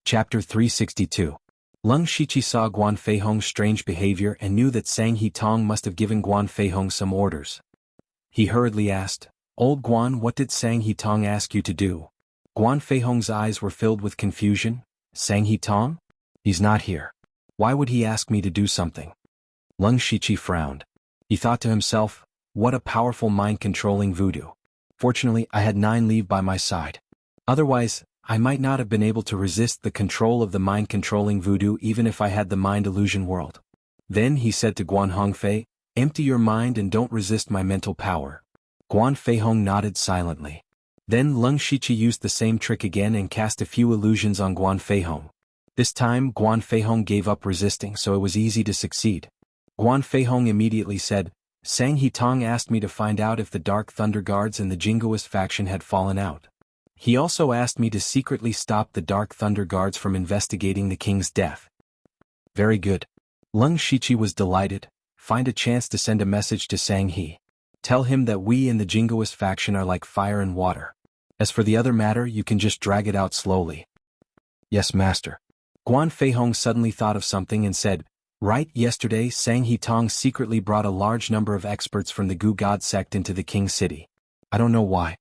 Chapter 362. Leng Shiqi saw Guan Feihong's strange behavior and knew that Sang He Tong must have given Guan Feihong some orders. He hurriedly asked, "Old Guan, what did Sang He Tong ask you to do?" Guan Feihong's eyes were filled with confusion. Sang He Tong? He's not here. Why would he ask me to do something? Leng Shiqi frowned. He thought to himself, what a powerful mind-controlling voodoo. Fortunately, I had 9 leave by my side. Otherwise, I might not have been able to resist the control of the mind-controlling voodoo even if I had the mind illusion world. Then he said to Guan Hongfei, "Empty your mind and don't resist my mental power." Guan Feihong nodded silently. Then Leng Shiqi used the same trick again and cast a few illusions on Guan Feihong. This time Guan Feihong gave up resisting, so it was easy to succeed. Guan Feihong immediately said, "Sang He Tong asked me to find out if the Dark Thunder Guards and the Jingoist faction had fallen out. He also asked me to secretly stop the Dark Thunder Guards from investigating the king's death." Very good. Leng Shiqi was delighted. Find a chance to send a message to Sang He. Tell him that we in the Jingoist faction are like fire and water. As for the other matter, you can just drag it out slowly. Yes, master. Guan Feihong suddenly thought of something and said, "Right, yesterday Sang He Tong secretly brought a large number of experts from the Gu God sect into the king's city. I don't know why."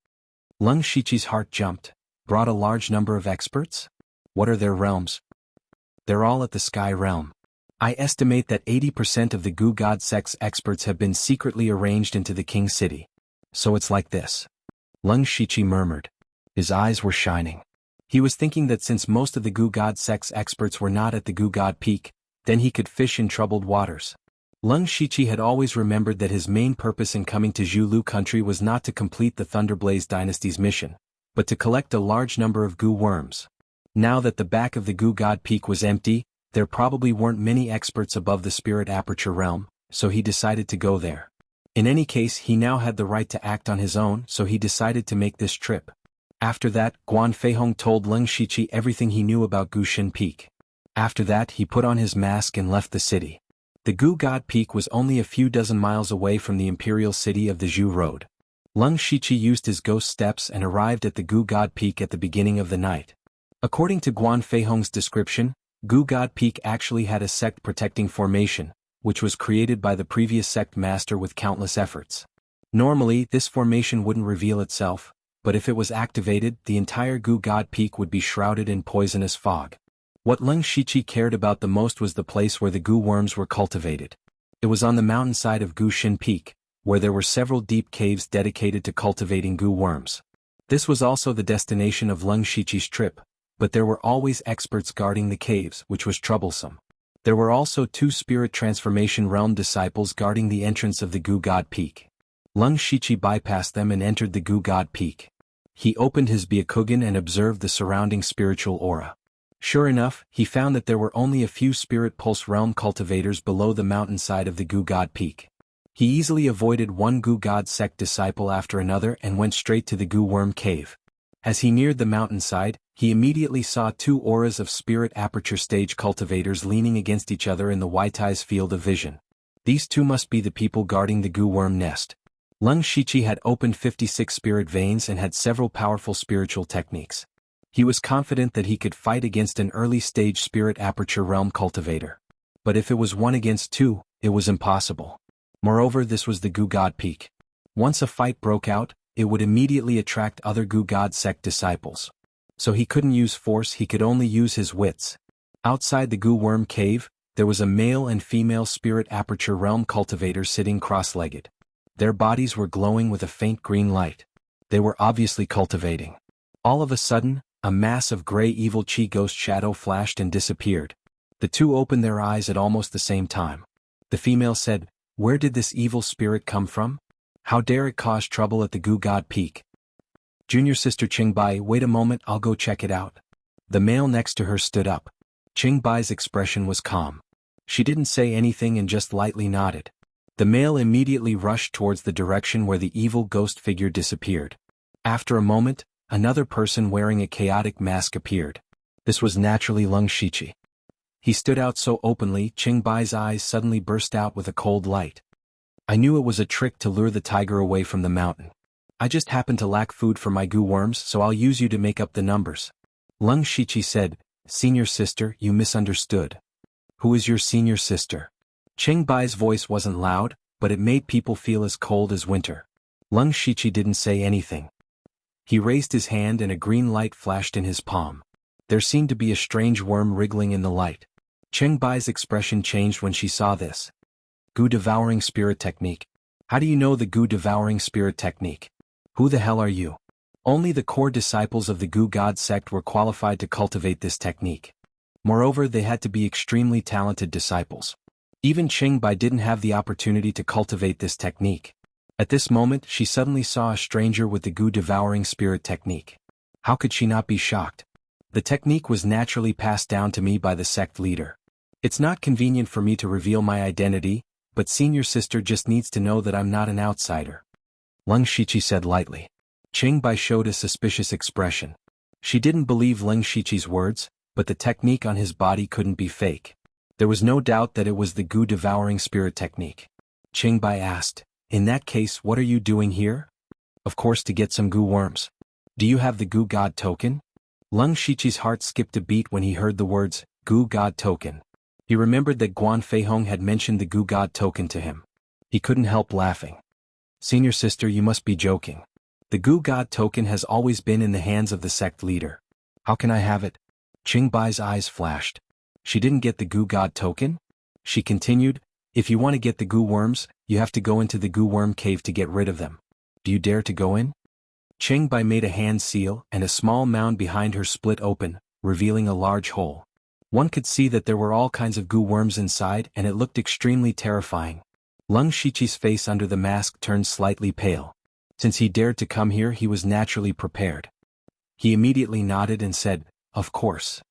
Leng Shiqi's heart jumped. Brought a large number of experts? What are their realms? They're all at the Sky Realm. I estimate that 80% of the Gu God sect's experts have been secretly arranged into the king's city. So it's like this. Leng Shiqi murmured. His eyes were shining. He was thinking that since most of the Gu God sect's experts were not at the Gu God Peak, then he could fish in troubled waters. Leng Shiqi had always remembered that his main purpose in coming to Zhulu country was not to complete the Thunderblaze dynasty's mission, but to collect a large number of Gu worms. Now that the back of the Gu God Peak was empty, there probably weren't many experts above the Spirit Aperture realm, so he decided to go there. In any case, he now had the right to act on his own, so he decided to make this trip. After that, Guan Feihong told Leng Shiqi everything he knew about Gushin Peak. After that, he put on his mask and left the city. The Gu God Peak was only a few dozen miles away from the imperial city of the Zhu Road. Leng Shiqi used his ghost steps and arrived at the Gu God Peak at the beginning of the night. According to Guan Feihong's description, Gu God Peak actually had a sect-protecting formation, which was created by the previous sect master with countless efforts. Normally, this formation wouldn't reveal itself, but if it was activated, the entire Gu God Peak would be shrouded in poisonous fog. What Leng Shiqi cared about the most was the place where the Gu worms were cultivated. It was on the mountainside of Gushin Peak, where there were several deep caves dedicated to cultivating Gu worms. This was also the destination of Leng Shiqi's trip, but there were always experts guarding the caves, which was troublesome. There were also 2 Spirit Transformation Realm disciples guarding the entrance of the Gu God Peak. Leng Shiqi bypassed them and entered the Gu God Peak. He opened his Byakugan and observed the surrounding spiritual aura. Sure enough, he found that there were only a few Spirit Pulse Realm cultivators below the mountainside of the Gu God Peak. He easily avoided one Gu God sect disciple after another and went straight to the Gu Worm Cave. As he neared the mountainside, he immediately saw 2 auras of Spirit Aperture stage cultivators leaning against each other in the Waitai's field of vision. These 2 must be the people guarding the Gu Worm nest. Leng Shiqi had opened 56 spirit veins and had several powerful spiritual techniques. He was confident that he could fight against an early-stage Spirit Aperture Realm cultivator. But if it was 1 against 2, it was impossible. Moreover, this was the Gu God Peak. Once a fight broke out, it would immediately attract other Gu God sect disciples. So he couldn't use force, he could only use his wits. Outside the Gu Worm Cave, there was a male and female Spirit Aperture Realm cultivator sitting cross-legged. Their bodies were glowing with a faint green light. They were obviously cultivating. All of a sudden, a mass of gray evil chi ghost shadow flashed and disappeared. The 2 opened their eyes at almost the same time. The female said, "Where did this evil spirit come from? How dare it cause trouble at the Gu God Peak?" Junior sister Qingbai, wait a moment, I'll go check it out. The male next to her stood up. Qingbai's expression was calm. She didn't say anything and just lightly nodded. The male immediately rushed towards the direction where the evil ghost figure disappeared. After a moment, another person wearing a chaotic mask appeared. This was naturally Leng Shiqi. He stood out so openly, Qingbai's eyes suddenly burst out with a cold light. I knew it was a trick to lure the tiger away from the mountain. I just happen to lack food for my Gu worms, so I'll use you to make up the numbers. Leng Shiqi said, Senior sister, you misunderstood. Who is your senior sister? Cheng Bai's voice wasn't loud, but it made people feel as cold as winter. Leng Shiqi didn't say anything. He raised his hand and a green light flashed in his palm. There seemed to be a strange worm wriggling in the light. Cheng Bai's expression changed when she saw this. Gu Devouring Spirit Technique. How do you know the Gu Devouring Spirit Technique? Who the hell are you? Only the core disciples of the Gu God sect were qualified to cultivate this technique. Moreover, they had to be extremely talented disciples. Even Cheng Bai didn't have the opportunity to cultivate this technique. At this moment, she suddenly saw a stranger with the Gu Devouring Spirit Technique. How could she not be shocked? The technique was naturally passed down to me by the sect leader. It's not convenient for me to reveal my identity, but senior sister just needs to know that I'm not an outsider. Leng Shiqi said lightly. Cheng Bai showed a suspicious expression. She didn't believe Leng Shiqi's words, but the technique on his body couldn't be fake. There was no doubt that it was the Gu Devouring Spirit Technique. Cheng Bai asked, in that case, what are you doing here? Of course, to get some Gu worms. Do you have the Gu God token? Leng Shiqi's heart skipped a beat when he heard the words, Gu God token. He remembered that Guan Feihong had mentioned the Gu God token to him. He couldn't help laughing. Senior sister, you must be joking. The Gu God token has always been in the hands of the sect leader. How can I have it? Cheng Bai's eyes flashed. She didn't get the Gu God token? She continued, if you want to get the Gu worms, you have to go into the Gu worm cave to get rid of them. Do you dare to go in? Cheng Bai made a hand seal and a small mound behind her split open, revealing a large hole. One could see that there were all kinds of Gu worms inside and it looked extremely terrifying. Leng Shiqi's face under the mask turned slightly pale. Since he dared to come here, he was naturally prepared. He immediately nodded and said, of course.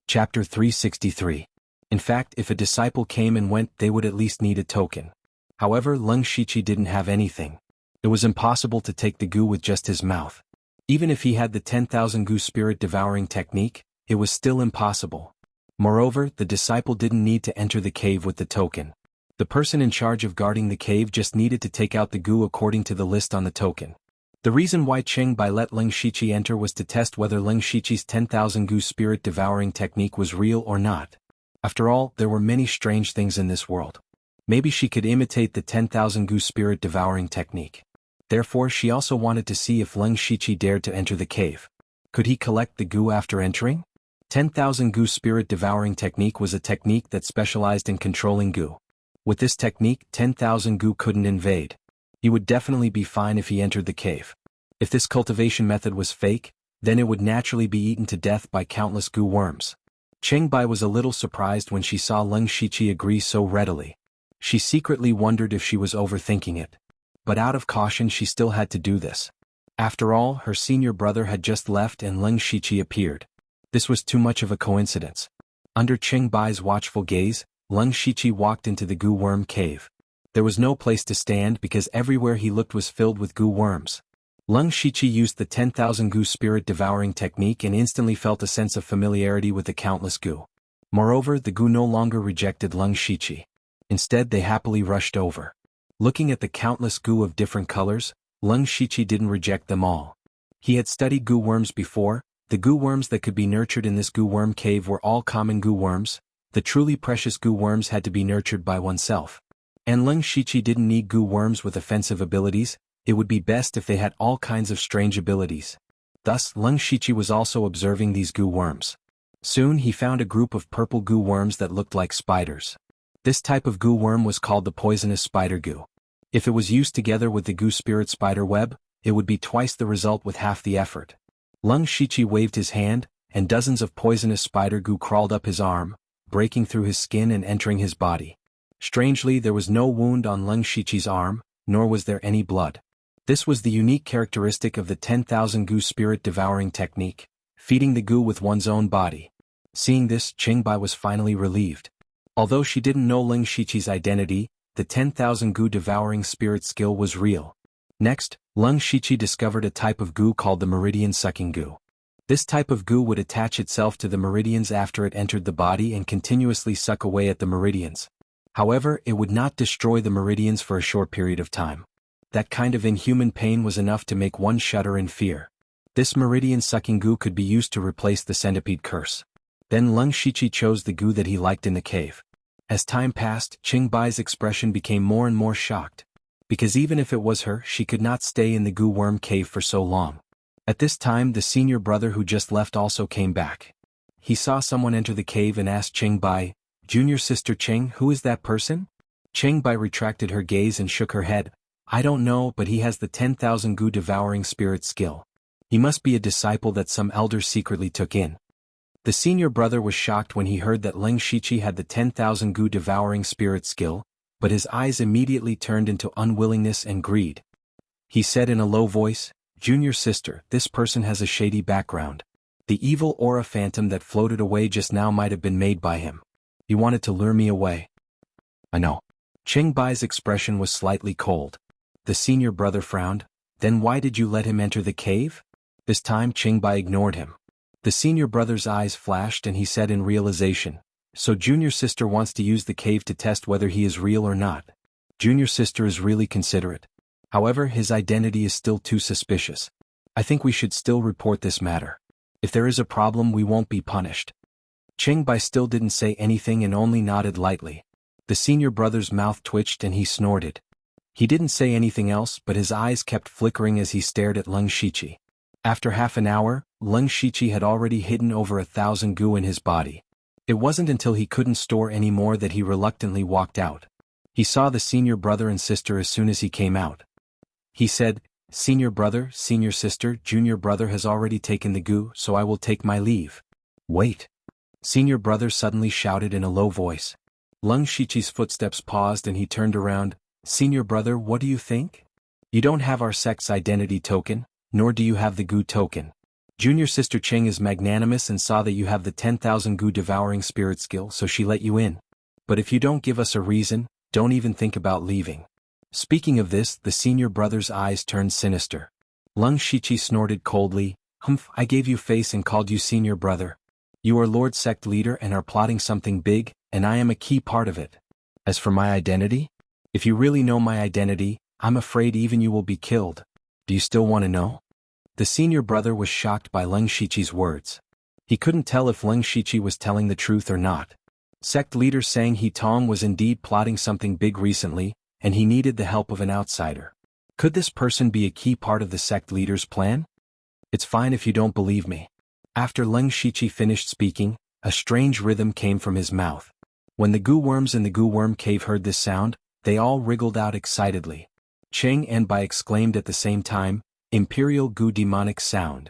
Chapter 363. In fact, if a disciple came and went, they would at least need a token. However, Leng Shiqi didn't have anything. It was impossible to take the Gu with just his mouth. Even if he had the 10,000 Gu spirit devouring technique, it was still impossible. Moreover, the disciple didn't need to enter the cave with the token. The person in charge of guarding the cave just needed to take out the Gu according to the list on the token. The reason why Cheng Bai let Leng Shiqi enter was to test whether Leng Shiqi's 10,000 Gu spirit devouring technique was real or not. After all, there were many strange things in this world. Maybe she could imitate the 10,000 Gu spirit devouring technique. Therefore, she also wanted to see if Leng Shiqi dared to enter the cave. Could he collect the Gu after entering? 10,000 Gu spirit devouring technique was a technique that specialized in controlling Gu. With this technique, 10,000 Gu couldn't invade. He would definitely be fine if he entered the cave. If this cultivation method was fake, then it would naturally be eaten to death by countless Gu worms. Cheng Bai was a little surprised when she saw Leng Shiqi agree so readily. She secretly wondered if she was overthinking it. But out of caution, she still had to do this. After all, her senior brother had just left and Leng Shiqi appeared. This was too much of a coincidence. Under Cheng Bai's watchful gaze, Leng Shiqi walked into the Gu worm cave. There was no place to stand because everywhere he looked was filled with Gu worms. Leng Shiqi used the 10,000 Gu spirit devouring technique and instantly felt a sense of familiarity with the countless Gu. Moreover, the Gu no longer rejected Leng Shiqi. Instead, they happily rushed over. Looking at the countless Gu of different colors, Leng Shiqi didn't reject them all. He had studied Gu worms before. The Gu worms that could be nurtured in this Gu worm cave were all common Gu worms. The truly precious Gu worms had to be nurtured by oneself. And Leng Shiqi didn't need Gu worms with offensive abilities. It would be best if they had all kinds of strange abilities. Thus, Leng Shiqi was also observing these Gu worms. Soon he found a group of purple Gu worms that looked like spiders. This type of Gu worm was called the poisonous spider Gu. If it was used together with the Gu spirit spider web, it would be twice the result with half the effort. Leng Shiqi waved his hand, and dozens of poisonous spider Gu crawled up his arm, breaking through his skin and entering his body. Strangely, there was no wound on Leng Shiqi's arm, nor was there any blood. This was the unique characteristic of the 10,000 Gu spirit devouring technique, feeding the Gu with one's own body. Seeing this, Cheng Bai was finally relieved. Although she didn't know Leng Shiqi's identity, the 10,000 Gu devouring spirit skill was real. Next, Leng Shiqi discovered a type of Gu called the meridian-sucking Gu. This type of Gu would attach itself to the meridians after it entered the body and continuously suck away at the meridians. However, it would not destroy the meridians for a short period of time. That kind of inhuman pain was enough to make one shudder in fear. This meridian-sucking Gu could be used to replace the centipede curse. Then Leng Shiqi chose the goo that he liked in the cave. As time passed, Qingbai's expression became more and more shocked. Because even if it was her, she could not stay in the goo worm cave for so long. At this time the senior brother who just left also came back. He saw someone enter the cave and asked Qingbai, "Junior sister Qing, who is that person?" Qingbai retracted her gaze and shook her head. "I don't know, but he has the 10,000 goo devouring spirit skill. He must be a disciple that some elder secretly took in." The senior brother was shocked when he heard that Leng Shiqi had the 10,000 goo devouring spirit skill, but his eyes immediately turned into unwillingness and greed. He said in a low voice, "Junior sister, this person has a shady background. The evil aura phantom that floated away just now might have been made by him. He wanted to lure me away." "I know." Qingbai's expression was slightly cold. The senior brother frowned. "Then why did you let him enter the cave?" This time Qingbai ignored him. The senior brother's eyes flashed and he said in realization, "So junior sister wants to use the cave to test whether he is real or not. Junior sister is really considerate. However, his identity is still too suspicious. I think we should still report this matter. If there is a problem, we won't be punished." Qingbai still didn't say anything and only nodded lightly. The senior brother's mouth twitched and he snorted. He didn't say anything else, but his eyes kept flickering as he stared at Leng Shiqi. After half an hour, Leng Shiqi had already hidden over 1,000 goo in his body. It wasn't until he couldn't store any more that he reluctantly walked out. He saw the senior brother and sister as soon as he came out. He said, "Senior brother, senior sister, junior brother has already taken the goo, so I will take my leave." "Wait!" Senior brother suddenly shouted in a low voice. Leng Shiqi's footsteps paused and he turned around. "Senior brother, what do you think? You don't have our sect's identity token, nor do you have the goo token. Junior sister Qing is magnanimous and saw that you have the 10,000 goo devouring spirit skill, so she let you in. But if you don't give us a reason, don't even think about leaving." Speaking of this, the senior brother's eyes turned sinister. Leng Shiqi snorted coldly, "Humph, I gave you face and called you senior brother. You are Lord Sect leader and are plotting something big, and I am a key part of it. As for my identity? If you really know my identity, I'm afraid even you will be killed. Do you still want to know?" The senior brother was shocked by Leng Shiqi's words. He couldn't tell if Leng Shiqi was telling the truth or not. Sect leader Sang He Tong was indeed plotting something big recently, and he needed the help of an outsider. Could this person be a key part of the sect leader's plan? "It's fine if you don't believe me." After Leng Shiqi finished speaking, a strange rhythm came from his mouth. When the goo worms in the goo worm cave heard this sound, they all wriggled out excitedly. Qing and Bai exclaimed at the same time, "Imperial goo demonic sound."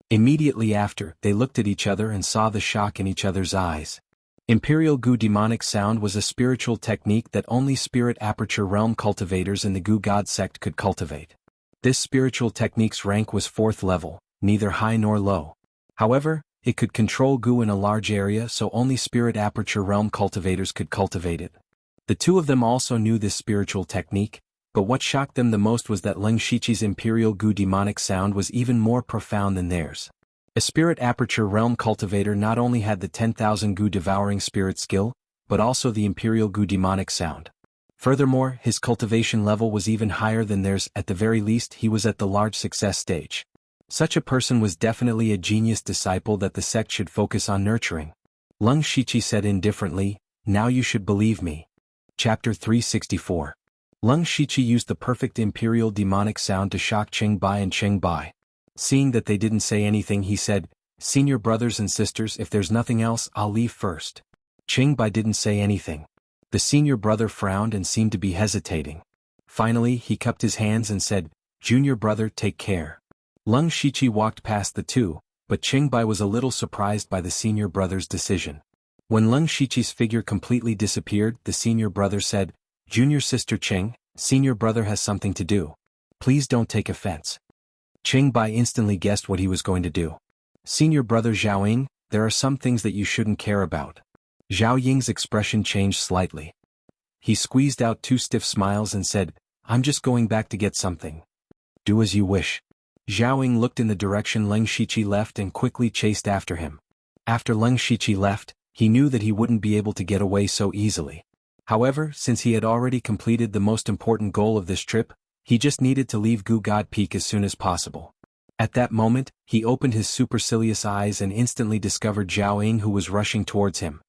Immediately after, they looked at each other and saw the shock in each other's eyes. Imperial goo demonic sound was a spiritual technique that only spirit aperture realm cultivators in the goo god sect could cultivate. This spiritual technique's rank was 4th level, neither high nor low. However, it could control goo in a large area, so only spirit aperture realm cultivators could cultivate it. The two of them also knew this spiritual technique, but what shocked them the most was that Leng Shiqi's imperial goo demonic sound was even more profound than theirs. A spirit aperture realm cultivator not only had the 10,000 goo devouring spirit skill, but also the imperial goo demonic sound. Furthermore, his cultivation level was even higher than theirs. At the very least, he was at the large success stage. Such a person was definitely a genius disciple that the sect should focus on nurturing. Leng Shiqi said indifferently, "Now you should believe me." Chapter 364. Leng Shiqi used the perfect imperial demonic sound to shock Qingbai and Qingbai. Seeing that they didn't say anything, he said, "Senior brothers and sisters, if there's nothing else, I'll leave first." Qingbai didn't say anything. The senior brother frowned and seemed to be hesitating. Finally, he cupped his hands and said, "Junior brother, take care." Leng Shiqi walked past the two, but Qingbai was a little surprised by the senior brother's decision. When Leng Shiqi's figure completely disappeared, the senior brother said, "Junior sister Qing, senior brother has something to do. Please don't take offense." Qingbai instantly guessed what he was going to do. "Senior brother Zhao, there are some things that you shouldn't care about." Zhao Ying's expression changed slightly. He squeezed out 2 stiff smiles and said, "I'm just going back to get something." "Do as you wish." Zhao Ying looked in the direction Leng Shiqi left and quickly chased after him. After Leng Shiqi left, he knew that he wouldn't be able to get away so easily. However, since he had already completed the most important goal of this trip, he just needed to leave Goo God Peak as soon as possible. At that moment, he opened his supercilious eyes and instantly discovered Zhao Ying, who was rushing towards him.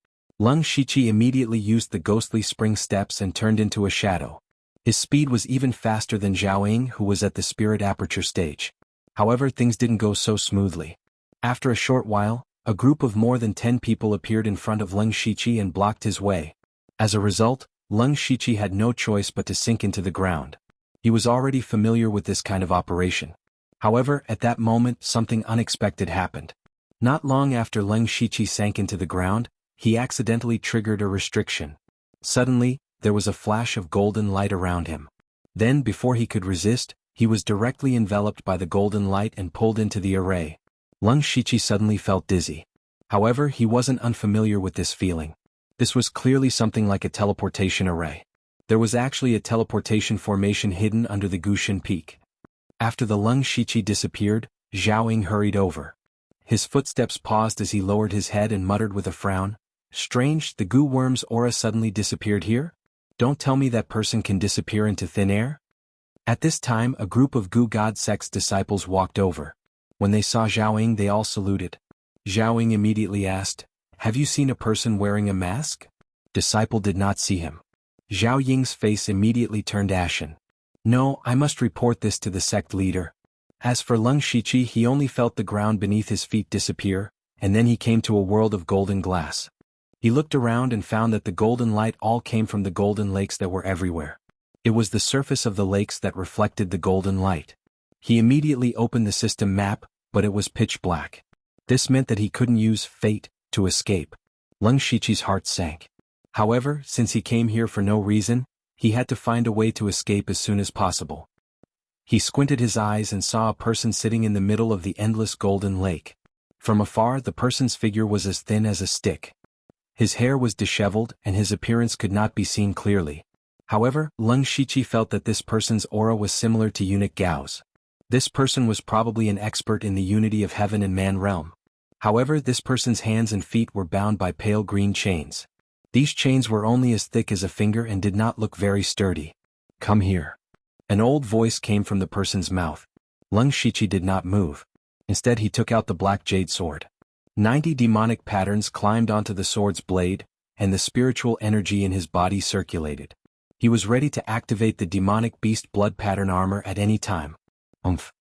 Leng Shiqi immediately used the ghostly spring steps and turned into a shadow. His speed was even faster than Zhao Ying, who was at the spirit aperture stage. However, things didn't go so smoothly. After a short while, a group of more than 10 people appeared in front of Leng Shiqi and blocked his way. As a result, Leng Shiqi had no choice but to sink into the ground. He was already familiar with this kind of operation. However, at that moment something unexpected happened. Not long after Leng Shiqi sank into the ground, he accidentally triggered a restriction. Suddenly, there was a flash of golden light around him. Then, before he could resist, he was directly enveloped by the golden light and pulled into the array. Leng Shiqi suddenly felt dizzy. However, he wasn't unfamiliar with this feeling. This was clearly something like a teleportation array. There was actually a teleportation formation hidden under the Gushan Peak. After the Leng Shiqi disappeared, Zhao Ying hurried over. His footsteps paused as he lowered his head and muttered with a frown, "Strange, the Gu worm's aura suddenly disappeared here? Don't tell me that person can disappear into thin air?" At this time, a group of Gu God sect's disciples walked over. When they saw Zhao Ying, they all saluted. Zhao Ying immediately asked, "Have you seen a person wearing a mask?" Disciple did not see him. Zhao Ying's face immediately turned ashen. "No, I must report this to the sect leader." As for Leng Shiqi, he only felt the ground beneath his feet disappear, and then he came to a world of golden glass. He looked around and found that the golden light all came from the golden lakes that were everywhere. It was the surface of the lakes that reflected the golden light. He immediately opened the system map, but it was pitch black. This meant that he couldn't use fate to escape. Leng Shiqi's heart sank. However, since he came here for no reason, he had to find a way to escape as soon as possible. He squinted his eyes and saw a person sitting in the middle of the endless golden lake. From afar, the person's figure was as thin as a stick. His hair was disheveled and his appearance could not be seen clearly. However, Leng Shiqi felt that this person's aura was similar to eunuch Gao's. This person was probably an expert in the unity of heaven and man realm. However, this person's hands and feet were bound by pale green chains. These chains were only as thick as a finger and did not look very sturdy. "Come here." An old voice came from the person's mouth. Leng Shiqi did not move. Instead, he took out the black jade sword. 90 demonic patterns climbed onto the sword's blade, and the spiritual energy in his body circulated. He was ready to activate the demonic beast blood pattern armor at any time. "Umph."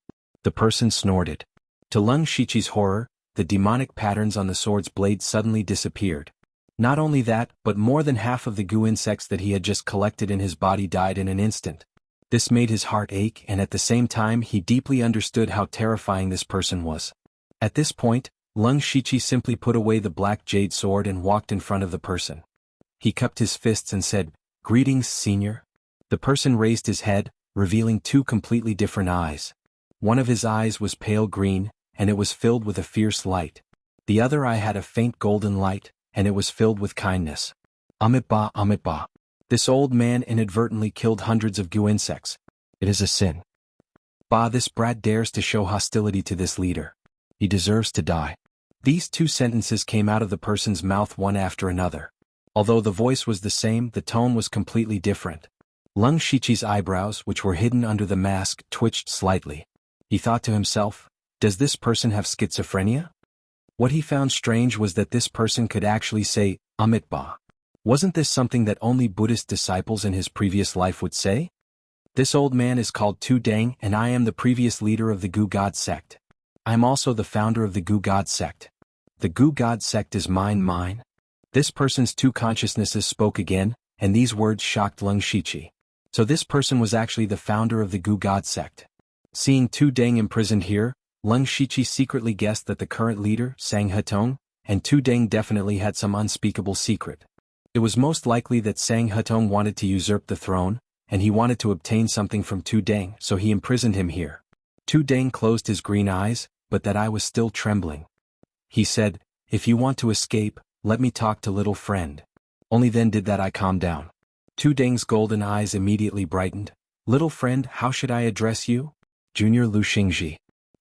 The person snorted. To Leng Shiqi's horror, the demonic patterns on the sword's blade suddenly disappeared. Not only that, but more than half of the Gu insects that he had just collected in his body died in an instant. This made his heart ache, and at the same time he deeply understood how terrifying this person was. At this point, Leng Shiqi simply put away the black jade sword and walked in front of the person. He cupped his fists and said, "Greetings, senior." The person raised his head, revealing two completely different eyes. One of his eyes was pale green, and it was filled with a fierce light. The other eye had a faint golden light, and it was filled with kindness. Amitba, Amitba. This old man inadvertently killed hundreds of Gu insects. It is a sin. Bah, this brat dares to show hostility to this leader. He deserves to die. These two sentences came out of the person's mouth one after another. Although the voice was the same, the tone was completely different. Leng Shiqi's eyebrows, which were hidden under the mask, twitched slightly. He thought to himself, does this person have schizophrenia? What he found strange was that this person could actually say, Amitba. Wasn't this something that only Buddhist disciples in his previous life would say? This old man is called Tu Deng, and I am the previous leader of the Gu God sect. I am also the founder of the Gu God sect. The Gu God sect is mine. This person's two consciousnesses spoke again, and these words shocked Leng Shiqi. So this person was actually the founder of the Gu God sect. Seeing Tu Deng imprisoned here, Leng Shiqi secretly guessed that the current leader, Sang Hetong, and Tu Deng definitely had some unspeakable secret. It was most likely that Sang Hetong wanted to usurp the throne, and he wanted to obtain something from Tu Deng, so he imprisoned him here. Tu Deng closed his green eyes, but that eye was still trembling. He said, if you want to escape, let me talk to little friend. Only then did that eye calm down. Tu Deng's golden eyes immediately brightened. Little friend, how should I address you? Junior Lu Xingji.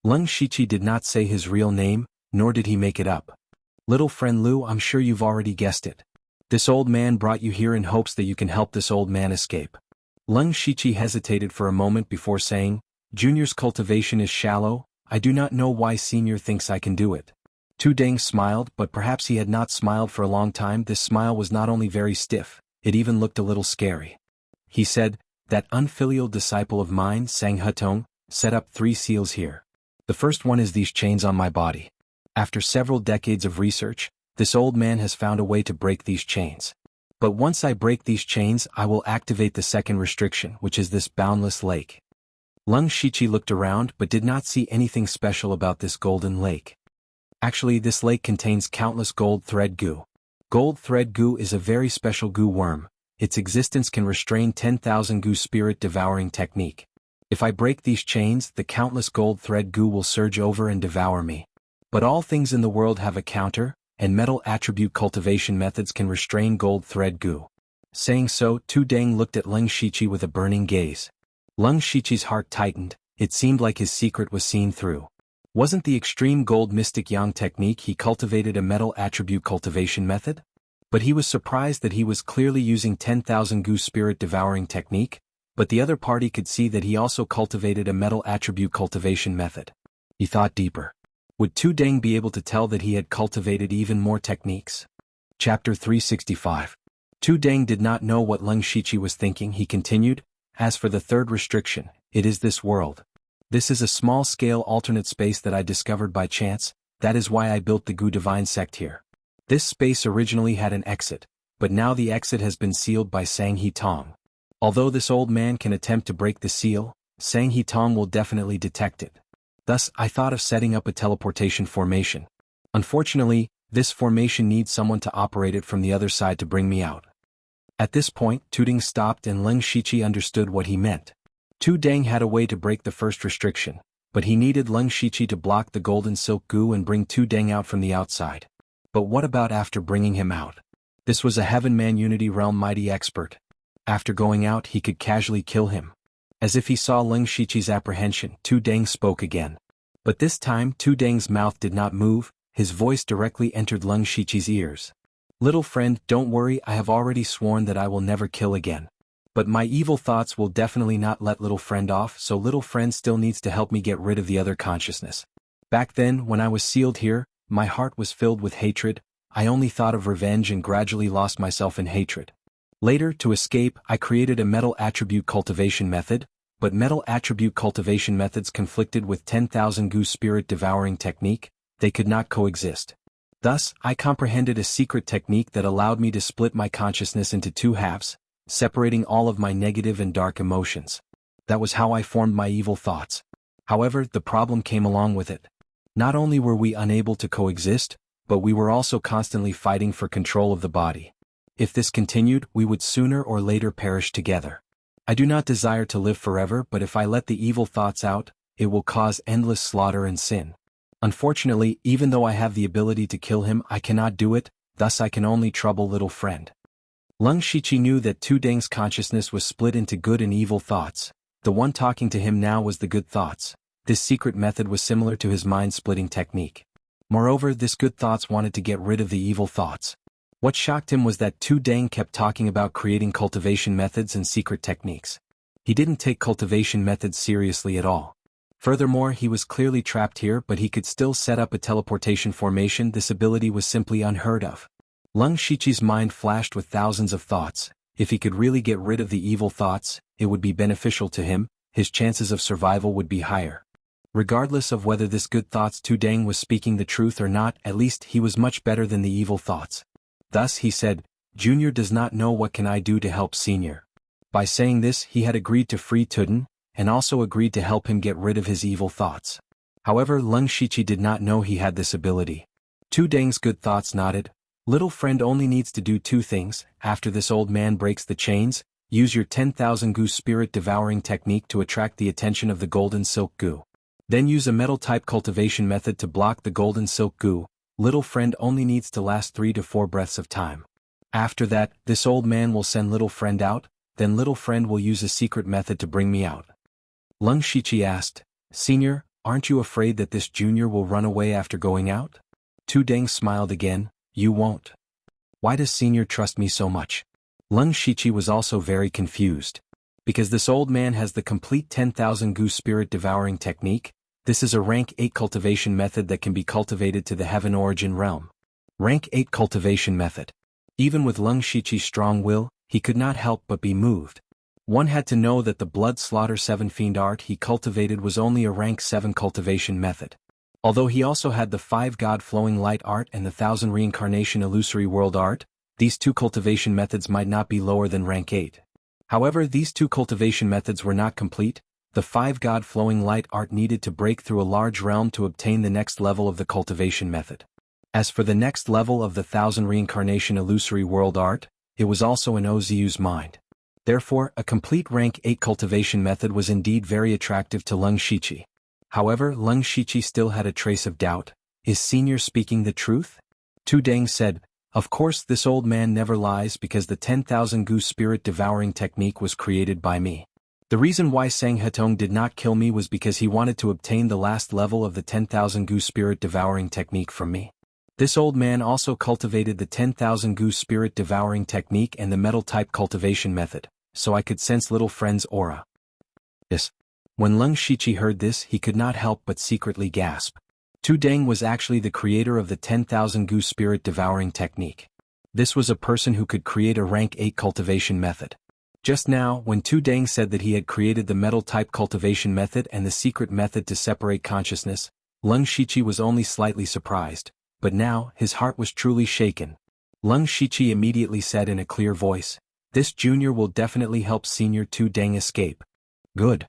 Leng Shiqi did not say his real name, nor did he make it up. Little friend Lu, I'm sure you've already guessed it. This old man brought you here in hopes that you can help this old man escape. Leng Shiqi hesitated for a moment before saying, Junior's cultivation is shallow, I do not know why Senior thinks I can do it. Tu Deng smiled, but perhaps he had not smiled for a long time. This smile was not only very stiff, it even looked a little scary. He said, that unfilial disciple of mine, Sang Hutong, set up 3 seals here. The first one is these chains on my body. After several decades of research, this old man has found a way to break these chains. But once I break these chains, I will activate the second restriction, which is this boundless lake. Leng Shiqi looked around but did not see anything special about this golden lake. Actually, this lake contains countless gold thread goo. Gold thread goo is a very special goo worm. Its existence can restrain 10,000 goo spirit devouring technique. If I break these chains, the countless gold thread goo will surge over and devour me. But all things in the world have a counter, and metal attribute cultivation methods can restrain gold thread goo. Saying so, Tu Deng looked at Leng Shiqi with a burning gaze. Leng Shiqi's heart tightened. It seemed like his secret was seen through. Wasn't the extreme gold mystic yang technique he cultivated a metal attribute cultivation method? But he was surprised that he was clearly using 10,000 goo spirit devouring technique, but the other party could see that he also cultivated a metal attribute cultivation method. He thought deeper. Would Tu Deng be able to tell that he had cultivated even more techniques? Chapter 365. Tu Deng did not know what Leng Shiqi was thinking. He continued, as for the third restriction, it is this world. This is a small-scale alternate space that I discovered by chance. That is why I built the Gu Divine sect here. This space originally had an exit, but now the exit has been sealed by Sang He Tong. Although this old man can attempt to break the seal, Sang He Tong will definitely detect it. Thus, I thought of setting up a teleportation formation. Unfortunately, this formation needs someone to operate it from the other side to bring me out. At this point, Tu Deng stopped and Leng Shiqi understood what he meant. Tu Deng had a way to break the first restriction, but he needed Leng Shiqi to block the golden silk goo and bring Tu Deng out from the outside. But what about after bringing him out? This was a Heaven Man Unity Realm mighty expert. After going out, he could casually kill him. As if he saw Leng Shiqi's apprehension, Tu Deng spoke again. But this time, Tu Deng's mouth did not move. His voice directly entered Leng Shiqi's ears. Little friend, don't worry, I have already sworn that I will never kill again. But my evil thoughts will definitely not let little friend off, so little friend still needs to help me get rid of the other consciousness. Back then, when I was sealed here, my heart was filled with hatred. I only thought of revenge and gradually lost myself in hatred. Later, to escape, I created a metal attribute cultivation method, but metal attribute cultivation methods conflicted with 10,000 goo spirit devouring technique. They could not coexist. Thus, I comprehended a secret technique that allowed me to split my consciousness into 2 halves, separating all of my negative and dark emotions. That was how I formed my evil thoughts. However, the problem came along with it. Not only were we unable to coexist, but we were also constantly fighting for control of the body. If this continued, we would sooner or later perish together. I do not desire to live forever, but if I let the evil thoughts out, it will cause endless slaughter and sin. Unfortunately, even though I have the ability to kill him, I cannot do it, thus I can only trouble little friend. Leng Shiqi knew that Tu Deng's consciousness was split into good and evil thoughts. The one talking to him now was the good thoughts. This secret method was similar to his mind-splitting technique. Moreover, this good thoughts wanted to get rid of the evil thoughts. What shocked him was that Tu Deng kept talking about creating cultivation methods and secret techniques. He didn't take cultivation methods seriously at all. Furthermore, he was clearly trapped here, but he could still set up a teleportation formation. This ability was simply unheard of. Leng Shiqi's mind flashed with thousands of thoughts. If he could really get rid of the evil thoughts, it would be beneficial to him. His chances of survival would be higher. Regardless of whether this good thoughts Tu Deng was speaking the truth or not, at least he was much better than the evil thoughts. Thus he said, Junior does not know what can I do to help Senior. By saying this, he had agreed to free Tudun, and also agreed to help him get rid of his evil thoughts. However, Leng Shiqi did not know he had this ability. Tu Deng's good thoughts nodded. Little friend only needs to do 2 things. After this old man breaks the chains, use your 10,000 goo spirit devouring technique to attract the attention of the golden silk goo. Then use a metal type cultivation method to block the golden silk goo. Little friend only needs to last 3 to 4 breaths of time. After that, this old man will send little friend out, then little friend will use a secret method to bring me out. Leng Shiqi asked, Senior, aren't you afraid that this junior will run away after going out? Tu Deng smiled again, you won't. Why does Senior trust me so much? Leng Shiqi was also very confused. Because this old man has the complete 10,000 goo spirit devouring technique, This is a rank 8 cultivation method that can be cultivated to the heaven origin realm. Rank 8 cultivation method. Even with Leng Shiqi's strong will, he could not help but be moved. One had to know that the blood slaughter 7 fiend art he cultivated was only a rank 7 cultivation method. Although he also had the 5 god flowing light art and the 1000 reincarnation illusory world art, these two cultivation methods might not be lower than rank 8. However, these two cultivation methods were not complete. The 5 god flowing light art needed to break through a large realm to obtain the next level of the cultivation method. As for the next level of the 1000 reincarnation illusory world art, it was also in Ozu's mind. Therefore, a complete rank 8 cultivation method was indeed very attractive to Leng Shiqi. However, Leng Shiqi still had a trace of doubt. Is Senior speaking the truth? Tu Deng said, of course this old man never lies because the 10,000 gu spirit devouring technique was created by me. The reason why Sang Hetong did not kill me was because he wanted to obtain the last level of the 10,000 gu spirit devouring technique from me. This old man also cultivated the 10,000 gu spirit devouring technique and the metal type cultivation method, so I could sense little friend's aura. Yes. When Leng Shiqi heard this, he could not help but secretly gasp. Tu Deng was actually the creator of the 10,000 gu spirit devouring technique. This was a person who could create a rank 8 cultivation method. Just now, when Tu Deng said that he had created the metal type cultivation method and the secret method to separate consciousness, Leng Shiqi was only slightly surprised, but now his heart was truly shaken. Leng Shiqi immediately said in a clear voice, this junior will definitely help Senior Tu Deng escape. Good.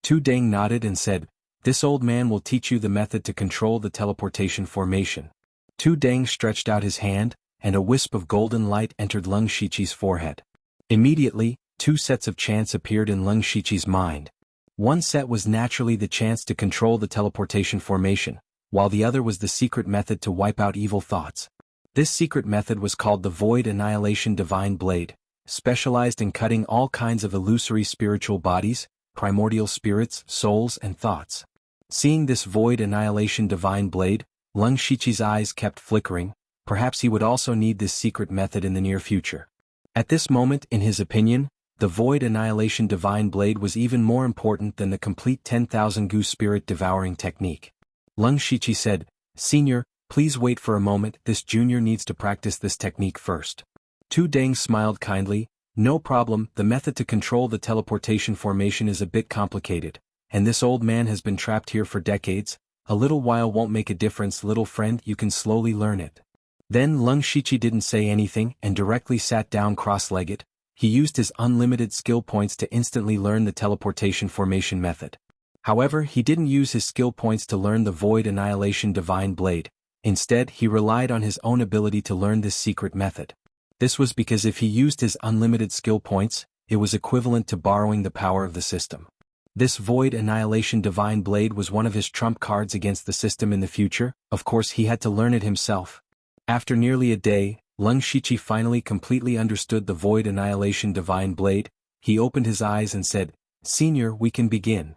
Tu Deng nodded and said, this old man will teach you the method to control the teleportation formation. Tu Deng stretched out his hand, and a wisp of golden light entered Leng Shiqi's forehead. Immediately, 2 sets of chants appeared in Leng Shiqi's mind. One set was naturally the chants to control the teleportation formation, while the other was the secret method to wipe out evil thoughts. This secret method was called the Void Annihilation Divine Blade, specialized in cutting all kinds of illusory spiritual bodies, primordial spirits, souls and thoughts. Seeing this Void Annihilation Divine Blade, Leng Shiqi's eyes kept flickering. Perhaps he would also need this secret method in the near future. At this moment, in his opinion, the Void Annihilation Divine Blade was even more important than the complete 10,000 gu spirit devouring technique. Leng Shiqi said, Senior, please wait for a moment, this junior needs to practice this technique first. Tu Deng smiled kindly, no problem, the method to control the teleportation formation is a bit complicated, and this old man has been trapped here for decades, a little while won't make a difference little friend, you can slowly learn it. Then Leng Shiqi didn't say anything and directly sat down cross-legged. He used his unlimited skill points to instantly learn the teleportation formation method. However, he didn't use his skill points to learn the Void Annihilation Divine Blade. Instead, he relied on his own ability to learn this secret method. This was because if he used his unlimited skill points, it was equivalent to borrowing the power of the system. This Void Annihilation Divine Blade was one of his trump cards against the system in the future. Of course, he had to learn it himself. After nearly a day, Leng Shiqi finally completely understood the Void Annihilation Divine Blade. He opened his eyes and said, Senior, we can begin.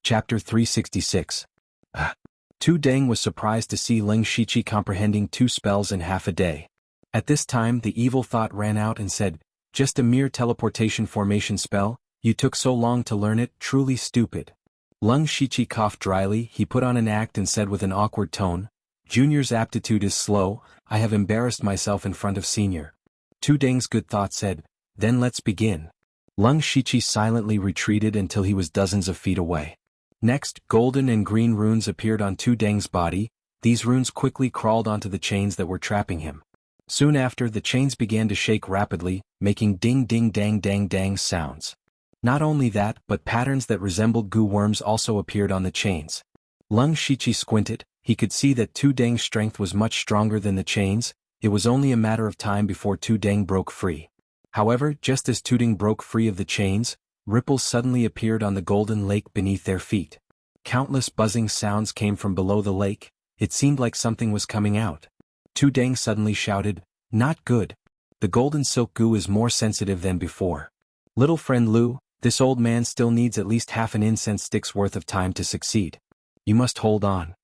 Chapter 366. Tu Deng was surprised to see Leng Shiqi comprehending 2 spells in half a day. At this time the evil thought ran out and said, just a mere teleportation formation spell, you took so long to learn it, truly stupid. Leng Shiqi coughed dryly, he put on an act and said with an awkward tone, Junior's aptitude is slow, I have embarrassed myself in front of Senior. Tu Deng's good thought said, then let's begin. Leng Shiqi silently retreated until he was dozens of feet away. Next, golden and green runes appeared on Tu Deng's body. These runes quickly crawled onto the chains that were trapping him. Soon after, the chains began to shake rapidly, making ding ding dang dang dang sounds. Not only that, but patterns that resembled goo worms also appeared on the chains. Leng Shiqi squinted. He could see that Tu Deng's strength was much stronger than the chains. It was only a matter of time before Tu Deng broke free. However, just as Tu Deng broke free of the chains, ripples suddenly appeared on the golden lake beneath their feet. Countless buzzing sounds came from below the lake. It seemed like something was coming out. Tu Deng suddenly shouted, not good. The golden silk goo is more sensitive than before. Little friend Lu, this old man still needs at least half an incense stick's worth of time to succeed. You must hold on.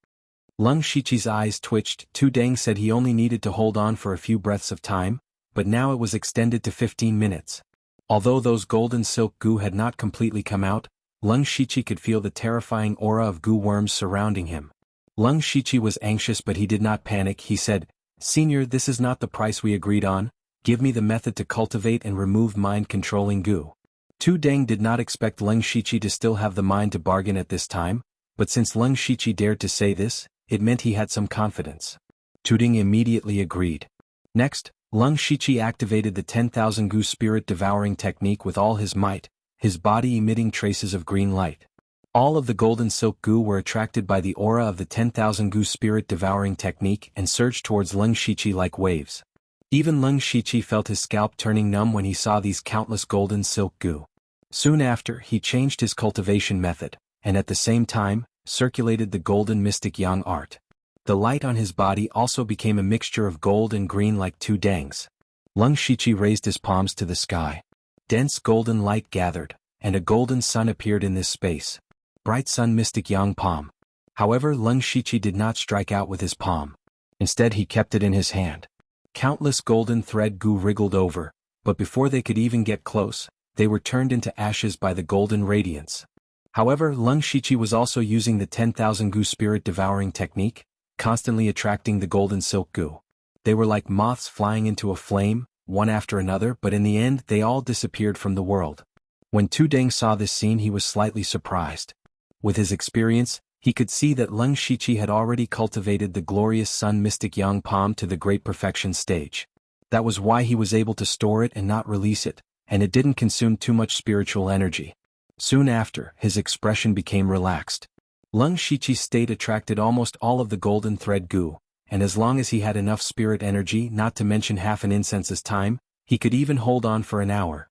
Leng Shiqi's eyes twitched. Tu Deng said he only needed to hold on for a few breaths of time, but now it was extended to 15 minutes. Although those golden silk goo had not completely come out, Leng Shiqi could feel the terrifying aura of goo worms surrounding him. Leng Shiqi was anxious, but he did not panic. He said, "Senior, this is not the price we agreed on. Give me the method to cultivate and remove mind-controlling goo." Tu Deng did not expect Leng Shiqi to still have the mind to bargain at this time, but since Leng Shiqi dared to say this, it meant he had some confidence. Tu Deng immediately agreed. Next, Leng Shiqi activated the 10,000 goo spirit devouring technique with all his might, his body emitting traces of green light. All of the golden silk goo were attracted by the aura of the 10,000 goo spirit devouring technique and surged towards Leng Shiqi like waves. Even Leng Shiqi felt his scalp turning numb when he saw these countless golden silk goo. Soon after, he changed his cultivation method, and at the same time, circulated the golden mystic yang art. The light on his body also became a mixture of gold and green like Tu Deng's. Leng Shiqi raised his palms to the sky. Dense golden light gathered, and a golden sun appeared in this space. Bright sun mystic yang palm. However, Leng Shiqi did not strike out with his palm. Instead, he kept it in his hand. Countless golden thread goo wriggled over, but before they could even get close, they were turned into ashes by the golden radiance. However, Leng Shiqi was also using the 10,000 goo spirit devouring technique, constantly attracting the golden silk goo. They were like moths flying into a flame, one after another, but in the end they all disappeared from the world. When Tu Deng saw this scene, he was slightly surprised. With his experience, he could see that Leng Shiqi had already cultivated the glorious sun mystic yang palm to the great perfection stage. That was why he was able to store it and not release it, and it didn't consume too much spiritual energy. Soon after, his expression became relaxed. Leng Shiqi's state attracted almost all of the golden thread goo, and as long as he had enough spirit energy, not to mention half an incense's time, he could even hold on for an hour.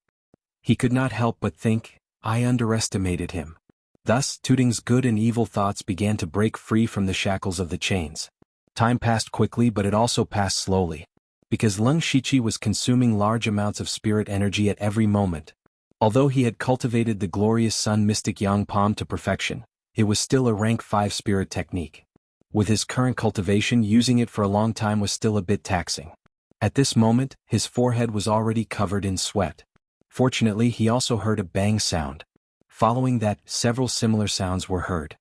He could not help but think, I underestimated him. Thus, Tu Deng's good and evil thoughts began to break free from the shackles of the chains. Time passed quickly, but it also passed slowly. Because Leng Shiqi was consuming large amounts of spirit energy at every moment. Although he had cultivated the glorious sun mystic yang palm to perfection, it was still a rank 5 spirit technique. With his current cultivation, using it for a long time was still a bit taxing. At this moment, his forehead was already covered in sweat. Fortunately, he also heard a bang sound. Following that, several similar sounds were heard.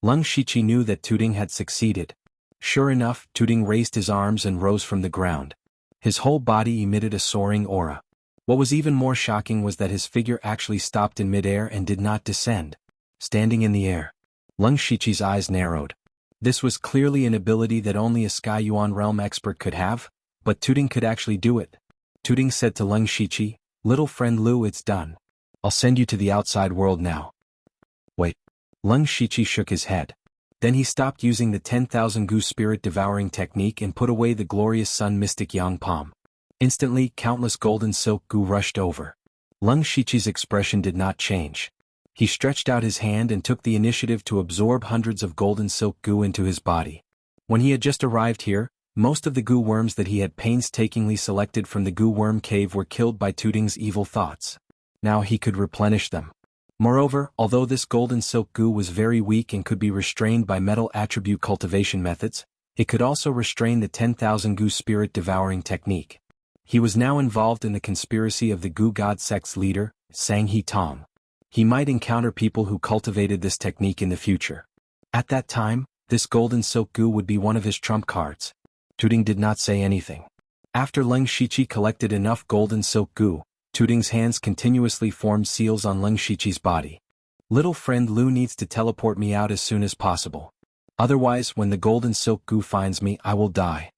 Leng Shiqi knew that Tu Deng had succeeded. Sure enough, Tu Deng raised his arms and rose from the ground. His whole body emitted a soaring aura. What was even more shocking was that his figure actually stopped in midair and did not descend. Standing in the air. Leng Shiqi's eyes narrowed. This was clearly an ability that only a Xianhuan realm expert could have, but Tu Deng could actually do it. Tu Deng said to Leng Shiqi, "Little friend Lu, it's done. I'll send you to the outside world now." Wait. Leng Shiqi shook his head. Then he stopped using the 10,000 goo spirit devouring technique and put away the glorious sun mystic yang palm. Instantly, countless golden silk goo rushed over. Leng Shiqi's expression did not change. He stretched out his hand and took the initiative to absorb hundreds of golden silk goo into his body. When he had just arrived here, most of the goo worms that he had painstakingly selected from the goo worm cave were killed by Tu Deng's evil thoughts. Now he could replenish them. Moreover, although this golden silk goo was very weak and could be restrained by metal attribute cultivation methods, it could also restrain the 10,000 goo spirit devouring technique. He was now involved in the conspiracy of the goo god sect's leader, Xianxia Tong. He might encounter people who cultivated this technique in the future. At that time, this golden silk goo would be one of his trump cards. Tu Deng did not say anything. After Leng Shiqi collected enough golden silk goo, Tu Deng's hands continuously formed seals on Leng Shiqi's body. Little friend Lu needs to teleport me out as soon as possible. Otherwise, when the golden silk goo finds me, I will die.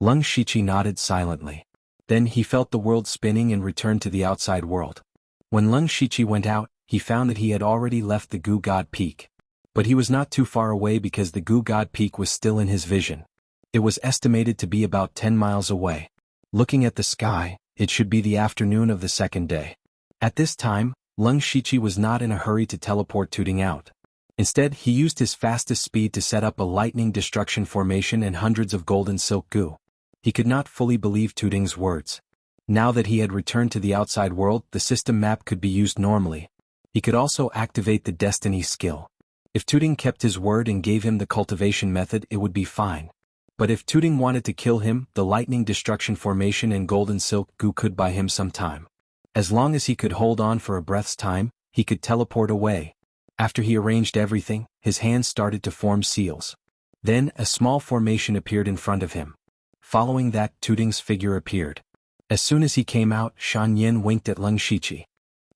Leng Shiqi nodded silently. Then he felt the world spinning and returned to the outside world. When Leng Shiqi went out, he found that he had already left the Goo God Peak. But he was not too far away because the Goo God Peak was still in his vision. It was estimated to be about 10 miles away. Looking at the sky, it should be the afternoon of the second day. At this time, Leng Shiqi was not in a hurry to teleport Tu Deng out. Instead, he used his fastest speed to set up a lightning destruction formation and hundreds of golden silk goo. He could not fully believe Tu Deng's words. Now that he had returned to the outside world, the system map could be used normally. He could also activate the destiny skill. If Tu Deng kept his word and gave him the cultivation method, it would be fine. But if Tu Deng wanted to kill him, the lightning destruction formation and golden silk goo could buy him some time. As long as he could hold on for a breath's time, he could teleport away. After he arranged everything, his hands started to form seals. Then, a small formation appeared in front of him. Following that, Tuding's figure appeared. As soon as he came out, Xuanhuan winked at Leng Shiqi.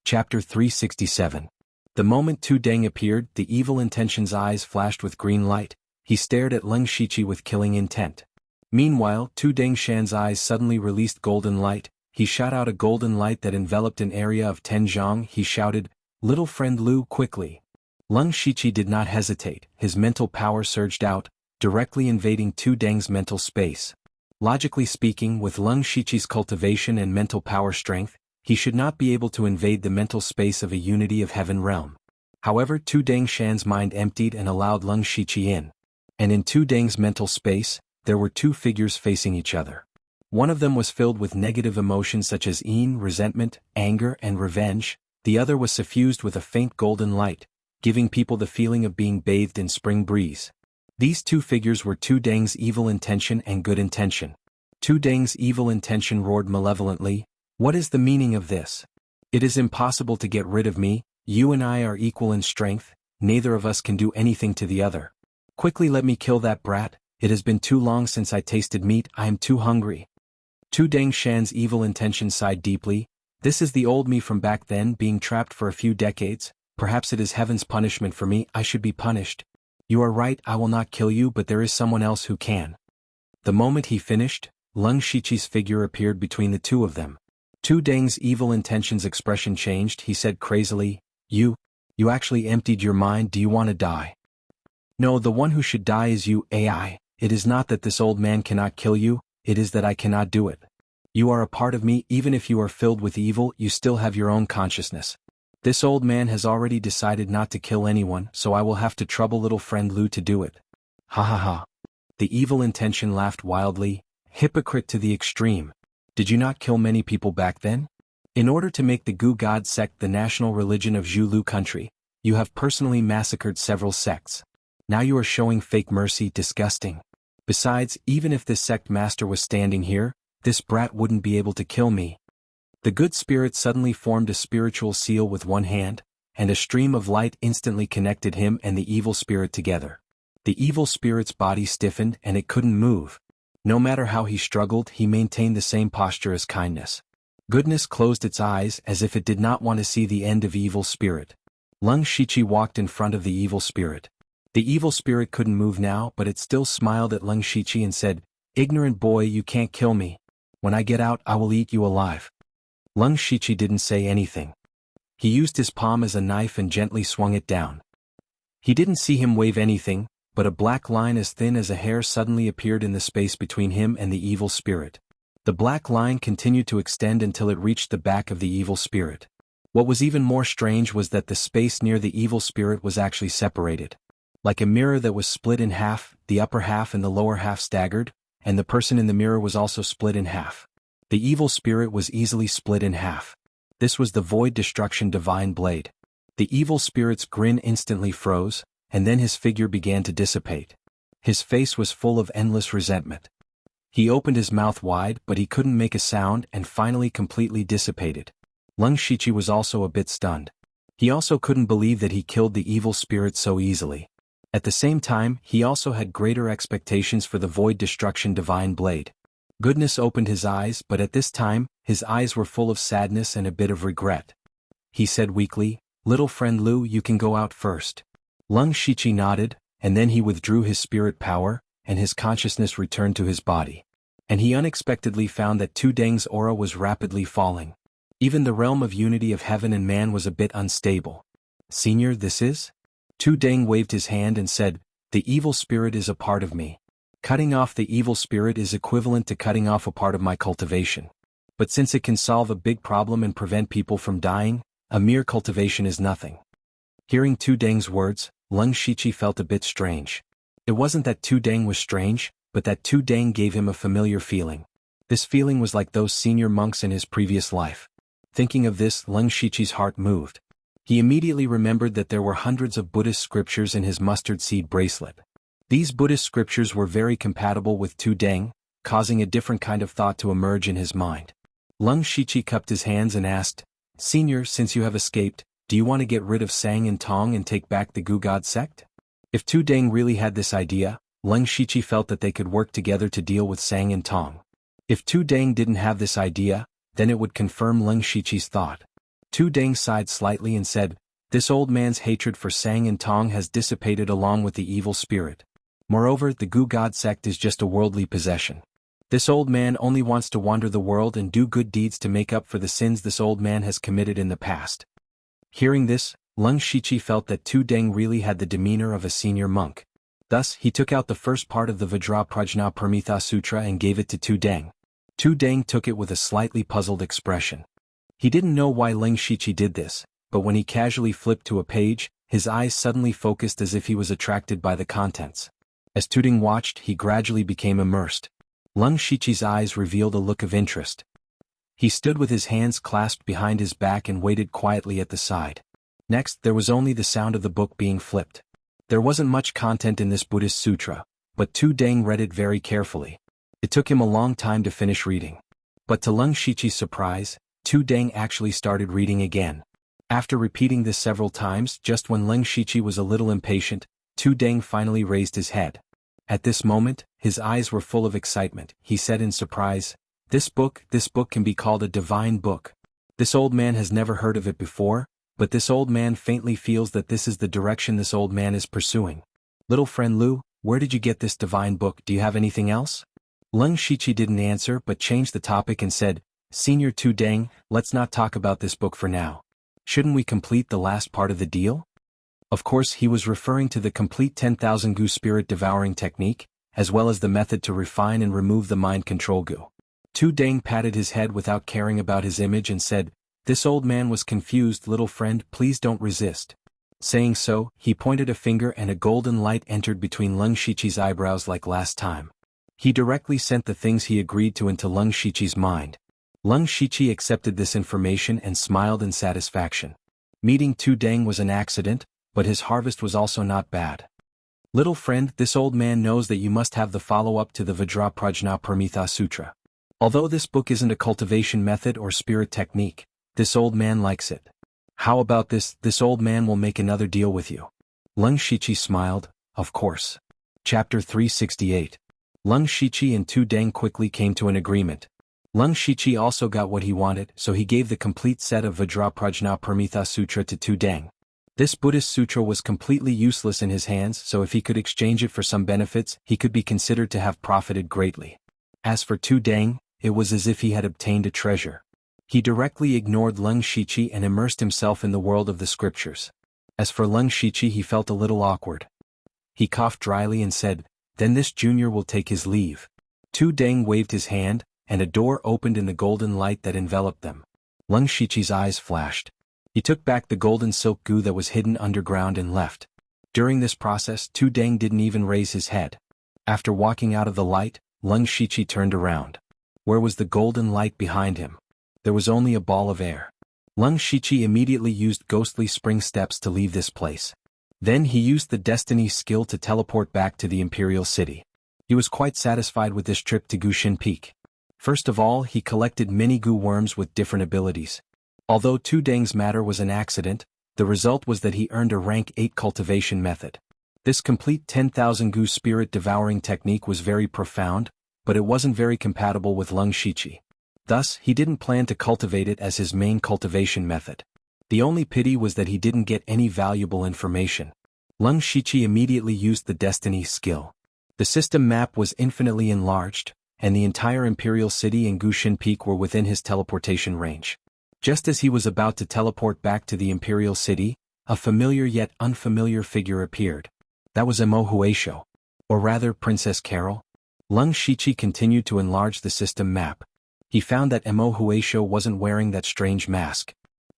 Chapter 367. The moment Tuding appeared, the evil intention's eyes flashed with green light. He stared at Leng Shiqi with killing intent. Meanwhile, Tuding Shan's eyes suddenly released golden light. He shot out a golden light that enveloped an area of 10 zhang. He shouted, "Little friend Lu, quickly!" Leng Shiqi did not hesitate. His mental power surged out, directly invading Tuding's mental space. Logically speaking, with Leng Shiqi's cultivation and mental power strength, he should not be able to invade the mental space of a unity of heaven realm. However, Tuding Shan's mind emptied and allowed Leng Shiqi in. And in Tuding's mental space, there were two figures facing each other. One of them was filled with negative emotions such as resentment, anger, and revenge. The other was suffused with a faint golden light, giving people the feeling of being bathed in spring breeze. These two figures were Tuding's evil intention and good intention. Tuding's evil intention roared malevolently, "What is the meaning of this? It is impossible to get rid of me. You and I are equal in strength, neither of us can do anything to the other. Quickly let me kill that brat, it has been too long since I tasted meat, I am too hungry." Tuding Shan's evil intention sighed deeply. "This is the old me from back then, being trapped for a few decades. Perhaps it is heaven's punishment for me, I should be punished. You are right, I will not kill you, but there is someone else who can." The moment he finished, Leng Shiqi's figure appeared between the two of them. Tuding's evil intention's expression changed. He said crazily, You actually emptied your mind. Do you want to die?" "No, the one who should die is you, AI. It is not that this old man cannot kill you, it is that I cannot do it. You are a part of me. Even if you are filled with evil, you still have your own consciousness. This old man has already decided not to kill anyone, so I will have to trouble little friend Lu to do it." Ha ha ha. The evil intention laughed wildly. "Hypocrite to the extreme. Did you not kill many people back then? In order to make the Gu God sect the national religion of Zhu Lu country, you have personally massacred several sects. Now you are showing fake mercy. Disgusting. Besides, even if this sect master was standing here, this brat wouldn't be able to kill me." The good spirit suddenly formed a spiritual seal with one hand, and a stream of light instantly connected him and the evil spirit together. The evil spirit's body stiffened and it couldn't move. No matter how he struggled, he maintained the same posture as kindness. Goodness closed its eyes as if it did not want to see the end of evil spirit. Leng Shiqi walked in front of the evil spirit. The evil spirit couldn't move now, but it still smiled at Leng Shiqi and said, "Ignorant boy, you can't kill me. When I get out, I will eat you alive." Leng Shiqi didn't say anything. He used his palm as a knife and gently swung it down. He didn't see him wave anything, but a black line as thin as a hair suddenly appeared in the space between him and the evil spirit. The black line continued to extend until it reached the back of the evil spirit. What was even more strange was that the space near the evil spirit was actually separated. Like a mirror that was split in half, the upper half and the lower half staggered, and the person in the mirror was also split in half. The evil spirit was easily split in half. This was the void destruction divine blade. The evil spirit's grin instantly froze, and then his figure began to dissipate. His face was full of endless resentment. He opened his mouth wide, but he couldn't make a sound and finally completely dissipated. Leng Shiqi was also a bit stunned. He also couldn't believe that he killed the evil spirit so easily. At the same time, he also had greater expectations for the void destruction divine blade. Goodness opened his eyes, but at this time, his eyes were full of sadness and a bit of regret. He said weakly, "Little friend Lu, you can go out first." Leng Shiqi nodded, and then he withdrew his spirit power, and his consciousness returned to his body. And he unexpectedly found that Tuding's aura was rapidly falling. Even the realm of unity of heaven and man was a bit unstable. "Senior, this is?" Tuding waved his hand and said, "The evil spirit is a part of me. Cutting off the evil spirit is equivalent to cutting off a part of my cultivation. But since it can solve a big problem and prevent people from dying, a mere cultivation is nothing." Hearing Tuding's words, Leng Shiqi felt a bit strange. It wasn't that Tuding was strange, but that Tuding gave him a familiar feeling. This feeling was like those senior monks in his previous life. Thinking of this, Leng Shiqi's heart moved. He immediately remembered that there were hundreds of Buddhist scriptures in his mustard seed bracelet. These Buddhist scriptures were very compatible with Tuding, causing a different kind of thought to emerge in his mind. Leng Shiqi cupped his hands and asked, "Senior, since you have escaped, Do you want to get rid of Sang and Tong and take back the Gu God sect? If Tu Deng really had this idea, Leng Shiqi felt that they could work together to deal with Sang and Tong. If Tu Deng didn't have this idea, then it would confirm Leng Shiqi's thought. Tu Deng sighed slightly and said, "This old man's hatred for Sang and Tong has dissipated along with the evil spirit. Moreover, the Gu God sect is just a worldly possession. This old man only wants to wander the world and do good deeds to make up for the sins this old man has committed in the past." Hearing this, Leng Shiqi felt that Tu Deng really had the demeanor of a senior monk. Thus, he took out the first part of the Vajraprajna Parmitha Sutra and gave it to Tu Deng. Tu Deng took it with a slightly puzzled expression. He didn't know why Leng Shiqi did this, but when he casually flipped to a page, his eyes suddenly focused as if he was attracted by the contents. As Tu Deng watched, he gradually became immersed. Leng Shiqi's eyes revealed a look of interest. He stood with his hands clasped behind his back and waited quietly at the side. Next, there was only the sound of the book being flipped. There wasn't much content in this Buddhist sutra, but Tu Deng read it very carefully. It took him a long time to finish reading. But to Leng Shiqi's surprise, Tu Deng actually started reading again. After repeating this several times, just when Leng Shiqi was a little impatient, Tu Deng finally raised his head. At this moment, his eyes were full of excitement. He said in surprise, This book can be called a divine book. This old man has never heard of it before, but this old man faintly feels that this is the direction this old man is pursuing. Little friend Lu, where did you get this divine book? Do you have anything else? Leng Shiqi didn't answer but changed the topic and said, Senior Tu Deng, let's not talk about this book for now. Shouldn't we complete the last part of the deal? Of course, he was referring to the complete 10,000 Gu spirit devouring technique, as well as the method to refine and remove the mind control Gu. Tu Deng patted his head without caring about his image and said, This old man was confused, little friend, please don't resist. Saying so, he pointed a finger and a golden light entered between Leng Shiqi's eyebrows like last time. He directly sent the things he agreed to into Leng Shiqi's mind. Leng Shiqi accepted this information and smiled in satisfaction. Meeting Tu Deng was an accident, but his harvest was also not bad. Little friend, this old man knows that you must have the follow-up to the Vajraprajna Parmitha Sutra. Although this book isn't a cultivation method or spirit technique, this old man likes it. How about this old man will make another deal with you. Leng Shiqi smiled, of course. Chapter 368. Leng Shiqi and Tu Deng quickly came to an agreement. Leng Shiqi also got what he wanted, so he gave the complete set of Vajraprajna Parmitha Sutra to Tu Deng. This Buddhist sutra was completely useless in his hands, so if he could exchange it for some benefits, he could be considered to have profited greatly. As for Tu Deng, it was as if he had obtained a treasure. He directly ignored Leng Shiqi and immersed himself in the world of the scriptures. As for Leng Shiqi, he felt a little awkward. He coughed dryly and said, Then this junior will take his leave. Tu Deng waved his hand, and a door opened in the golden light that enveloped them. Leng Shiqi's eyes flashed. He took back the golden silk Gu that was hidden underground and left. During this process, Tu Deng didn't even raise his head. After walking out of the light, Leng Shiqi turned around. Where was the golden light behind him? There was only a ball of air. Leng Shiqi immediately used ghostly spring steps to leave this place. Then he used the destiny skill to teleport back to the imperial city. He was quite satisfied with this trip to Gushin Peak. First of all, he collected many Gu worms with different abilities. Although Tu Deng's matter was an accident, the result was that he earned a rank 8 cultivation method. This complete 10,000 Gu spirit devouring technique was very profound, but it wasn't very compatible with Leng Shiqi. Thus, he didn't plan to cultivate it as his main cultivation method. The only pity was that he didn't get any valuable information. Leng Shiqi immediately used the destiny skill. The system map was infinitely enlarged, and the entire imperial city and Gushin Peak were within his teleportation range. Just as he was about to teleport back to the imperial city, a familiar yet unfamiliar figure appeared. That was Emo Huaisho. Or rather, Princess Carol. Leng Shiqi continued to enlarge the system map. He found that Emo Huaisho wasn't wearing that strange mask.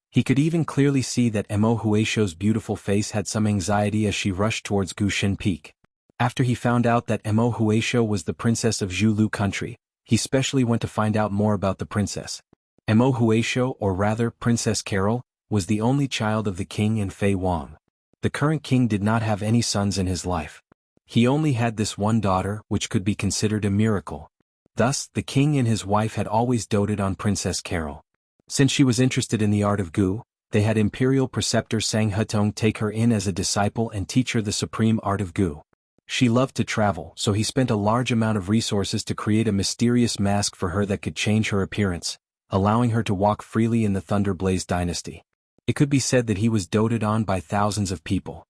He could even clearly see that Emo Huaisho's beautiful face had some anxiety as she rushed towards Gushin Peak. After he found out that Emo Huaisho was the princess of Zhulu country, he specially went to find out more about the princess. Emo Huaisho, or rather Princess Carol, was the only child of the king and Fei Wang. The current king did not have any sons in his life. He only had this one daughter, which could be considered a miracle. Thus, the king and his wife had always doted on Princess Carol. Since she was interested in the art of Gu, They had Imperial Preceptor Sang Hutong take her in as a disciple and teach her the supreme art of Gu. She loved to travel, so he spent a large amount of resources to create a mysterious mask for her that could change her appearance, allowing her to walk freely in the Thunderblaze dynasty. It could be said that he was doted on by thousands of people.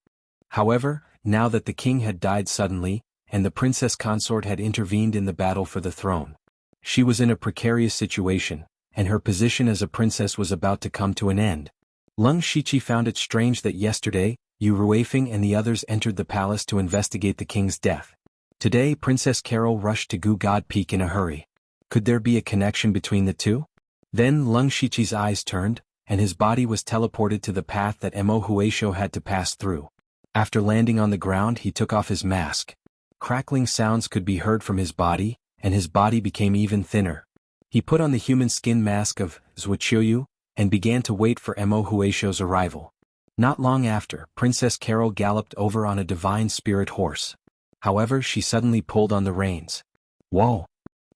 However, now that the king had died suddenly, and the princess consort had intervened in the battle for the throne, she was in a precarious situation, and her position as a princess was about to come to an end. Leng Shiqi found it strange that yesterday, Yu Ruifeng and the others entered the palace to investigate the king's death. Today Princess Carol rushed to Gu God Peak in a hurry. Could there be a connection between the two? Then Leng Shiqi's eyes turned, and his body was teleported to the path that Mo Huaisho had to pass through. After landing on the ground he took off his mask. Crackling sounds could be heard from his body, and his body became even thinner. He put on the human skin mask of Wuxialover, and began to wait for Mo Huaisho's arrival. Not long after, Princess Carol galloped over on a divine spirit horse. However, she suddenly pulled on the reins. Whoa!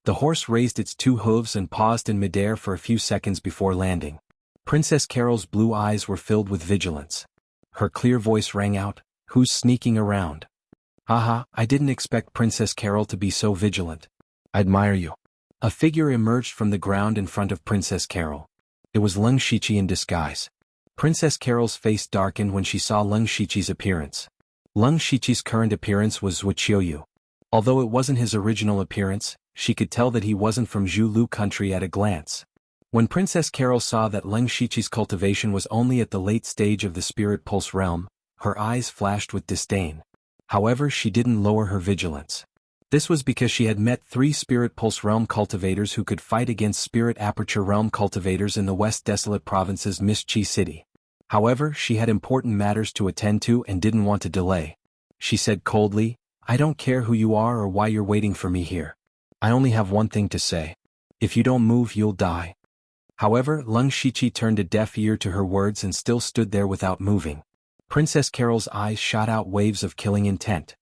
The horse raised its 2 hooves and paused in midair for a few seconds before landing. Princess Carol's blue eyes were filled with vigilance. Her clear voice rang out, "Who's sneaking around?" "Haha, I didn't expect Princess Carol to be so vigilant. I admire you." A figure emerged from the ground in front of Princess Carol. It was Leng Shiqi in disguise. Princess Carol's face darkened when she saw Leng Shiqi's appearance. Leng Shiqi's current appearance was wuxialover. Although it wasn't his original appearance, she could tell that he wasn't from Zhulu country at a glance. When Princess Carol saw that Leng Shiqi's cultivation was only at the late stage of the Spirit Pulse realm, her eyes flashed with disdain. However, she didn't lower her vigilance. This was because she had met 3 Spirit Pulse realm cultivators who could fight against Spirit Aperture realm cultivators in the West Desolate Province's Mistchi City. However, she had important matters to attend to and didn't want to delay. She said coldly, "I don't care who you are or why you're waiting for me here. I only have one thing to say. If you don't move, you'll die." However, Leng Shiqi turned a deaf ear to her words and still stood there without moving. Princess Carol's eyes shot out waves of killing intent.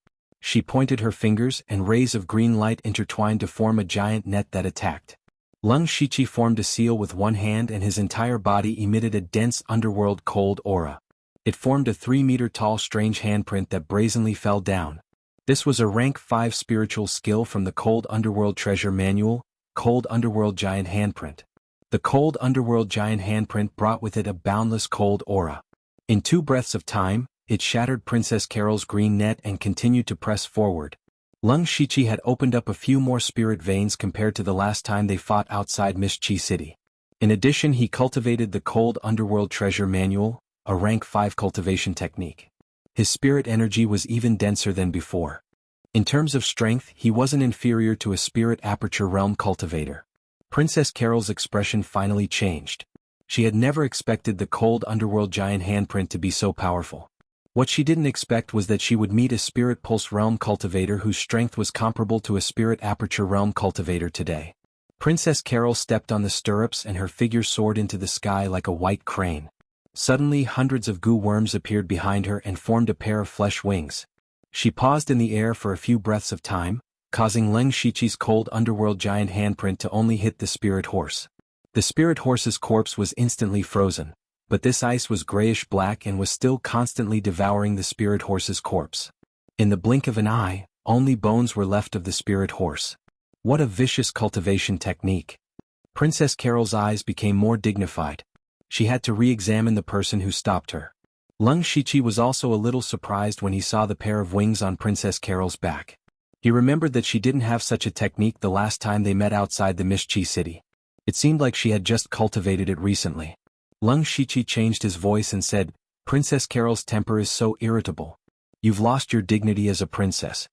She pointed her fingers and rays of green light intertwined to form a giant net that attacked. Leng Shiqi formed a seal with one hand and his entire body emitted a dense underworld cold aura. It formed a 3-meter-tall strange handprint that brazenly fell down. This was a rank 5 spiritual skill from the Cold Underworld Treasure Manual, Cold Underworld Giant Handprint. The Cold Underworld Giant Handprint brought with it a boundless cold aura. In 2 breaths of time, it shattered Princess Carol's green net and continued to press forward. Leng Shiqi had opened up a few more spirit veins compared to the last time they fought outside Mistchi City. In addition, he cultivated the Cold Underworld Treasure Manual, a rank 5 cultivation technique. His spirit energy was even denser than before. In terms of strength, he wasn't inferior to a Spirit Aperture realm cultivator. Princess Carol's expression finally changed. She had never expected the Cold Underworld Giant Handprint to be so powerful. What she didn't expect was that she would meet a Spirit Pulse realm cultivator whose strength was comparable to a Spirit Aperture realm cultivator today. Princess Carol stepped on the stirrups and her figure soared into the sky like a white crane. Suddenly hundreds of goo worms appeared behind her and formed a pair of flesh wings. She paused in the air for a few breaths of time, causing Leng Shiqi's Cold Underworld Giant Handprint to only hit the spirit horse. The spirit horse's corpse was instantly frozen. But this ice was grayish-black and was still constantly devouring the spirit horse's corpse. In the blink of an eye, only bones were left of the spirit horse. What a vicious cultivation technique. Princess Carol's eyes became more dignified. She had to re-examine the person who stopped her. Leng Shiqi was also a little surprised when he saw the pair of wings on Princess Carol's back. He remembered that she didn't have such a technique the last time they met outside the Mistchi City. It seemed like she had just cultivated it recently. Leng Shiqi changed his voice and said, "Princess Carol's temper is so irritable. You've lost your dignity as a princess."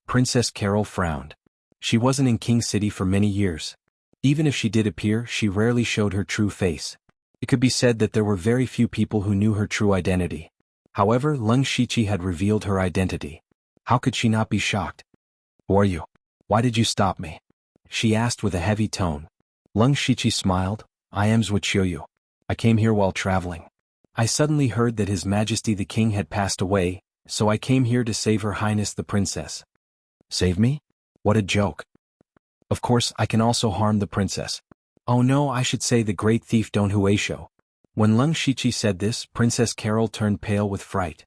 Princess Carol frowned. She wasn't in King City for many years. Even if she did appear, she rarely showed her true face. It could be said that there were very few people who knew her true identity. However, Leng Shiqi had revealed her identity. How could she not be shocked? "Who are you? Why did you stop me?" she asked with a heavy tone. Leng Shiqi smiled. "I am Wuxialover. I came here while traveling. I suddenly heard that His Majesty the King had passed away, so I came here to save Her Highness the Princess." "Save me? What a joke. Of course, I can also harm the princess." "Oh no, I should say the great thief Don Huaisho. When Leng Shiqi said this, Princess Carol turned pale with fright.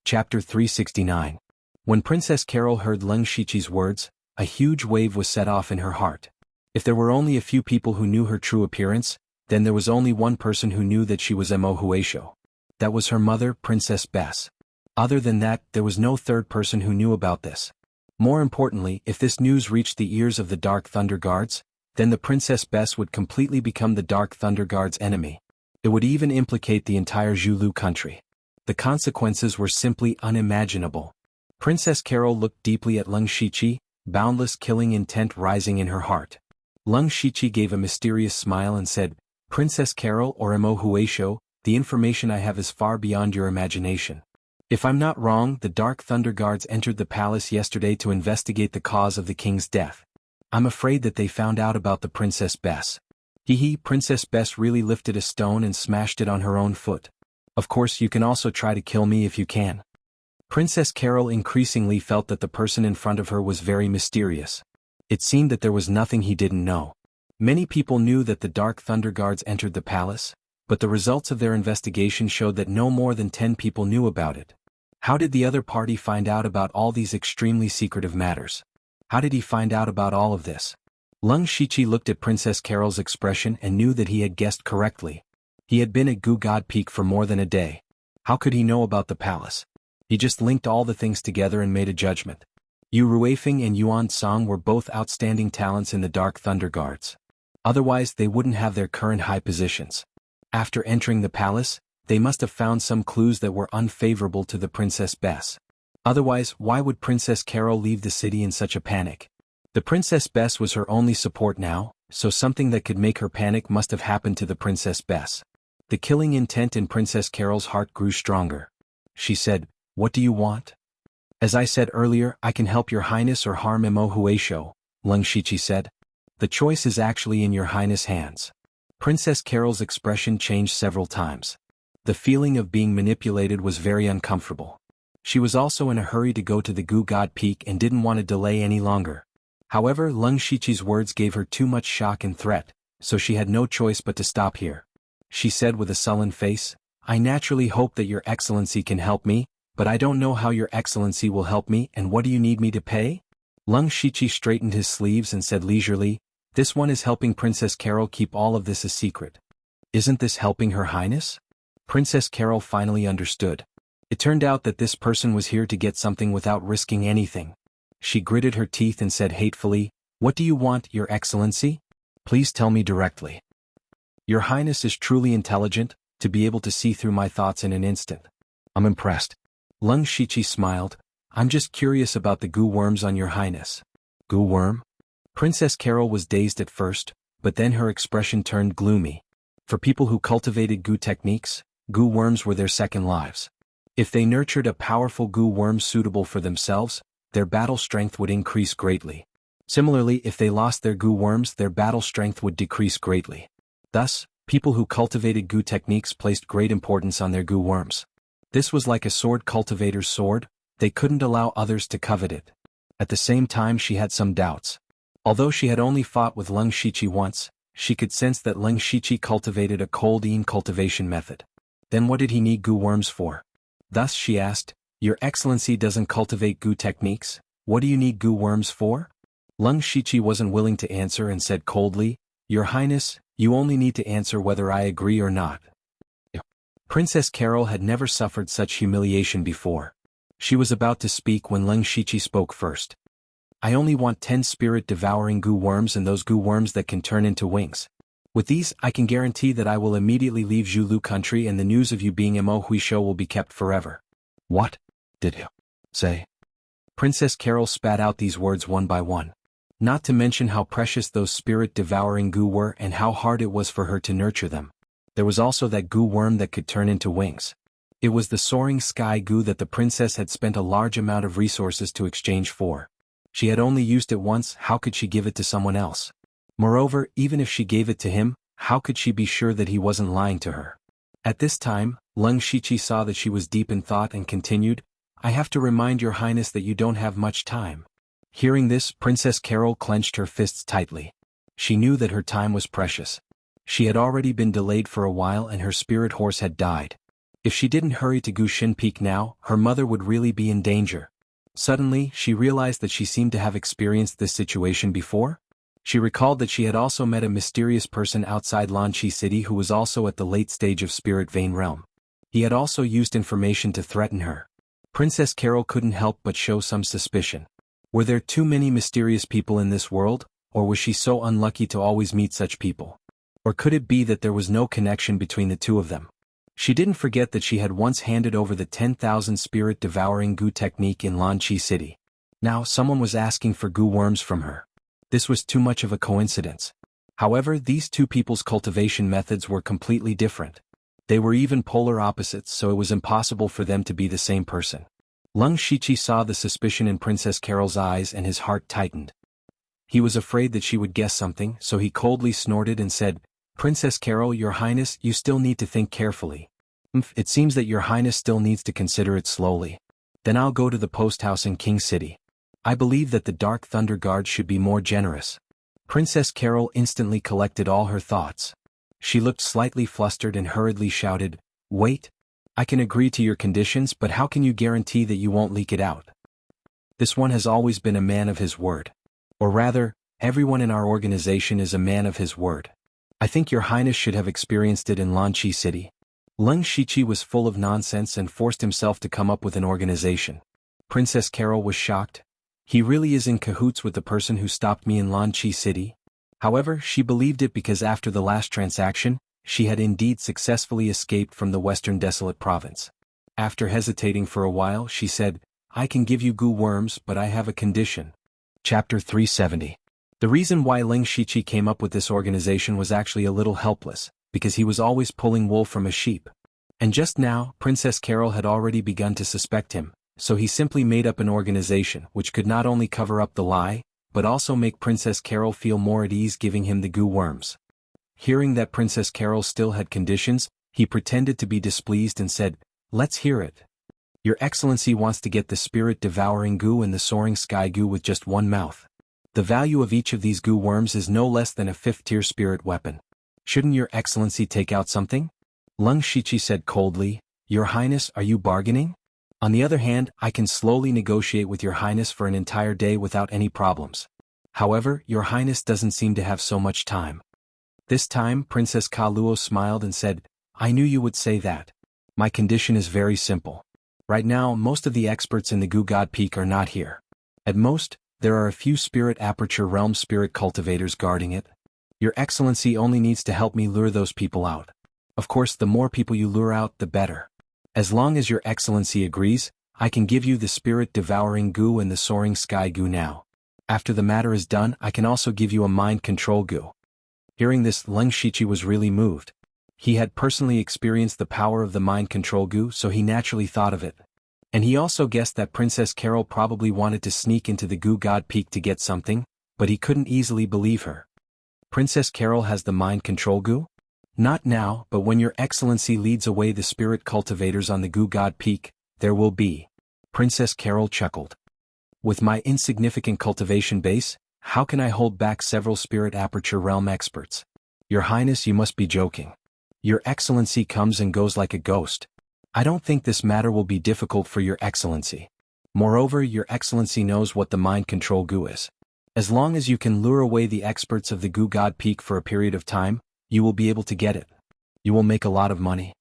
Chapter 369. When Princess Carol heard Leng Shiqi's words, a huge wave was set off in her heart. If there were only a few people who knew her true appearance, then there was only one person who knew that she was Emo Huisho. That was her mother, Princess Bess. Other than that, there was no third person who knew about this. More importantly, if this news reached the ears of the Dark Thunder Guards, then the Princess Bess would completely become the Dark Thunder Guards' enemy. It would even implicate the entire Zhulu country. The consequences were simply unimaginable. Princess Carol looked deeply at Leng Shiqi, boundless killing intent rising in her heart. Leng Shiqi gave a mysterious smile and said, "Princess Carol or Emo Huisho, the information I have is far beyond your imagination. If I'm not wrong, the Dark Thunder Guards entered the palace yesterday to investigate the cause of the king's death. I'm afraid that they found out about the Princess Bess." Princess Bess really lifted a stone and smashed it on her own foot. "Of course you can also try to kill me if you can." Princess Carol increasingly felt that the person in front of her was very mysterious. It seemed that there was nothing he didn't know. Many people knew that the Dark Thunder Guards entered the palace, but the results of their investigation showed that no more than 10 people knew about it. How did the other party find out about all these extremely secretive matters? How did he find out about all of this? Leng Shiqi looked at Princess Carol's expression and knew that he had guessed correctly. He had been at Gu God Peak for more than a day. How could he know about the palace? He just linked all the things together and made a judgment. Yu Ruifeng and Yuan Song were both outstanding talents in the Dark Thunder Guards. Otherwise they wouldn't have their current high positions. After entering the palace, they must have found some clues that were unfavorable to the Princess Bess. Otherwise, why would Princess Carol leave the city in such a panic? The Princess Bess was her only support now, so something that could make her panic must have happened to the Princess Bess. The killing intent in Princess Carol's heart grew stronger. She said, "What do you want?" "As I said earlier, I can help your highness or harm Emo Huisho," Leng Shiqi said. "The choice is actually in your highness' hands." Princess Carol's expression changed several times. The feeling of being manipulated was very uncomfortable. She was also in a hurry to go to the Gu God Peak and didn't want to delay any longer. However, Leng Shiqi's words gave her too much shock and threat, so she had no choice but to stop here. She said with a sullen face, "I naturally hope that your excellency can help me, but I don't know how your excellency will help me, and what do you need me to pay?" Leng Shiqi straightened his sleeves and said leisurely, "This one is helping Princess Carol keep all of this a secret." "Isn't this helping her highness?" Princess Carol finally understood. It turned out that this person was here to get something without risking anything. She gritted her teeth and said hatefully, "What do you want, your excellency? Please tell me directly. Your highness is truly intelligent, to be able to see through my thoughts in an instant. I'm impressed." Leng Shiqi smiled, "I'm just curious about the goo worms on your highness." "Goo worm?" Princess Carol was dazed at first, but then her expression turned gloomy. For people who cultivated goo techniques, goo worms were their second lives. If they nurtured a powerful goo worm suitable for themselves, their battle strength would increase greatly. Similarly, if they lost their goo worms, their battle strength would decrease greatly. Thus, people who cultivated goo techniques placed great importance on their goo worms. This was like a sword cultivator's sword, they couldn't allow others to covet it. At the same time she had some doubts. Although she had only fought with Leng Shiqi once, she could sense that Leng Shiqi cultivated a cold-ean cultivation method. Then what did he need goo worms for? Thus she asked, "Your excellency doesn't cultivate goo techniques, what do you need goo worms for?" Leng Shiqi wasn't willing to answer and said coldly, "Your highness, you only need to answer whether I agree or not." Princess Carol had never suffered such humiliation before. She was about to speak when Leng Shiqi spoke first. "I only want 10 spirit-devouring goo worms and those goo worms that can turn into wings. With these, I can guarantee that I will immediately leave Zhulu country and the news of you being Emo Huisho will be kept forever." "What did you say?" Princess Carol spat out these words one by one. Not to mention how precious those spirit-devouring goo were and how hard it was for her to nurture them. There was also that goo worm that could turn into wings. It was the soaring sky goo that the princess had spent a large amount of resources to exchange for. She had only used it once, how could she give it to someone else? Moreover, even if she gave it to him, how could she be sure that he wasn't lying to her? At this time, Leng Shiqi saw that she was deep in thought and continued, "I have to remind your highness that you don't have much time." Hearing this, Princess Carol clenched her fists tightly. She knew that her time was precious. She had already been delayed for a while and her spirit horse had died. If she didn't hurry to Gushin Peak now, her mother would really be in danger. Suddenly, she realized that she seemed to have experienced this situation before. She recalled that she had also met a mysterious person outside Lanqi City who was also at the late stage of Spirit Vein Realm. He had also used information to threaten her. Princess Carol couldn't help but show some suspicion. Were there too many mysterious people in this world, or was she so unlucky to always meet such people? Or could it be that there was no connection between the two of them? She didn't forget that she had once handed over the 10,000 spirit-devouring goo technique in Lanqi City. Now someone was asking for goo worms from her. This was too much of a coincidence. However, these two people's cultivation methods were completely different. They were even polar opposites, so it was impossible for them to be the same person. Lung Shiqi saw the suspicion in Princess Carol's eyes and his heart tightened. He was afraid that she would guess something, so he coldly snorted and said, "Princess Carol, Your Highness, you still need to think carefully. It seems that Your Highness still needs to consider it slowly. Then I'll go to the post house in King City. I believe that the Dark Thunder Guard should be more generous." Princess Carol instantly collected all her thoughts. She looked slightly flustered and hurriedly shouted, "Wait! I can agree to your conditions, but how can you guarantee that you won't leak it out?" This one has always been a man of his word. Or rather, everyone in our organization is a man of his word. I think Your Highness should have experienced it in Lanqi City. Lung Shiqi was full of nonsense and forced himself to come up with an organization. Princess Carol was shocked. He really is in cahoots with the person who stopped me in Lanqi City? However, she believed it because after the last transaction, she had indeed successfully escaped from the Western Desolate Province. After hesitating for a while, she said, "I can give you goo worms, but I have a condition." Chapter 370. The reason why Ling Shiqi came up with this organization was actually a little helpless, because he was always pulling wool from a sheep. And just now, Princess Carol had already begun to suspect him, so he simply made up an organization which could not only cover up the lie, but also make Princess Carol feel more at ease giving him the goo worms. Hearing that Princess Carol still had conditions, he pretended to be displeased and said, "Let's hear it. Your Excellency wants to get the spirit-devouring goo and the soaring sky goo with just one mouth. The value of each of these goo worms is no less than a 5th-tier spirit weapon. Shouldn't Your Excellency take out something?" Lung Shiqi said coldly, "Your Highness, are you bargaining? On the other hand, I can slowly negotiate with Your Highness for an entire day without any problems. However, Your Highness doesn't seem to have so much time." This time, Princess Kaluo smiled and said, "I knew you would say that. My condition is very simple. Right now, most of the experts in the Goo God Peak are not here. At most, there are a few Spirit Aperture Realm spirit cultivators guarding it. Your Excellency only needs to help me lure those people out. Of course, the more people you lure out, the better. As long as Your Excellency agrees, I can give you the spirit-devouring goo and the soaring sky goo now. After the matter is done, I can also give you a mind control goo." Hearing this, Lung Shiqi was really moved. He had personally experienced the power of the mind control goo, so he naturally thought of it. And he also guessed that Princess Carol probably wanted to sneak into the Goo God Peak to get something, but he couldn't easily believe her. Princess Carol has the mind control goo? Not now, but when Your Excellency leads away the spirit cultivators on the Goo God Peak, there will be. Princess Carol chuckled. With my insignificant cultivation base, how can I hold back several Spirit Aperture Realm experts? Your Highness, you must be joking. Your Excellency comes and goes like a ghost. I don't think this matter will be difficult for Your Excellency. Moreover, Your Excellency knows what the mind control goo is. As long as you can lure away the experts of the Goo God Peak for a period of time, you will be able to get it. You will make a lot of money.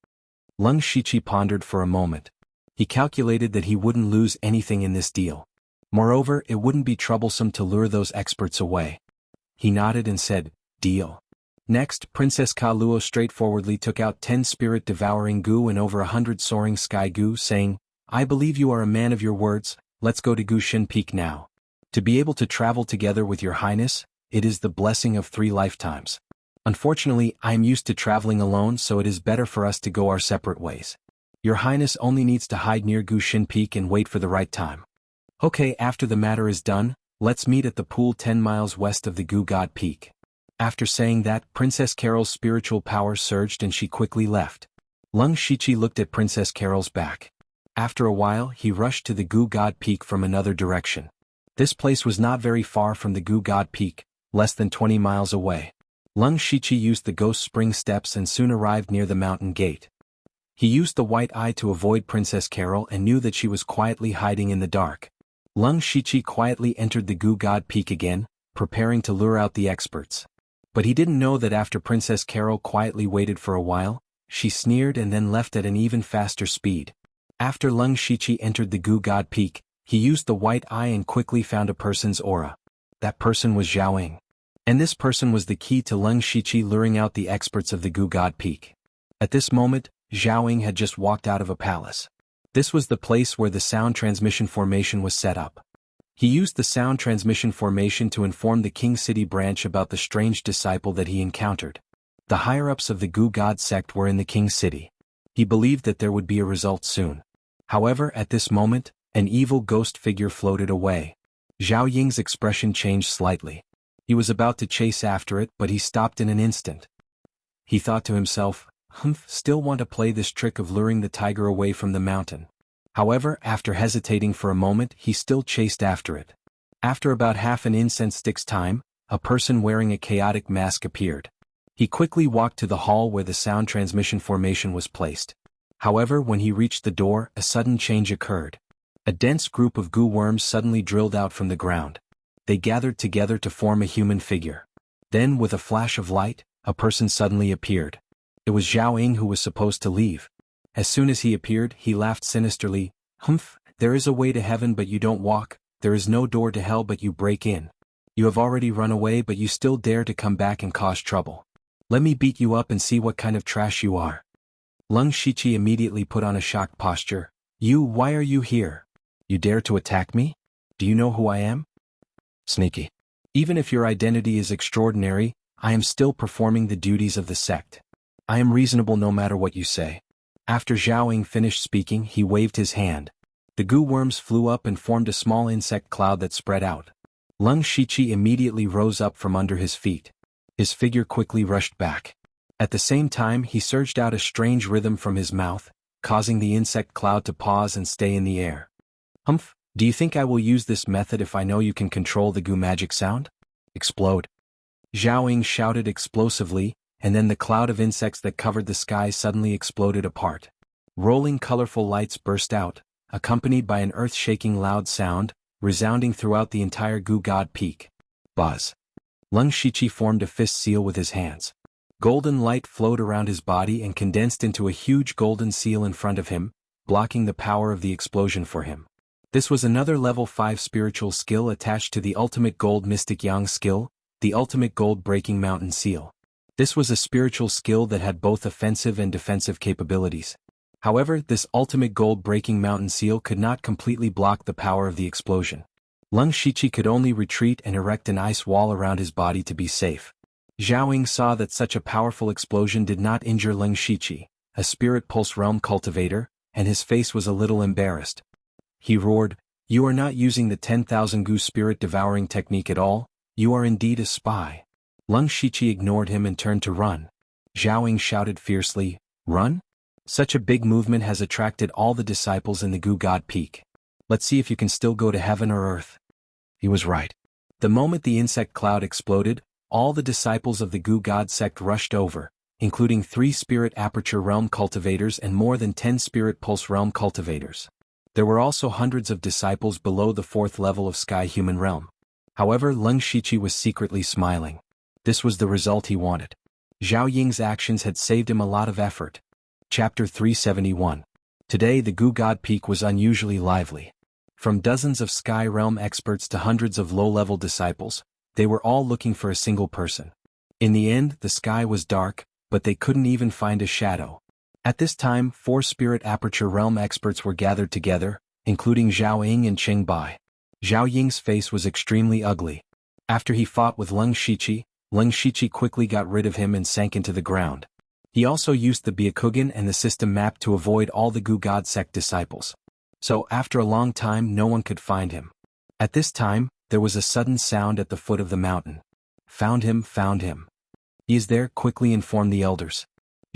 Lung Shiqi pondered for a moment. He calculated that he wouldn't lose anything in this deal. Moreover, it wouldn't be troublesome to lure those experts away. He nodded and said, "Deal." Next, Princess Kaluo straightforwardly took out 10 spirit-devouring goo and over 100 soaring sky goo, saying, "I believe you are a man of your words, let's go to Gushin Peak now. To be able to travel together with Your Highness, it is the blessing of 3 lifetimes. Unfortunately, I am used to traveling alone, so it is better for us to go our separate ways. Your Highness only needs to hide near Gushin Peak and wait for the right time. Okay, after the matter is done, let's meet at the pool 10 miles west of the Goo God Peak." After saying that, Princess Carol's spiritual power surged and she quickly left. Lung Shiqi looked at Princess Carol's back. After a while, he rushed to the Goo God Peak from another direction. This place was not very far from the Goo God Peak, less than 20 miles away. Lung Shiqi used the ghost spring steps and soon arrived near the mountain gate. He used the white eye to avoid Princess Carol and knew that she was quietly hiding in the dark. Lung Shiqi quietly entered the Goo God Peak again, preparing to lure out the experts. But he didn't know that after Princess Carol quietly waited for a while, she sneered and then left at an even faster speed. After Lung Shiqi entered the Goo God Peak, he used the white eye and quickly found a person's aura. That person was Xiaoying. And this person was the key to Lung Shiqi luring out the experts of the Goo God Peak. At this moment, Xiaoying had just walked out of a palace. This was the place where the sound transmission formation was set up. He used the sound transmission formation to inform the King City branch about the strange disciple that he encountered. The higher-ups of the Goo God sect were in the King City. He believed that there would be a result soon. However, at this moment, an evil ghost figure floated away. Zhao Ying's expression changed slightly. He was about to chase after it, but he stopped in an instant. He thought to himself, still want to play this trick of luring the tiger away from the mountain. However, after hesitating for a moment, he still chased after it. After about half an incense stick's time, a person wearing a chaotic mask appeared. He quickly walked to the hall where the sound transmission formation was placed. However, when he reached the door, a sudden change occurred. A dense group of goo worms suddenly drilled out from the ground. They gathered together to form a human figure. Then, with a flash of light, a person suddenly appeared. It was Zhao Ying who was supposed to leave. As soon as he appeared, he laughed sinisterly. There is a way to heaven but you don't walk, there is no door to hell but you break in. You have already run away but you still dare to come back and cause trouble. Let me beat you up and see what kind of trash you are. Lung Shiqi immediately put on a shocked posture. Why are you here? You dare to attack me? Do you know who I am? Sneaky. Even if your identity is extraordinary, I am still performing the duties of the sect. I am reasonable no matter what you say. After Zhao Ying finished speaking, he waved his hand. The goo worms flew up and formed a small insect cloud that spread out. Lung Shiqi immediately rose up from under his feet. His figure quickly rushed back. At the same time, he surged out a strange rhythm from his mouth, causing the insect cloud to pause and stay in the air. Do you think I will use this method if I know you can control the goo magic sound? Explode. Zhao Ying shouted explosively, and then the cloud of insects that covered the sky suddenly exploded apart. Rolling colorful lights burst out, accompanied by an earth-shaking loud sound, resounding throughout the entire Goo God Peak. Buzz. Lung Shiqi formed a fist seal with his hands. Golden light flowed around his body and condensed into a huge golden seal in front of him, blocking the power of the explosion for him. This was another level 5 spiritual skill attached to the ultimate gold mystic yang skill, the ultimate gold breaking mountain seal. This was a spiritual skill that had both offensive and defensive capabilities. However, this ultimate gold breaking mountain seal could not completely block the power of the explosion. Lung Shiqi could only retreat and erect an ice wall around his body to be safe. Zhao Ying saw that such a powerful explosion did not injure Lung Shiqi, a spirit pulse realm cultivator, and his face was a little embarrassed. He roared, "You are not using the 10,000 goo spirit devouring technique at all, you are indeed a spy." Lung Shiqi ignored him and turned to run. Zhao Ying shouted fiercely, "Run? Such a big movement has attracted all the disciples in the Goo God Peak. Let's see if you can still go to heaven or earth." He was right. The moment the insect cloud exploded, all the disciples of the Goo God sect rushed over, including 3 Spirit Aperture Realm cultivators and more than 10 Spirit Pulse Realm cultivators. There were also hundreds of disciples below the 4th level of Sky Human Realm. However, Lung Shiqi was secretly smiling. This was the result he wanted. Zhao Ying's actions had saved him a lot of effort. Chapter 371. Today the Goo God Peak was unusually lively. From dozens of Sky Realm experts to hundreds of low-level disciples, they were all looking for a single person. In the end, the sky was dark, but they couldn't even find a shadow. At this time, 4 Spirit Aperture Realm experts were gathered together, including Zhao Ying and Cheng Bai. Zhao Ying's face was extremely ugly. After he fought with Lung Shiqi quickly got rid of him and sank into the ground. He also used the Byakugan and the system map to avoid all the Goo God sect disciples. So after a long time no one could find him. At this time, there was a sudden sound at the foot of the mountain. Found him, found him. He is there, quickly informed the elders.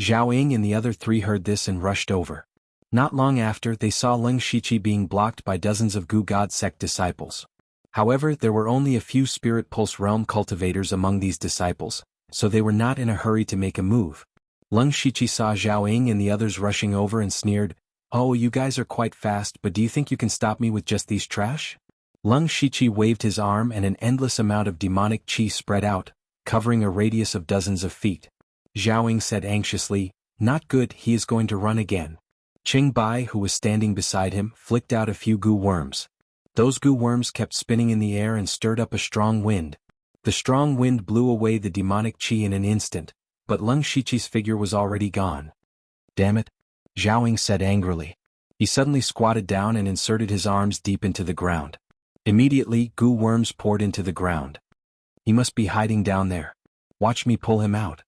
Zhao Ying and the other 3 heard this and rushed over. Not long after, they saw Lung Shiqi being blocked by dozens of Goo God sect disciples. However, there were only a few Spirit Pulse Realm cultivators among these disciples, so they were not in a hurry to make a move. Leng Shiqi saw Zhao Ying and the others rushing over and sneered, "Oh, you guys are quite fast, but do you think you can stop me with just these trash?" Leng Shiqi waved his arm and an endless amount of demonic qi spread out, covering a radius of dozens of feet. Zhao Ying said anxiously, "Not good, he is going to run again." Qing Bai, who was standing beside him, flicked out a few goo worms. Those goo worms kept spinning in the air and stirred up a strong wind. The strong wind blew away the demonic qi in an instant, but Leng Shiqi's figure was already gone. "Damn it," Zhao Ying said angrily. He suddenly squatted down and inserted his arms deep into the ground. Immediately, goo worms poured into the ground. "He must be hiding down there. Watch me pull him out."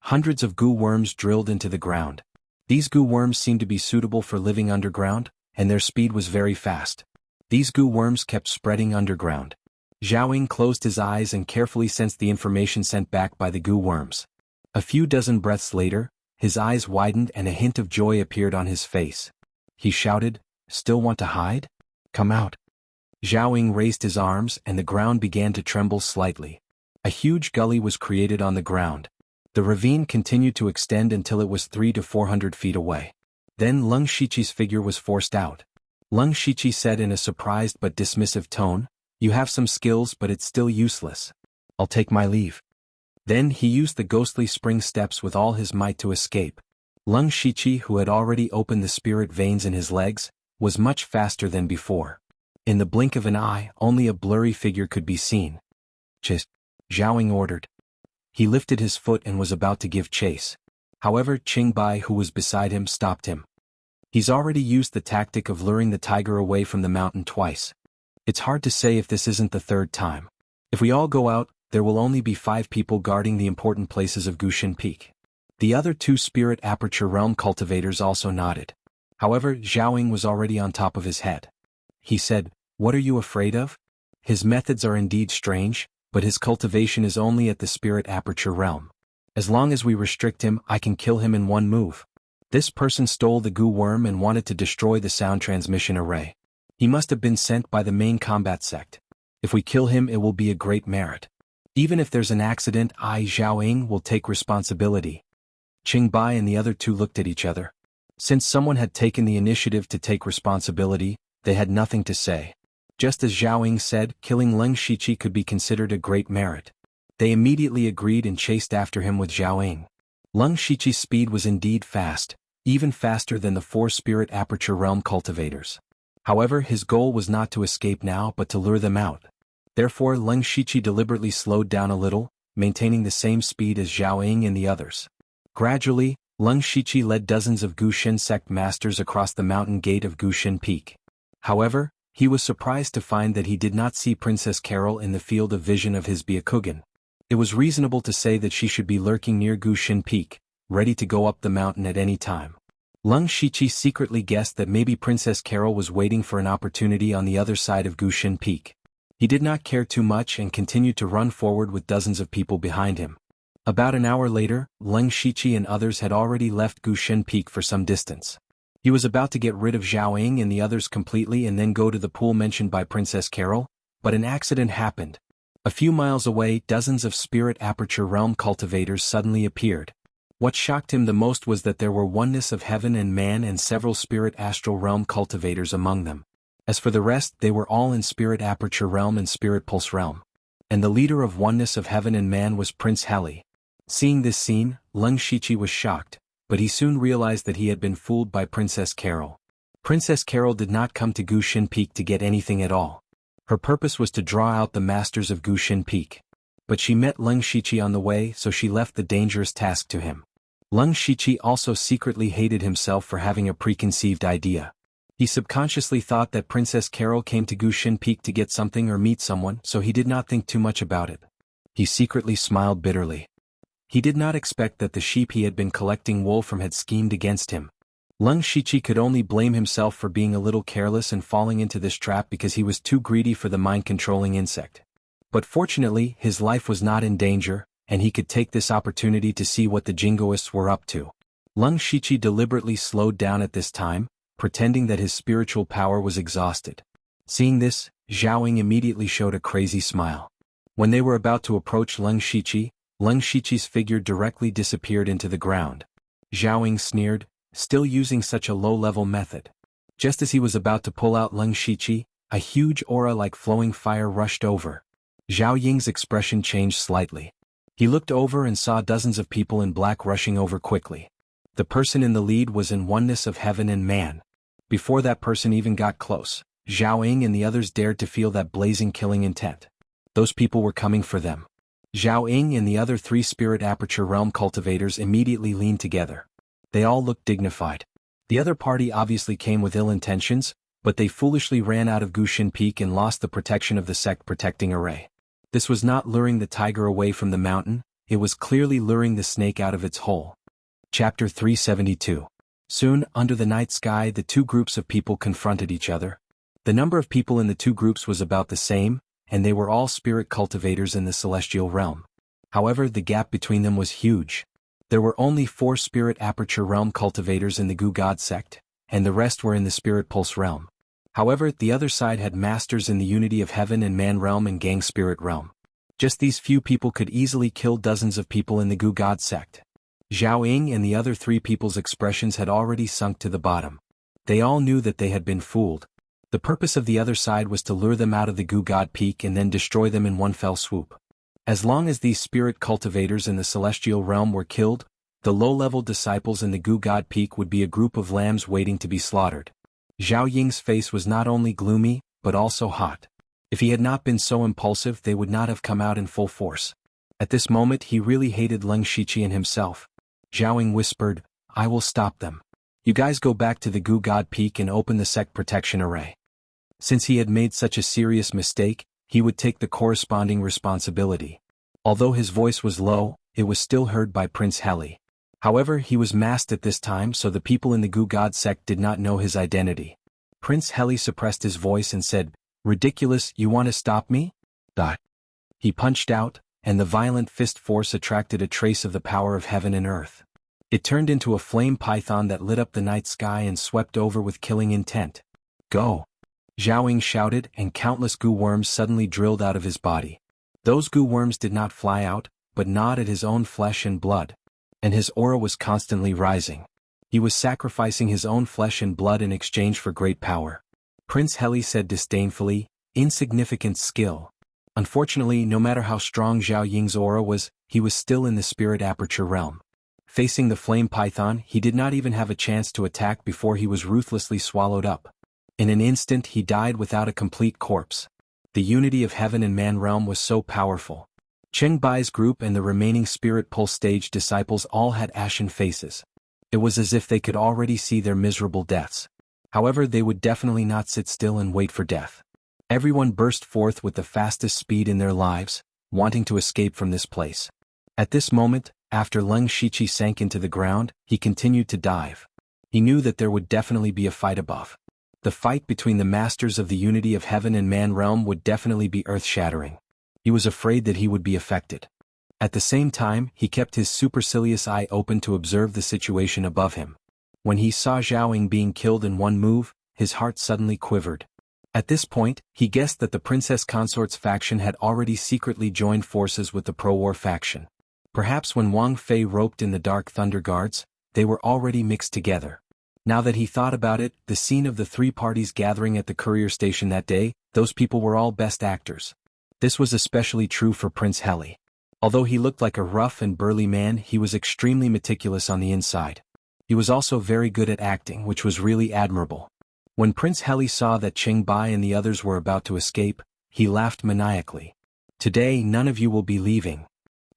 Hundreds of goo worms drilled into the ground. These goo worms seemed to be suitable for living underground, and their speed was very fast. These goo worms kept spreading underground. Zhao Ying closed his eyes and carefully sensed the information sent back by the goo worms. A few dozen breaths later, his eyes widened and a hint of joy appeared on his face. He shouted, "Still want to hide? Come out." Zhao Ying raised his arms and the ground began to tremble slightly. A huge gully was created on the ground. The ravine continued to extend until it was 300 to 400 feet away. Then Leng Shiqi's figure was forced out. Leng Shiqi said in a surprised but dismissive tone, "You have some skills but it's still useless. I'll take my leave." Then he used the ghostly spring steps with all his might to escape. Leng Shiqi, who had already opened the spirit veins in his legs, was much faster than before. In the blink of an eye, only a blurry figure could be seen. "Chase," Zhao Ying ordered. He lifted his foot and was about to give chase. However, Qing Bai, who was beside him, stopped him. "He's already used the tactic of luring the tiger away from the mountain twice. It's hard to say if this isn't the third time. If we all go out, there will only be 5 people guarding the important places of Gushin Peak." The other 2 Spirit Aperture Realm cultivators also nodded. However, Zhao Ying was already on top of his head. He said, "What are you afraid of? His methods are indeed strange, but his cultivation is only at the Spirit Aperture Realm. As long as we restrict him, I can kill him in one move." This person stole the goo worm and wanted to destroy the sound transmission array. He must have been sent by the main combat sect. If we kill him, it will be a great merit. Even if there's an accident, I, Zhao Ying, will take responsibility. Qing Bai and the other 2 looked at each other. Since someone had taken the initiative to take responsibility, they had nothing to say. Just as Zhao Ying said, killing Leng Shiqi could be considered a great merit. They immediately agreed and chased after him with Zhao Ying. Leng Shiqi's speed was indeed fast, even faster than the 4 Spirit Aperture Realm cultivators. However, his goal was not to escape now but to lure them out. Therefore, Leng Shiqi deliberately slowed down a little, maintaining the same speed as Zhao Ying and the others. Gradually, Leng Shiqi led dozens of Gushin sect masters across the mountain gate of Gushin Peak. However, he was surprised to find that he did not see Princess Carol in the field of vision of his Byakugan. It was reasonable to say that she should be lurking near Gushin Peak, ready to go up the mountain at any time. Leng Shiqi secretly guessed that maybe Princess Carol was waiting for an opportunity on the other side of Gushin Peak. He did not care too much and continued to run forward with dozens of people behind him. About an hour later, Leng Shiqi and others had already left Gushin Peak for some distance. He was about to get rid of Zhao Ying and the others completely and then go to the pool mentioned by Princess Carol, but an accident happened. A few miles away, dozens of Spirit Aperture Realm cultivators suddenly appeared. What shocked him the most was that there were oneness of heaven and man and several Spirit Astral Realm cultivators among them. As for the rest, they were all in Spirit Aperture Realm and Spirit Pulse Realm. And the leader of oneness of heaven and man was Prince Heli. Seeing this scene, Leng Shiqi was shocked, but he soon realized that he had been fooled by Princess Carol. Princess Carol did not come to Gushin Peak to get anything at all. Her purpose was to draw out the masters of Gushin Peak. But she met Leng Shiqi on the way, so she left the dangerous task to him. Leng Shiqi also secretly hated himself for having a preconceived idea. He subconsciously thought that Princess Carol came to Gushin Peak to get something or meet someone, so he did not think too much about it. He secretly smiled bitterly. He did not expect that the sheep he had been collecting wool from had schemed against him. Leng Shiqi could only blame himself for being a little careless and falling into this trap because he was too greedy for the mind-controlling insect. But fortunately, his life was not in danger, and he could take this opportunity to see what the jingoists were up to. Leng Shiqi deliberately slowed down at this time, pretending that his spiritual power was exhausted. Seeing this, Zhao Ying immediately showed a crazy smile. When they were about to approach Leng Shiqi, Leng Shiqi's figure directly disappeared into the ground. Zhao Ying sneered, still using such a low-level method. Just as he was about to pull out Leng Shiqi, a huge aura like flowing fire rushed over. Zhao Ying's expression changed slightly. He looked over and saw dozens of people in black rushing over quickly. The person in the lead was in oneness of heaven and man. Before that person even got close, Zhao Ying and the others dared to feel that blazing killing intent. Those people were coming for them. Zhao Ying and the other 3 spirit aperture realm cultivators immediately leaned together. They all looked dignified. The other party obviously came with ill intentions, but they foolishly ran out of Gushin Peak and lost the protection of the sect protecting array. This was not luring the tiger away from the mountain, it was clearly luring the snake out of its hole. Chapter 372. Soon, under the night sky, the 2 groups of people confronted each other. The number of people in the 2 groups was about the same, and they were all spirit cultivators in the celestial realm. However, the gap between them was huge. There were only 4 spirit aperture realm cultivators in the Gu God sect, and the rest were in the spirit pulse realm. However, the other side had masters in the unity of heaven and man realm and gang spirit realm. Just these few people could easily kill dozens of people in the Gu God sect. Zhao Ying and the other 3 people's expressions had already sunk to the bottom. They all knew that they had been fooled. The purpose of the other side was to lure them out of the Gu God Peak and then destroy them in one fell swoop. As long as these spirit cultivators in the celestial realm were killed, the low-level disciples in the Gu God Peak would be a group of lambs waiting to be slaughtered. Zhao Ying's face was not only gloomy, but also hot. If he had not been so impulsive, they would not have come out in full force. At this moment he really hated Leng Shiqi and himself. Zhao Ying whispered, "I will stop them. You guys go back to the Gu God Peak and open the sect protection array." Since he had made such a serious mistake, he would take the corresponding responsibility. Although his voice was low, it was still heard by Prince Heli. However, he was masked at this time, so the people in the Gu God sect did not know his identity. Prince Heli suppressed his voice and said, "Ridiculous, you want to stop me?" He punched out, and the violent fist force attracted a trace of the power of heaven and earth. It turned into a flame python that lit up the night sky and swept over with killing intent. "Go!" Zhao Ying shouted, and countless goo worms suddenly drilled out of his body. Those goo worms did not fly out, but gnawed at his own flesh and blood. And his aura was constantly rising. He was sacrificing his own flesh and blood in exchange for great power. Prince Heli said disdainfully, "Insignificant skill." Unfortunately, no matter how strong Zhao Ying's aura was, he was still in the spirit aperture realm. Facing the flame python, he did not even have a chance to attack before he was ruthlessly swallowed up. In an instant he died without a complete corpse. The unity of heaven and man realm was so powerful. Cheng Bai's group and the remaining spirit pulse stage disciples all had ashen faces. It was as if they could already see their miserable deaths. However, they would definitely not sit still and wait for death. Everyone burst forth with the fastest speed in their lives, wanting to escape from this place. At this moment, after Leng Shiqi sank into the ground, he continued to dive. He knew that there would definitely be a fight above. The fight between the masters of the unity of heaven and man realm would definitely be earth-shattering. He was afraid that he would be affected. At the same time, he kept his supercilious eye open to observe the situation above him. When he saw Zhao Ying being killed in one move, his heart suddenly quivered. At this point, he guessed that the Princess Consort's faction had already secretly joined forces with the pro-war faction. Perhaps when Wang Fei roped in the Dark Thunder Guards, they were already mixed together. Now that he thought about it, the scene of the 3 parties gathering at the courier station that day, those people were all best actors. This was especially true for Prince Heli. Although he looked like a rough and burly man, he was extremely meticulous on the inside. He was also very good at acting, which was really admirable. When Prince Heli saw that Cheng Bai and the others were about to escape, he laughed maniacally. "Today none of you will be leaving."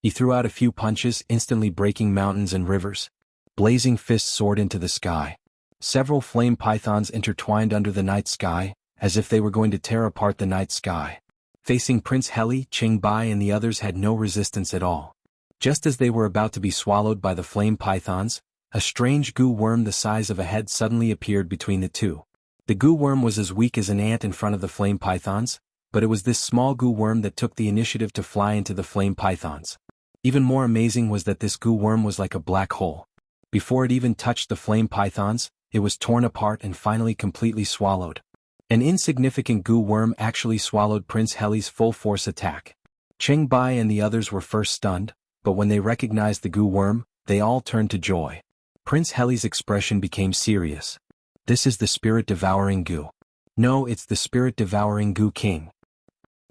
He threw out a few punches, instantly breaking mountains and rivers. Blazing fists soared into the sky. Several flame pythons intertwined under the night sky, as if they were going to tear apart the night sky. Facing Prince Heli, Cheng Bai and the others had no resistance at all. Just as they were about to be swallowed by the flame pythons, a strange goo worm the size of a head suddenly appeared between the two. The goo worm was as weak as an ant in front of the flame pythons, but it was this small goo worm that took the initiative to fly into the flame pythons. Even more amazing was that this goo worm was like a black hole. Before it even touched the flame pythons, it was torn apart and finally completely swallowed. An insignificant goo worm actually swallowed Prince Heli's full force attack. Cheng Bai and the others were first stunned, but when they recognized the goo worm, they all turned to joy. Prince Heli's expression became serious. This is the spirit-devouring goo. No, it's the spirit-devouring goo king.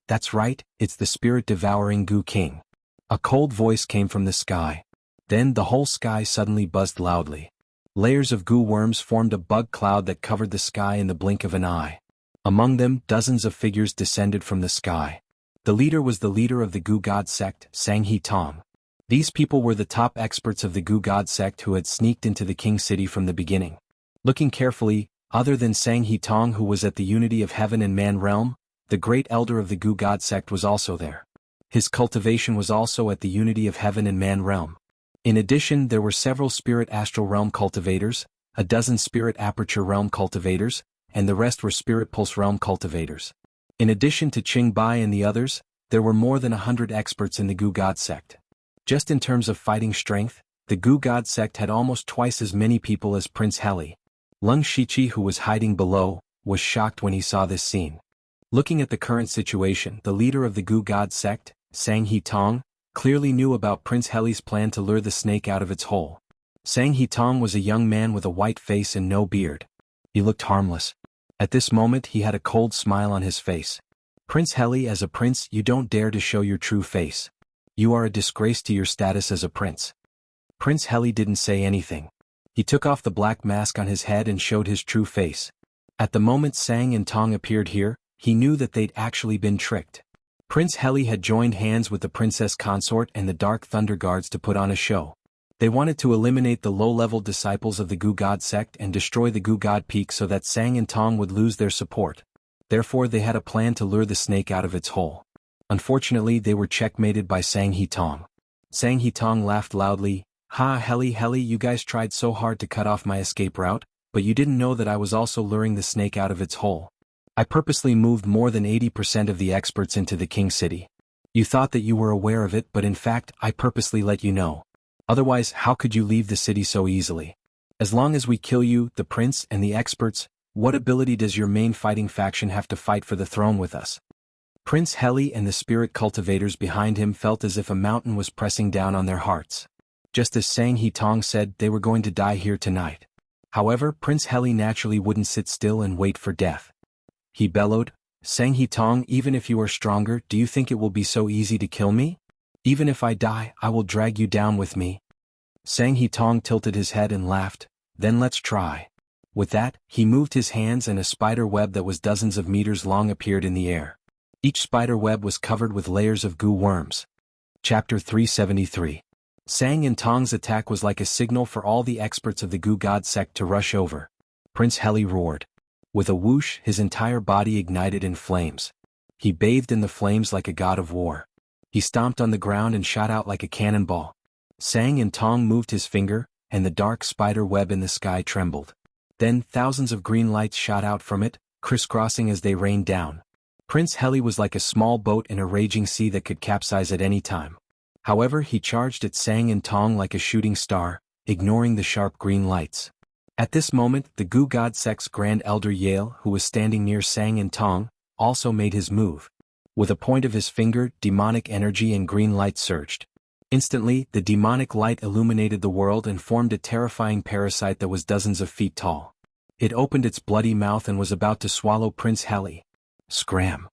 That's right, it's the spirit-devouring goo king. A cold voice came from the sky. Then the whole sky suddenly buzzed loudly. Layers of goo worms formed a bug cloud that covered the sky in the blink of an eye. Among them, dozens of figures descended from the sky. The leader was the leader of the goo god sect, xianxia Tong. These people were the top experts of the goo god sect who had sneaked into the king city from the beginning. Looking carefully, other than xianxia Tong, who was at the unity of heaven and man realm, the great elder of the goo god sect was also there. His cultivation was also at the unity of heaven and man realm. In addition, there were several spirit astral realm cultivators, a dozen spirit aperture realm cultivators, and the rest were spirit pulse realm cultivators. In addition to Qing Bai and the others, there were more than 100 experts in the goo god sect. Just in terms of fighting strength, the goo god sect had almost twice as many people as Prince Heli. Lung Shiqi, who was hiding below, was shocked when he saw this scene. Looking at the current situation, the leader of the goo god sect, xianxia Tong, clearly knew about Prince Heli's plan to lure the snake out of its hole. xianxia Tong was a young man with a white face and no beard. He looked harmless. At this moment he had a cold smile on his face. Prince Heli, as a prince, you don't dare to show your true face. You are a disgrace to your status as a prince. Prince Heli didn't say anything. He took off the black mask on his head and showed his true face. At the moment Sang and Tong appeared here, he knew that they'd actually been tricked. Prince Heli had joined hands with the princess consort and the Dark Thunder Guards to put on a show. They wanted to eliminate the low-level disciples of the goo god sect and destroy the goo god peak so that Sang and Tong would lose their support. Therefore they had a plan to lure the snake out of its hole. Unfortunately, they were checkmated by xianxia Tong. xianxia Tong laughed loudly. Ha, Heli, you guys tried so hard to cut off my escape route, but you didn't know that I was also luring the snake out of its hole. I purposely moved more than 80% of the experts into the king city. You thought that you were aware of it, but in fact, I purposely let you know. Otherwise, how could you leave the city so easily? As long as we kill you, the prince, and the experts, what ability does your main fighting faction have to fight for the throne with us? Prince Heli and the spirit cultivators behind him felt as if a mountain was pressing down on their hearts. Just as xianxia Tong said, they were going to die here tonight. However, Prince Heli naturally wouldn't sit still and wait for death. He bellowed, xianxia Tong, even if you are stronger, do you think it will be so easy to kill me? Even if I die, I will drag you down with me. xianxia Tong tilted his head and laughed. Then let's try. With that, he moved his hands and a spider web that was dozens of meters long appeared in the air. Each spider web was covered with layers of goo worms. Chapter 373. Sang and Tong's attack was like a signal for all the experts of the goo god sect to rush over. Prince Heli roared. With a whoosh, his entire body ignited in flames. He bathed in the flames like a god of war. He stomped on the ground and shot out like a cannonball. Sang and Tong moved his finger, and the dark spider web in the sky trembled. Then thousands of green lights shot out from it, crisscrossing as they rained down. Prince Heli was like a small boat in a raging sea that could capsize at any time. However, he charged at Sang and Tong like a shooting star, ignoring the sharp green lights. At this moment, the goo god sect's Grand Elder Yale, who was standing near Sang and Tong, also made his move. With a point of his finger, demonic energy and green light surged. Instantly, the demonic light illuminated the world and formed a terrifying parasite that was dozens of feet tall. It opened its bloody mouth and was about to swallow Prince Heli. Scram!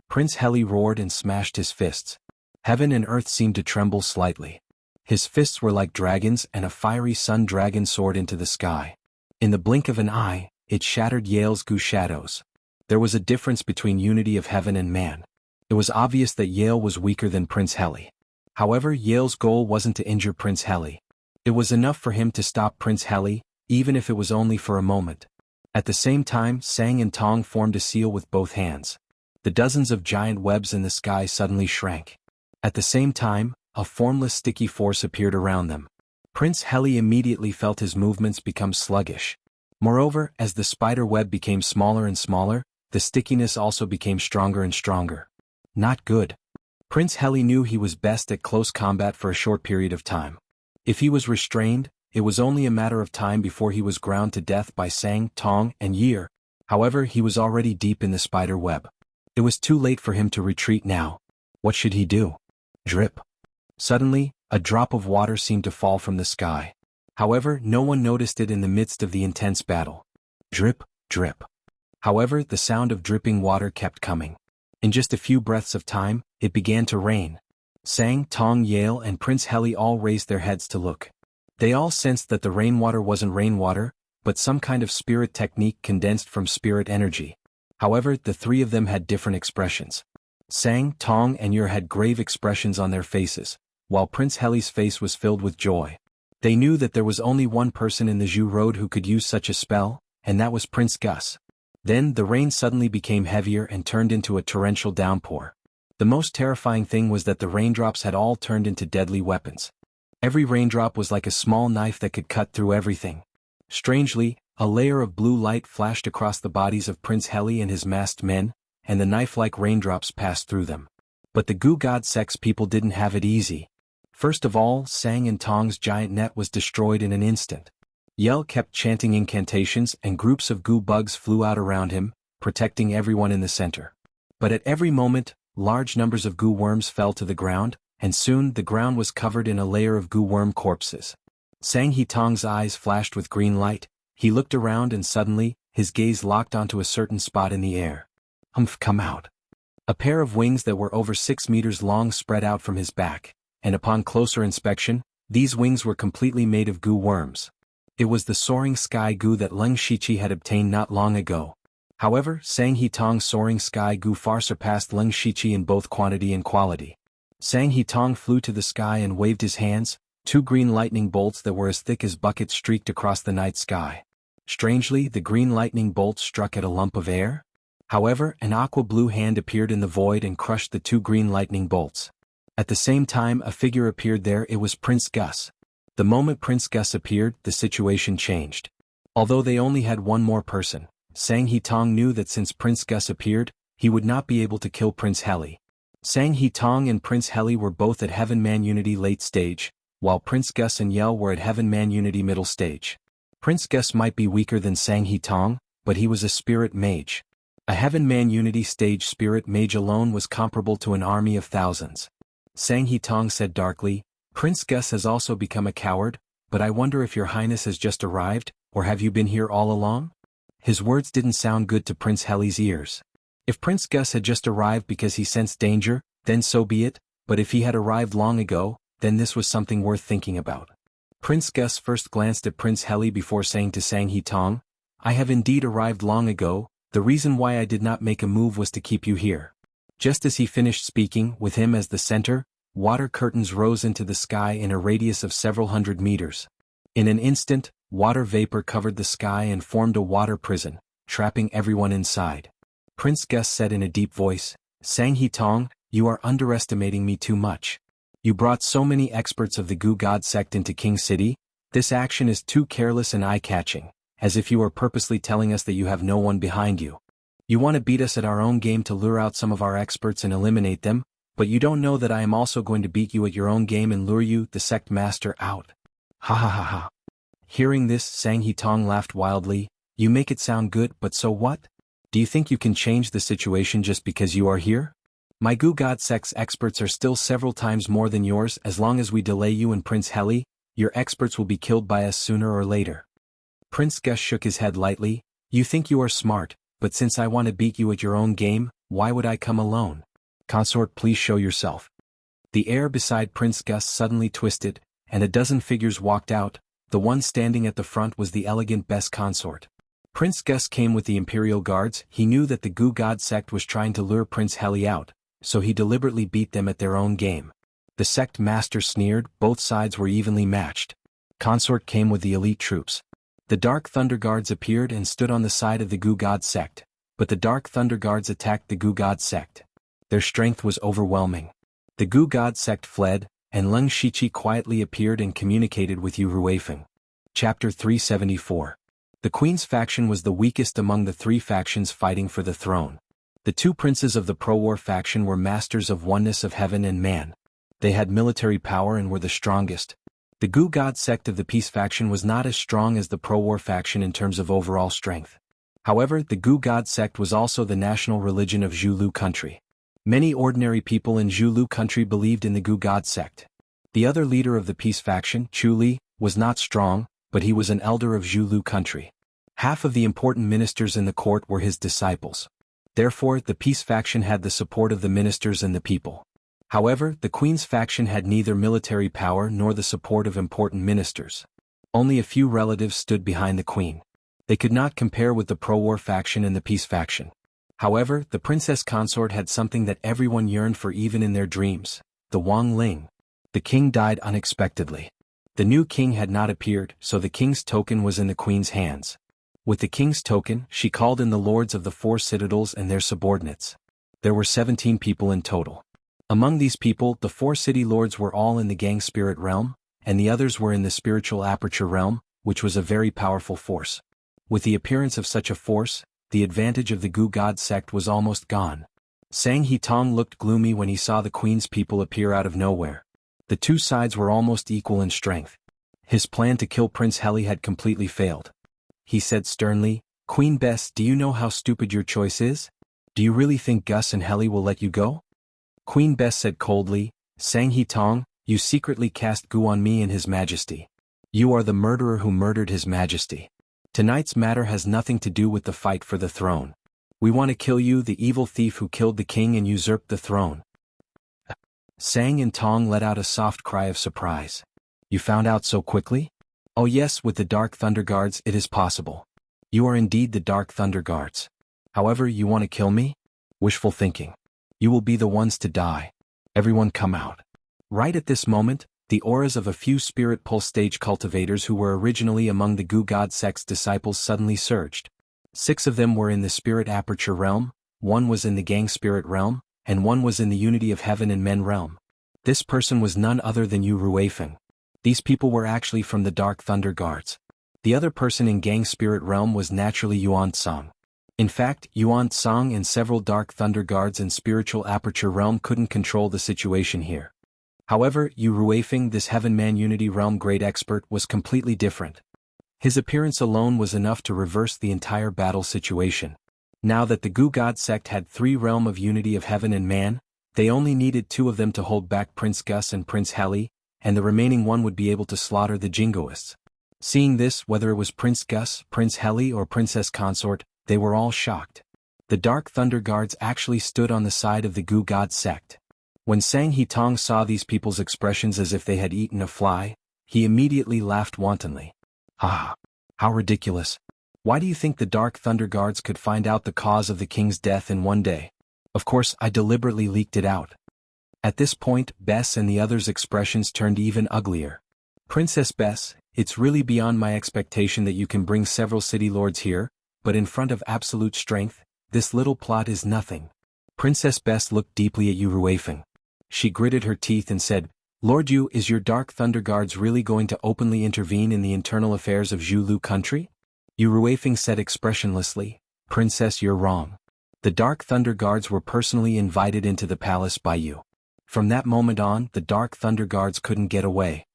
Prince Heli roared and smashed his fists. Heaven and earth seemed to tremble slightly. His fists were like dragons and a fiery sun dragon soared into the sky. In the blink of an eye, it shattered Yale's goo shadows. There was a difference between unity of heaven and man. It was obvious that Yale was weaker than Prince Heli. However, Yale's goal wasn't to injure Prince Heli. It was enough for him to stop Prince Heli, even if it was only for a moment. At the same time, Sang and Tong formed a seal with both hands. The dozens of giant webs in the sky suddenly shrank. At the same time, a formless sticky force appeared around them. Prince Heli immediately felt his movements become sluggish. Moreover, as the spider web became smaller and smaller, the stickiness also became stronger and stronger. Not good. Prince Heli knew he was best at close combat for a short period of time. If he was restrained, it was only a matter of time before he was ground to death by Sang, Tong, and Year. However, he was already deep in the spider web. It was too late for him to retreat now. What should he do? Drip. Suddenly, A drop of water seemed to fall from the sky. However, no one noticed it in the midst of the intense battle. Drip, drip. However, the sound of dripping water kept coming. In just a few breaths of time, it began to rain. Sang, Tong, Yale, and Prince Heli all raised their heads to look. They all sensed that the rainwater wasn't rainwater, but some kind of spirit technique condensed from spirit energy. However, the three of them had different expressions. Sang, Tong, and Yer had grave expressions on their faces, while Prince Heli's face was filled with joy. They knew that there was only one person in the Zhu Road who could use such a spell, and that was Prince Gus. Then the rain suddenly became heavier and turned into a torrential downpour. The most terrifying thing was that the raindrops had all turned into deadly weapons. Every raindrop was like a small knife that could cut through everything. Strangely, a layer of blue light flashed across the bodies of Prince Heli and his masked men, and the knife-like raindrops passed through them. But the Gu God Sect's people didn't have it easy. First of all, Sang and Tong's giant net was destroyed in an instant. Yell kept chanting incantations and groups of goo bugs flew out around him, protecting everyone in the center. But at every moment, large numbers of goo worms fell to the ground, and soon the ground was covered in a layer of goo worm corpses. Sang He Tong's eyes flashed with green light. He looked around and suddenly, his gaze locked onto a certain spot in the air. Come out. A pair of wings that were over 6 meters long spread out from his back, and upon closer inspection, these wings were completely made of goo worms. It was the soaring sky goo that Leng Shiqi had obtained not long ago. However, Sang He Tong's soaring sky goo far surpassed Leng Shiqi in both quantity and quality. Sang He Tong flew to the sky and waved his hands. 2 green lightning bolts that were as thick as buckets streaked across the night sky. Strangely, the green lightning bolts struck at a lump of air. However, an aqua-blue hand appeared in the void and crushed the 2 green lightning bolts. At the same time, a figure appeared there. It was Prince Gus. The moment Prince Gus appeared, the situation changed. Although they only had one more person, Sang He Tong knew that since Prince Gus appeared, he would not be able to kill Prince Heli. Sang He Tong and Prince Heli were both at Heaven Man Unity late stage, while Prince Gus and Yell were at Heaven Man Unity middle stage. Prince Gus might be weaker than Sang He Tong, but he was a spirit mage. A Heaven Man Unity stage spirit mage alone was comparable to an army of thousands. Sang He Tong said darkly, Prince Gus has also become a coward, but I wonder if your highness has just arrived, or have you been here all along? His words didn't sound good to Prince Heli's ears. If Prince Gus had just arrived because he sensed danger, then so be it, but if he had arrived long ago, then this was something worth thinking about. Prince Gus first glanced at Prince Heli before saying to Sang He Tong, I have indeed arrived long ago, the reason why I did not make a move was to keep you here. Just as he finished speaking, with him as the center, water curtains rose into the sky in a radius of several hundred meters. In an instant, water vapor covered the sky and formed a water prison, trapping everyone inside. Prince Gus said in a deep voice, Sang He Tong, you are underestimating me too much. You brought so many experts of the Gu God sect into King City. This action is too careless and eye-catching, as if you are purposely telling us that you have no one behind you. You want to beat us at our own game to lure out some of our experts and eliminate them, but you don't know that I am also going to beat you at your own game and lure you, the sect master, out. Ha ha ha ha. Hearing this, Sang He Tong laughed wildly. You make it sound good, but so what? Do you think you can change the situation just because you are here? My Gu God sect's experts are still several times more than yours. As long as we delay you and Prince Heli, your experts will be killed by us sooner or later. Prince Gus shook his head lightly. You think you are smart, but since I want to beat you at your own game, why would I come alone? Consort, please show yourself. The air beside Prince Gus suddenly twisted, and a dozen figures walked out. The one standing at the front was the elegant best consort. Prince Gus came with the Imperial Guards. He knew that the Gu God sect was trying to lure Prince Heli out, so he deliberately beat them at their own game. The sect master sneered. Both sides were evenly matched. Consort came with the elite troops. The Dark Thunder Guards appeared and stood on the side of the Gu God sect, but the Dark Thunder Guards attacked the Gu God sect. Their strength was overwhelming. The Gu God sect fled, and Leng Shiqi quietly appeared and communicated with Yu Ruifeng. Chapter 374. The Queen's faction was the weakest among the 3 factions fighting for the throne. The 2 princes of the pro-war faction were masters of oneness of heaven and man. They had military power and were the strongest. The Gu God sect of the peace faction was not as strong as the pro-war faction in terms of overall strength. However, the Gu God sect was also the national religion of Zhulu country. Many ordinary people in Zhulu country believed in the Gu God sect. The other leader of the peace faction, Chu Li, was not strong, but he was an elder of Zhulu country. Half of the important ministers in the court were his disciples. Therefore, the peace faction had the support of the ministers and the people. However, the Queen's faction had neither military power nor the support of important ministers. Only a few relatives stood behind the Queen. They could not compare with the pro-war faction and the peace faction. However, the princess consort had something that everyone yearned for even in their dreams, the Wang Ling. The king died unexpectedly. The new king had not appeared, so the king's token was in the Queen's hands. With the king's token, she called in the lords of the 4 citadels and their subordinates. There were 17 people in total. Among these people, the 4 city lords were all in the gang spirit realm, and the others were in the spiritual aperture realm, which was a very powerful force. With the appearance of such a force, the advantage of the Gu God sect was almost gone. Sang He Tong looked gloomy when he saw the Queen's people appear out of nowhere. The two sides were almost equal in strength. His plan to kill Prince Heli had completely failed. He said sternly, "Queen Bess, do you know how stupid your choice is? Do you really think Gus and Heli will let you go?" Queen Bess said coldly, "Sang He Tong, you secretly cast Gu on me and His Majesty. You are the murderer who murdered His Majesty. Tonight's matter has nothing to do with the fight for the throne. We want to kill you, the evil thief who killed the king and usurped the throne." Sang and Tong let out a soft cry of surprise. "You found out so quickly?" "Oh yes, with the Dark Thunder Guards it is possible. You are indeed the Dark Thunder Guards. However, you want to kill me? Wishful thinking. You will be the ones to die. Everyone come out." Right at this moment, the auras of a few spirit pulse stage cultivators who were originally among the Gu God sect's disciples suddenly surged. 6 of them were in the spirit aperture realm, 1 was in the gang spirit realm, and 1 was in the unity of heaven and men realm. This person was none other than Yu Ruifeng. These people were actually from the Dark Thunder Guards. The other person in gang spirit realm was naturally Yuan Tsang. In fact, Yuan Tsang and several Dark Thunder Guards in spiritual aperture realm couldn't control the situation here. However, Yu Ruifeng, this Heaven Man Unity Realm great expert, was completely different. His appearance alone was enough to reverse the entire battle situation. Now that the Gu God sect had 3 realm of unity of heaven and man, they only needed 2 of them to hold back Prince Gus and Prince Heli, and the remaining 1 would be able to slaughter the jingoists. Seeing this, whether it was Prince Gus, Prince Heli or Princess Consort, they were all shocked. The Dark Thunder Guards actually stood on the side of the Gu God sect. When Sang He Tong saw these people's expressions as if they had eaten a fly, he immediately laughed wantonly. "Ah, how ridiculous. Why do you think the Dark Thunder Guards could find out the cause of the king's death in one day? Of course, I deliberately leaked it out." At this point, Bess and the others' expressions turned even uglier. "Princess Bess, it's really beyond my expectation that you can bring several city lords here, but in front of absolute strength, this little plot is nothing." Princess Bess looked deeply at Yu Ruifeng. She gritted her teeth and said, "Lord Yu, is your Dark Thunder Guards really going to openly intervene in the internal affairs of Zhulu country?" Yu Ruifeng said expressionlessly, "Princess, you're wrong. The Dark Thunder Guards were personally invited into the palace by you." From that moment on, the Dark Thunder Guards couldn't get away.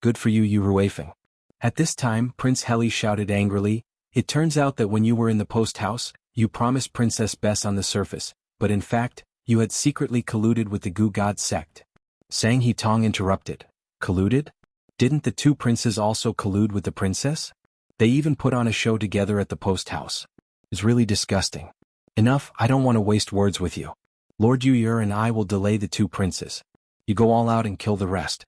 "Good for you, Yu Ruifeng." At this time, Prince Heli shouted angrily, "It turns out that when you were in the post house, you promised Princess Bess on the surface, but in fact, you had secretly colluded with the Gu God sect." Sang He Tong interrupted. "Colluded? Didn't the 2 princes also collude with the princess? They even put on a show together at the post house. It's really disgusting. Enough, I don't want to waste words with you. Lord Yu and I will delay the 2 princes. You go all out and kill the rest."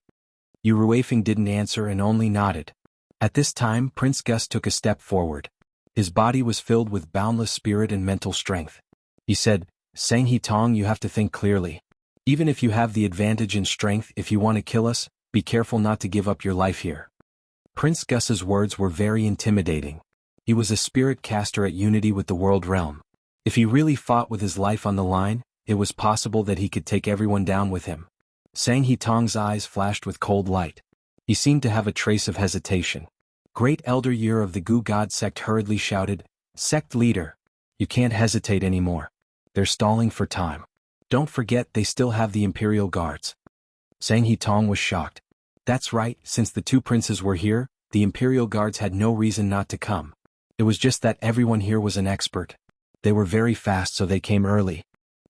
Yu Ruifeng didn't answer and only nodded. At this time, Prince Gus took a step forward. His body was filled with boundless spirit and mental strength. He said, "Sang He Tong, you have to think clearly. Even if you have the advantage in strength, if you want to kill us, be careful not to give up your life here." Prince Gus's words were very intimidating. He was a spirit caster at unity with the world realm. If he really fought with his life on the line, it was possible that he could take everyone down with him. Sang He Tong's eyes flashed with cold light. He seemed to have a trace of hesitation. Great Elder Year of the Gu God sect hurriedly shouted, "Sect leader, you can't hesitate anymore. They're stalling for time. Don't forget they still have the Imperial Guards." Sang He Tong was shocked. That's right, since the 2 princes were here, the Imperial Guards had no reason not to come. It was just that everyone here was an expert. They were very fast, so they came early.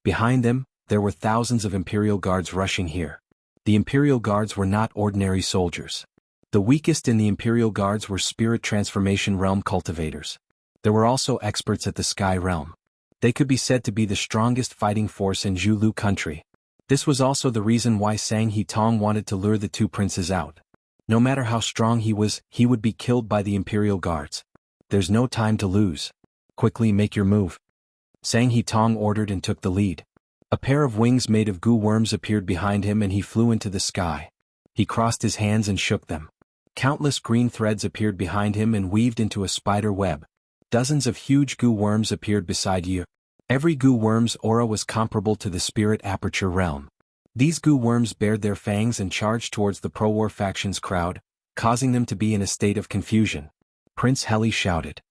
Behind them, there were thousands of Imperial Guards rushing here. The Imperial Guards were not ordinary soldiers. The weakest in the Imperial Guards were Spirit Transformation Realm cultivators. There were also experts at the Sky Realm. They could be said to be the strongest fighting force in Zhulu country. This was also the reason why Sang He Tong wanted to lure the two princes out. No matter how strong he was, he would be killed by the Imperial Guards. There's no time to lose. Quickly make your move. Sang He Tong ordered and took the lead. A pair of wings made of goo worms appeared behind him and he flew into the sky. He crossed his hands and shook them. Countless green threads appeared behind him and weaved into a spider web. Dozens of huge goo worms appeared beside you. Every goo worm's aura was comparable to the Spirit Aperture realm. These goo worms bared their fangs and charged towards the pro-war faction's crowd, causing them to be in a state of confusion. Prince Heli shouted.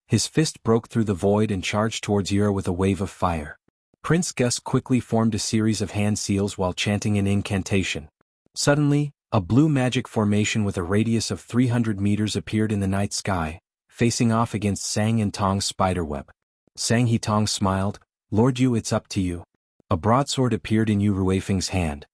His fist broke through the void and charged towards Yura with a wave of fire. Prince Gus quickly formed a series of hand seals while chanting an incantation. Suddenly, a blue magic formation with a radius of 300 meters appeared in the night sky, facing off against Sang and Tong's spiderweb. Sang He Tong smiled. Lord Yu, it's up to you. A broadsword appeared in Yu Ruifeng's hand.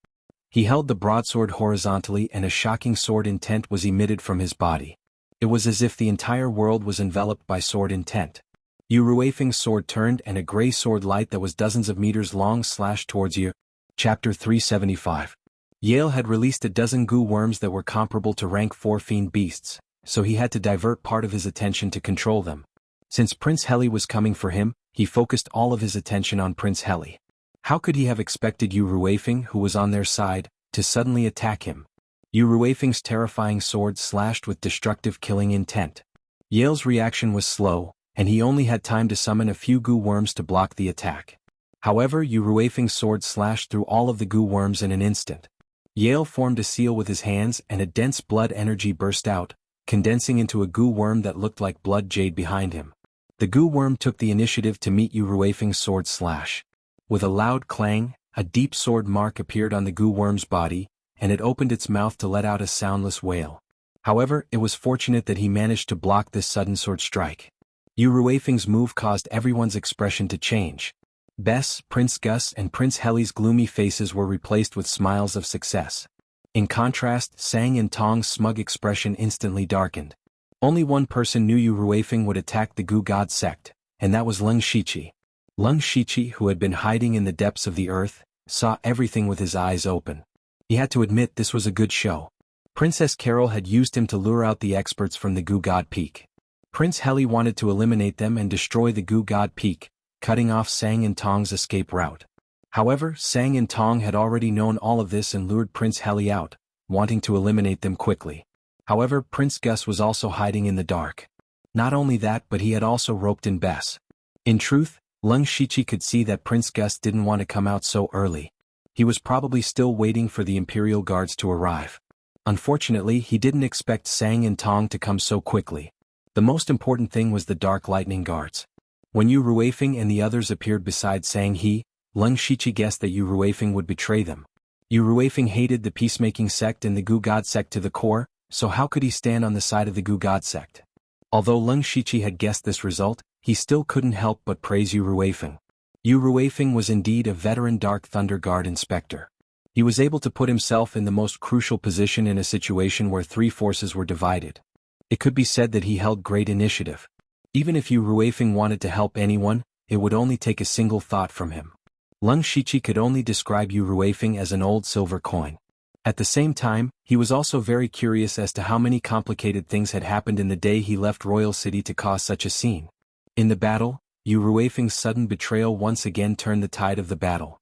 He held the broadsword horizontally and a shocking sword intent was emitted from his body. It was as if the entire world was enveloped by sword intent. Yu Ruifeng's sword turned and a gray sword light that was dozens of meters long slashed towards Yu. Chapter 375. Yale had released a dozen goo worms that were comparable to rank 4 fiend beasts, so he had to divert part of his attention to control them. Since Prince Heli was coming for him, he focused all of his attention on Prince Heli. How could he have expected Yu Ruifeng, who was on their side, to suddenly attack him? Yu Ruifeng's terrifying sword slashed with destructive killing intent. Yale's reaction was slow, and he only had time to summon a few goo worms to block the attack. However, Yu Ruifeng's sword slashed through all of the goo worms in an instant. Yale formed a seal with his hands and a dense blood energy burst out, condensing into a goo worm that looked like blood jade behind him. The goo worm took the initiative to meet Yu Ruifeng's sword slash. With a loud clang, a deep sword mark appeared on the goo worm's body, and it opened its mouth to let out a soundless wail. However, it was fortunate that he managed to block this sudden sword strike. Yu Ruifeng's move caused everyone's expression to change. Bess, Prince Gus and Prince Heli's gloomy faces were replaced with smiles of success. In contrast, Sang and Tong's smug expression instantly darkened. Only one person knew Yu Ruifeng would attack the Goo God sect, and that was Lung Shiqi. Lung Shiqi, who had been hiding in the depths of the earth, saw everything with his eyes open. He had to admit this was a good show. Princess Carol had used him to lure out the experts from the Goo God Peak. Prince Heli wanted to eliminate them and destroy the Goo God Peak, cutting off Sang and Tong's escape route. However, Sang and Tong had already known all of this and lured Prince Heli out, wanting to eliminate them quickly. However, Prince Gus was also hiding in the dark. Not only that, but he had also roped in Bess. In truth, Lung Shiqi could see that Prince Gus didn't want to come out so early. He was probably still waiting for the Imperial Guards to arrive. Unfortunately, he didn't expect Sang and Tong to come so quickly. The most important thing was the Dark Lightning Guards. When Yu Ruifeng and the others appeared beside Sang He, Lung Shiqi guessed that Yu Ruifeng would betray them. Yu Ruifeng hated the peacemaking sect and the Goo God sect to the core, so how could he stand on the side of the Goo God sect? Although Lung Shiqi had guessed this result, he still couldn't help but praise Yu Ruifeng. Yu Ruifeng was indeed a veteran Dark Thunder Guard inspector. He was able to put himself in the most crucial position in a situation where 3 forces were divided. It could be said that he held great initiative. Even if Yu Ruifeng wanted to help anyone, it would only take a single thought from him. Lung Shiqi could only describe Yu Ruifeng as an old silver coin. At the same time, he was also very curious as to how many complicated things had happened in the day he left Royal City to cause such a scene. In the battle, Yu Ruifeng's sudden betrayal once again turned the tide of the battle.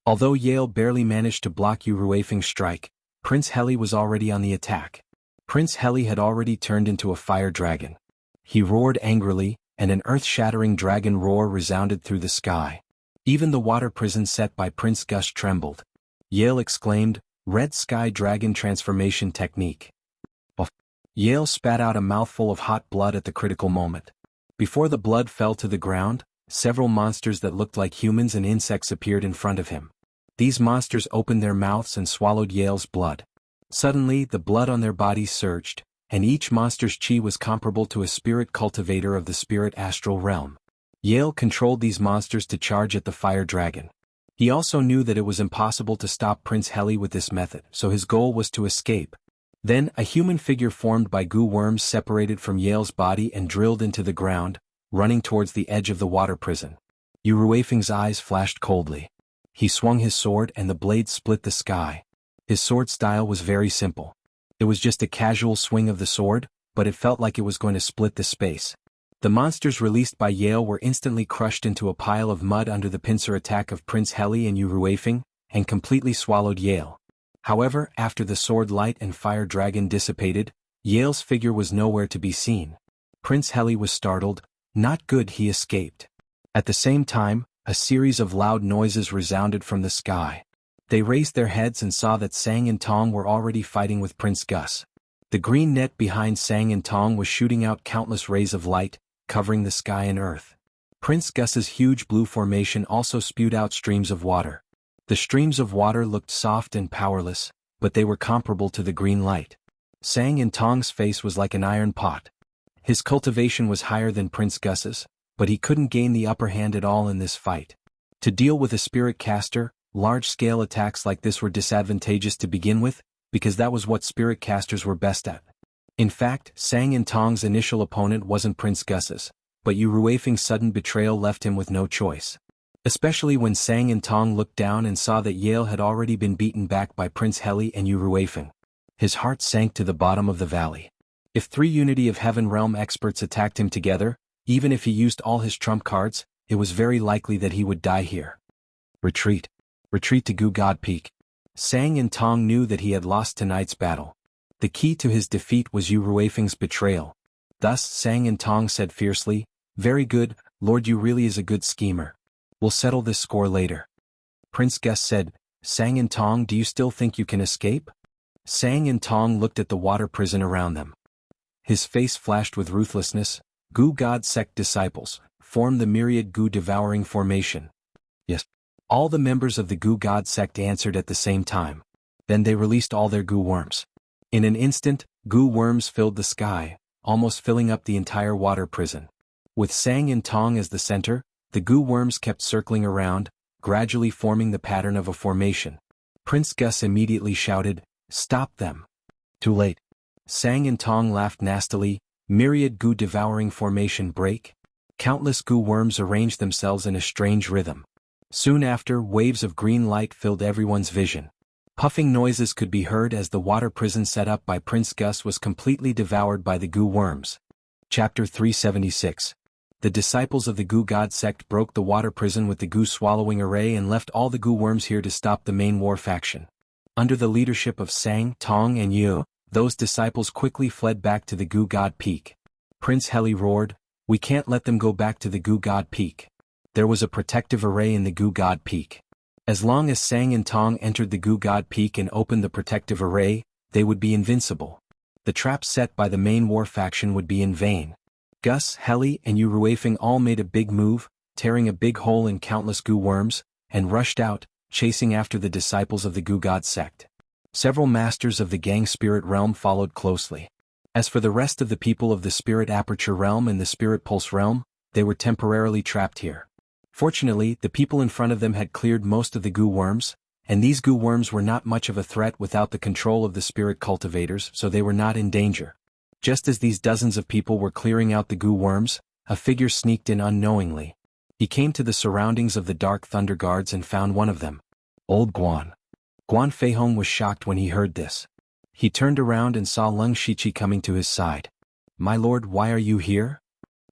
Although Yale barely managed to block Yu Ruifeng's strike, Prince Heli was already on the attack. Prince Heli had already turned into a fire dragon. He roared angrily, and an earth-shattering dragon roar resounded through the sky. Even the water prison set by Prince Gus trembled. Yale exclaimed, "Red Sky Dragon Transformation Technique." Yale spat out a mouthful of hot blood at the critical moment. Before the blood fell to the ground, several monsters that looked like humans and insects appeared in front of him. These monsters opened their mouths and swallowed Yale's blood. Suddenly, the blood on their bodies surged, and each monster's chi was comparable to a spirit cultivator of the spirit astral realm. Yale controlled these monsters to charge at the fire dragon. He also knew that it was impossible to stop Prince Heli with this method, so his goal was to escape. Then, a human figure formed by goo worms separated from Yale's body and drilled into the ground, running towards the edge of the water prison. Yu Ruifeng's eyes flashed coldly. He swung his sword and the blade split the sky. His sword style was very simple. It was just a casual swing of the sword, but it felt like it was going to split the space. The monsters released by Yale were instantly crushed into a pile of mud under the pincer attack of Prince Heli and Yu Ruifeng, and completely swallowed Yale. However, after the sword light and fire dragon dissipated, Yale's figure was nowhere to be seen. Prince Heli was startled. Not good, he escaped. At the same time, a series of loud noises resounded from the sky. They raised their heads and saw that Sang and Tong were already fighting with Prince Gus. The green net behind Sang and Tong was shooting out countless rays of light, covering the sky and earth. Prince Gus's huge blue formation also spewed out streams of water. The streams of water looked soft and powerless, but they were comparable to the green light. Sang and Tong's face was like an iron pot. His cultivation was higher than Prince Gus's, but he couldn't gain the upper hand at all in this fight. To deal with a spirit caster, large-scale attacks like this were disadvantageous to begin with, because that was what spirit casters were best at. In fact, Sang and Tong's initial opponent wasn't Prince Gus's, but Yu Ruifeng's sudden betrayal left him with no choice. Especially when Sang and Tong looked down and saw that Yale had already been beaten back by Prince Heli and Yu Ruifeng. His heart sank to the bottom of the valley. If 3 Unity of Heaven realm experts attacked him together, even if he used all his trump cards, it was very likely that he would die here. Retreat. Retreat to Goo God Peak. Sang and Tong knew that he had lost tonight's battle. The key to his defeat was Yu Ruifeng's betrayal. Thus Sang and Tong said fiercely, "Very good, Lord Yu really is a good schemer. We'll settle this score later." Prince Gus said, "Sang and Tong, do you still think you can escape?" Sang and Tong looked at the water prison around them. His face flashed with ruthlessness. Goo God Sect disciples, form the myriad Goo devouring formation. Yes. All the members of the Goo God Sect answered at the same time. Then they released all their Goo worms. In an instant, Goo worms filled the sky, almost filling up the entire water prison. With Sang and Tong as the center, the Goo worms kept circling around, gradually forming the pattern of a formation. Prince Gus immediately shouted, "Stop them." Too late. Sang and Tong laughed nastily. Myriad Goo devouring formation break. Countless Goo worms arranged themselves in a strange rhythm. Soon after, waves of green light filled everyone's vision. Puffing noises could be heard as the water prison set up by Prince Gus was completely devoured by the Goo worms. Chapter 376. The disciples of the Goo God Sect broke the water prison with the Goo swallowing array and left all the Goo worms here to stop the main war faction. Under the leadership of Sang, Tong and Yu, those disciples quickly fled back to the Goo God Peak. Prince Heli roared, "We can't let them go back to the Goo God Peak." There was a protective array in the Goo God Peak. As long as Sang and Tong entered the Goo God Peak and opened the protective array, they would be invincible. The trap set by the main war faction would be in vain. Gus, Heli, and Yu Ruifeng all made a big move, tearing a big hole in countless Goo worms, and rushed out, chasing after the disciples of the Goo God Sect. Several masters of the Gang Spirit realm followed closely. As for the rest of the people of the Spirit Aperture realm and the Spirit Pulse realm, they were temporarily trapped here. Fortunately, the people in front of them had cleared most of the Goo worms, and these Goo worms were not much of a threat without the control of the spirit cultivators, so they were not in danger. Just as these dozens of people were clearing out the Goo worms, a figure sneaked in unknowingly. He came to the surroundings of the Dark Thunder Guards and found one of them. Old Guan. Guan Feihong was shocked when he heard this. He turned around and saw Lung Shiqi coming to his side. "My lord, why are you here?"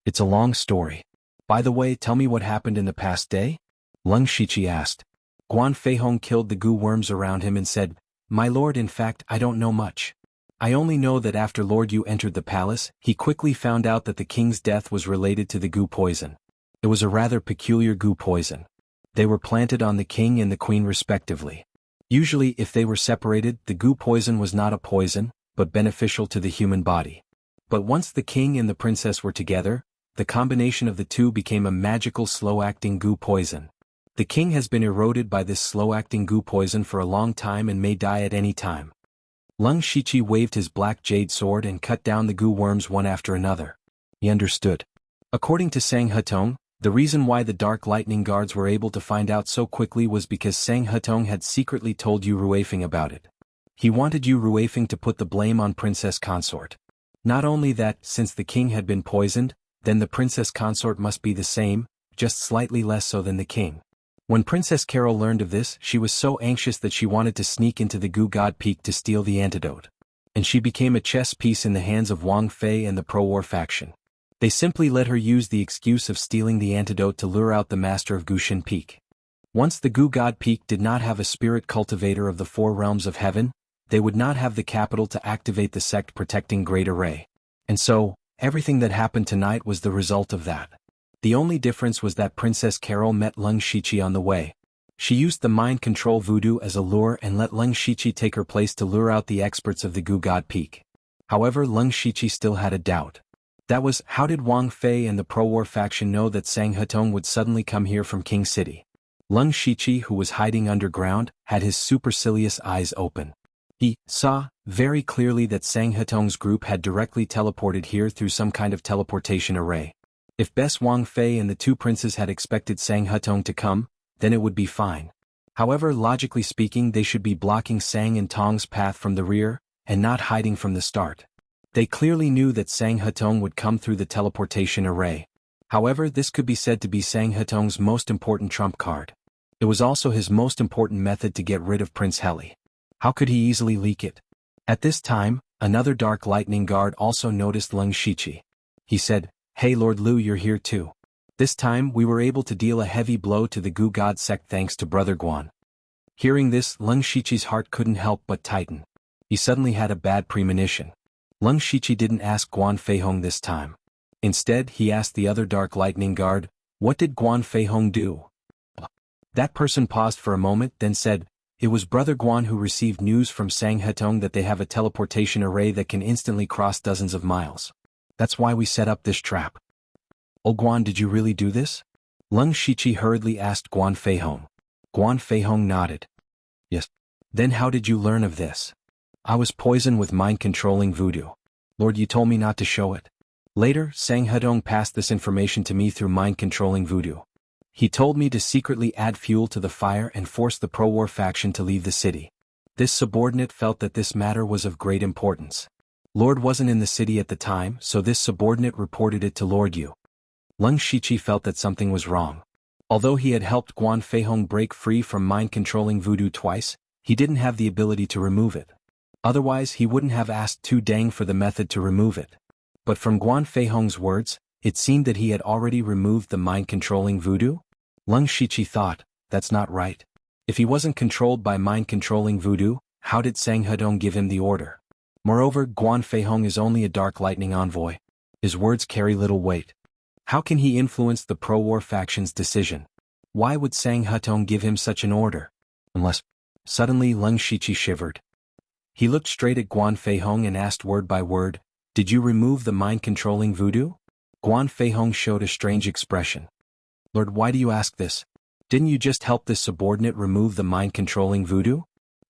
"It's a long story. By the way, tell me what happened in the past day?" Lung Shiqi asked. Guan Feihong killed the Goo worms around him and said, "My lord, in fact, I don't know much. I only know that after Lord Yu entered the palace, he quickly found out that the king's death was related to the Goo poison. It was a rather peculiar Goo poison. They were planted on the king and the queen respectively. Usually, if they were separated, the Goo poison was not a poison, but beneficial to the human body. But once the king and the princess were together, the combination of the two became a magical slow-acting Goo poison. The king has been eroded by this slow-acting Goo poison for a long time and may die at any time." Lung Shiqi waved his black jade sword and cut down the Goo worms one after another. He understood. According to Sang Hetong, The reason why the Dark Lightning Guards were able to find out so quickly was because Sang Hetong had secretly told Yu Ruifeng about it. He wanted Yu Ruifeng to put the blame on Princess Consort. Not only that, since the king had been poisoned, then the Princess Consort must be the same, just slightly less so than the king. When Princess Carol learned of this, she was so anxious that she wanted to sneak into the Gu God Peak to steal the antidote. And she became a chess piece in the hands of Wang Fei and the pro-war faction. They simply let her use the excuse of stealing the antidote to lure out the master of Gushin Peak. Once the Gu God Peak did not have a spirit cultivator of the four realms of heaven, they would not have the capital to activate the sect protecting Great Array. And so, everything that happened tonight was the result of that. The only difference was that Princess Carol met Leng Shiqi on the way. She used the mind control voodoo as a lure and let Leng Shiqi take her place to lure out the experts of the Gu God Peak. However, Leng Shiqi still had a doubt. That was, how did Wang Fei and the pro-war faction know that Sang Hetong would suddenly come here from King City? Leng Shiqi, who was hiding underground, had his supercilious eyes open. He saw very clearly that Sang Hetong's group had directly teleported here through some kind of teleportation array. If Bess Wang Fei and the two princes had expected Sang Hetong to come, then it would be fine. However, logically speaking, they should be blocking Sang and Tong's path from the rear, and not hiding from the start. They clearly knew that Sang Hetong would come through the teleportation array. However, this could be said to be Sang Hetong's most important trump card. It was also his most important method to get rid of Prince Heli. How could he easily leak it? At this time, another Dark Lightning Guard also noticed Leng Shiqi. He said, "Hey Lord Lu, you're here too. This time we were able to deal a heavy blow to the Gu God sect thanks to Brother Guan." Hearing this, Leng Shiqi's heart couldn't help but tighten. He suddenly had a bad premonition. Leng Shiqi didn't ask Guan Feihong this time. Instead, he asked the other Dark Lightning Guard, "What did Guan Feihong do?" That person paused for a moment, then said, "It was Brother Guan who received news from Sang Hetong that they have a teleportation array that can instantly cross dozens of miles. That's why we set up this trap." "Oh Guan, did you really do this?" Leng Shiqi hurriedly asked Guan Feihong. Guan Feihong nodded. "Yes." "Then how did you learn of this?" "I was poisoned with mind-controlling voodoo. Lord, you told me not to show it." Later, Sang Hetong passed this information to me through mind-controlling voodoo. He told me to secretly add fuel to the fire and force the pro-war faction to leave the city. This subordinate felt that this matter was of great importance. Lord wasn't in the city at the time, so this subordinate reported it to Lord Yu. Leng Shiqi felt that something was wrong. Although he had helped Guan Feihong break free from mind-controlling voodoo twice, he didn't have the ability to remove it. Otherwise, he wouldn't have asked Tu Dang for the method to remove it. But from Guan Feihong's words, it seemed that he had already removed the mind-controlling voodoo? Leng Shiqi thought, that's not right. If he wasn't controlled by mind-controlling voodoo, how did Sang Hetong give him the order? Moreover, Guan Feihong is only a Dark Lightning envoy. His words carry little weight. How can he influence the pro-war faction's decision? Why would Sang Hetong give him such an order? Unless... Suddenly Leng Shiqi shivered. He looked straight at Guan Feihong and asked word by word, "Did you remove the mind-controlling voodoo?" Guan Feihong showed a strange expression. "Lord, why do you ask this? Didn't you just help this subordinate remove the mind-controlling voodoo?"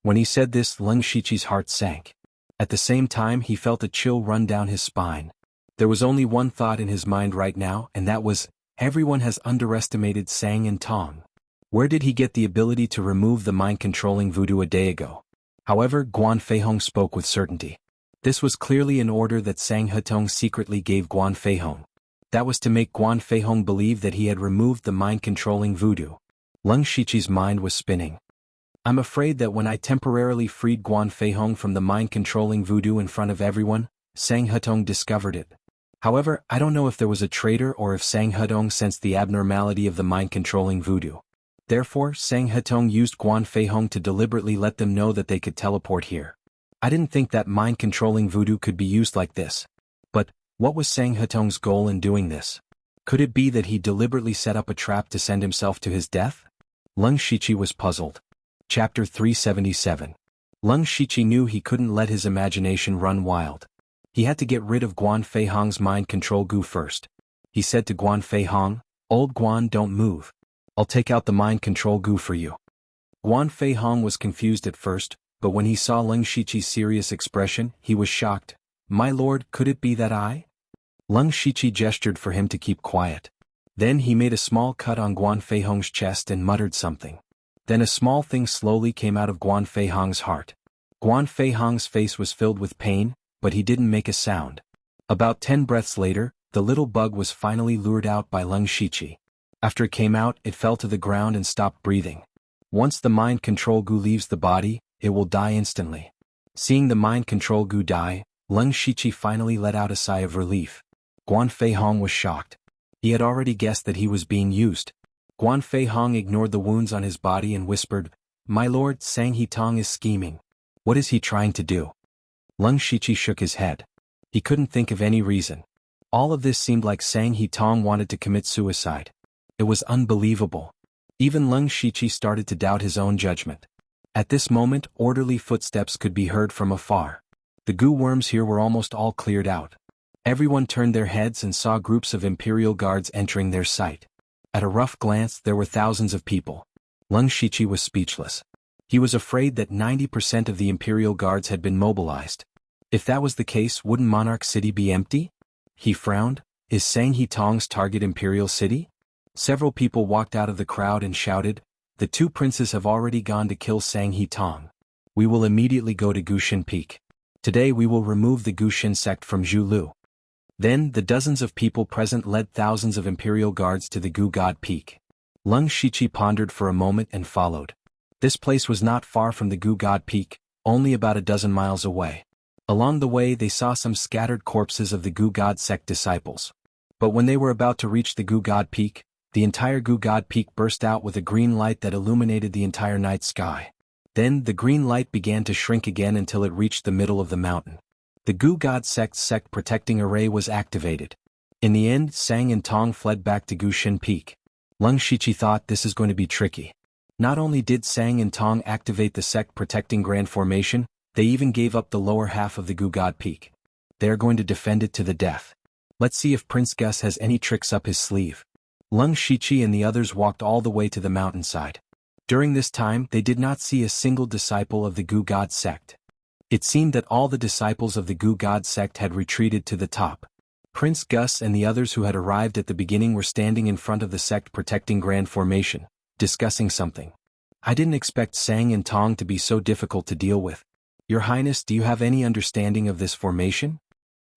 When he said this, Leng Shiqi's heart sank. At the same time, he felt a chill run down his spine. There was only one thought in his mind right now, and that was, everyone has underestimated Sang and Tong. Where did he get the ability to remove the mind-controlling voodoo a day ago? However, Guan Feihong spoke with certainty. This was clearly an order that Sang Hetong secretly gave Guan Feihong. That was to make Guan Feihong believe that he had removed the mind-controlling voodoo. Leng Shiqi's mind was spinning. I'm afraid that when I temporarily freed Guan Feihong from the mind-controlling voodoo in front of everyone, Sang Hetong discovered it. However, I don't know if there was a traitor or if Sang Hetong sensed the abnormality of the mind-controlling voodoo. Therefore, Sang Hetong used Guan Feihong to deliberately let them know that they could teleport here. I didn't think that mind-controlling voodoo could be used like this. But, what was Sang Hetong's goal in doing this? Could it be that he deliberately set up a trap to send himself to his death? Leng Shiqi was puzzled. Chapter 377. Leng Shiqi knew he couldn't let his imagination run wild. He had to get rid of Guan Feihong's mind control goo first. He said to Guan Feihong, "Old Guan, don't move. I'll take out the mind control goo for you." Guan Feihong was confused at first, but when he saw Leng Shiqi's serious expression, he was shocked. "My lord, could it be that I?" Leng Shiqi gestured for him to keep quiet. Then he made a small cut on Guan Feihong's chest and muttered something. Then a small thing slowly came out of Guan Feihong's heart. Guan Feihong's face was filled with pain, but he didn't make a sound. About 10 breaths later, the little bug was finally lured out by Leng Shiqi. After it came out, it fell to the ground and stopped breathing. Once the mind control goo leaves the body, it will die instantly. Seeing the mind control goo die, Leng Shiqi finally let out a sigh of relief. Guan Feihong was shocked. He had already guessed that he was being used. Guan Feihong ignored the wounds on his body and whispered, "My lord, Sang He Tong is scheming. What is he trying to do?" Leng Shiqi shook his head. He couldn't think of any reason. All of this seemed like Sang He Tong wanted to commit suicide. It was unbelievable. Even Leng Shiqi started to doubt his own judgment. At this moment, orderly footsteps could be heard from afar. The goo worms here were almost all cleared out. Everyone turned their heads and saw groups of Imperial guards entering their sight. At a rough glance, there were thousands of people. Leng Shiqi was speechless. He was afraid that 90% of the Imperial guards had been mobilized. If that was the case, wouldn't Monarch City be empty? He frowned. Is Sang He Tong's target Imperial City? Several people walked out of the crowd and shouted, "The two princes have already gone to kill Sang He Tong. We will immediately go to Gushin Peak. Today we will remove the Gushin sect from Zhulu." Then, the dozens of people present led thousands of Imperial guards to the Gu God Peak. Leng Shiqi pondered for a moment and followed. This place was not far from the Gu God Peak, only about a dozen miles away. Along the way they saw some scattered corpses of the Gu God sect disciples. But when they were about to reach the Gu God Peak, the entire Gu God Peak burst out with a green light that illuminated the entire night sky. Then, the green light began to shrink again until it reached the middle of the mountain. The Gu God sect's sect protecting array was activated. In the end, Sang and Tong fled back to Gushin Peak. Leng Shiqi thought this is going to be tricky. Not only did Sang and Tong activate the sect protecting Grand Formation, they even gave up the lower half of the Gu God Peak. They are going to defend it to the death. Let's see if Prince Gus has any tricks up his sleeve. Leng Shiqi and the others walked all the way to the mountainside. During this time, they did not see a single disciple of the Gu God sect. It seemed that all the disciples of the Gu God sect had retreated to the top. Prince Gus and the others who had arrived at the beginning were standing in front of the sect protecting Grand Formation, discussing something. "I didn't expect Sang and Tong to be so difficult to deal with. Your Highness, do you have any understanding of this formation?"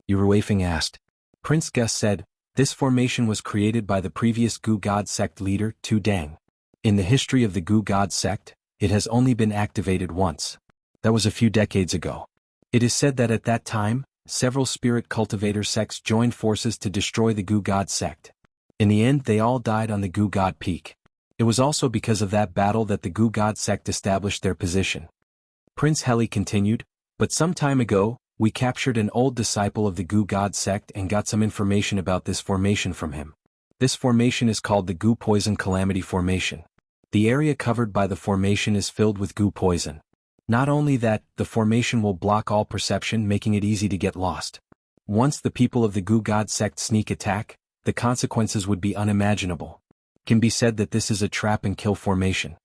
Yuruafeng asked. Prince Gus said, "This formation was created by the previous Gu God sect leader, Tu Dang. In the history of the Gu God sect, it has only been activated once. That was a few decades ago. It is said that at that time, several spirit cultivator sects joined forces to destroy the Gu God sect. In the end, they all died on the Gu God Peak. It was also because of that battle that the Gu God sect established their position." Prince Heli continued, "But some time ago, we captured an old disciple of the Gu God sect and got some information about this formation from him. This formation is called the Gu Poison Calamity Formation. The area covered by the formation is filled with Gu poison. Not only that, the formation will block all perception, making it easy to get lost. Once the people of the Gu God sect sneak attack, the consequences would be unimaginable. It can be said that this is a trap and kill formation."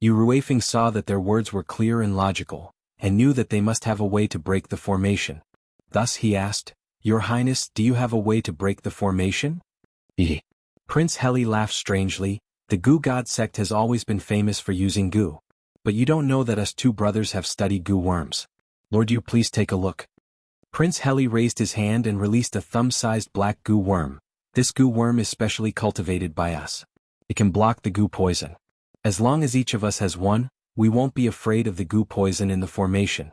Yuruafeng saw that their words were clear and logical, and knew that they must have a way to break the formation. Thus he asked, "Your Highness, do you have a way to break the formation?" Prince Heli laughed strangely. "The Gu God sect has always been famous for using Gu. But you don't know that us two brothers have studied Gu worms. Lord, you please take a look." Prince Heli raised his hand and released a thumb-sized black Gu worm. This Gu worm is specially cultivated by us. It can block the Gu poison. As long as each of us has one, we won't be afraid of the Gu poison in the formation.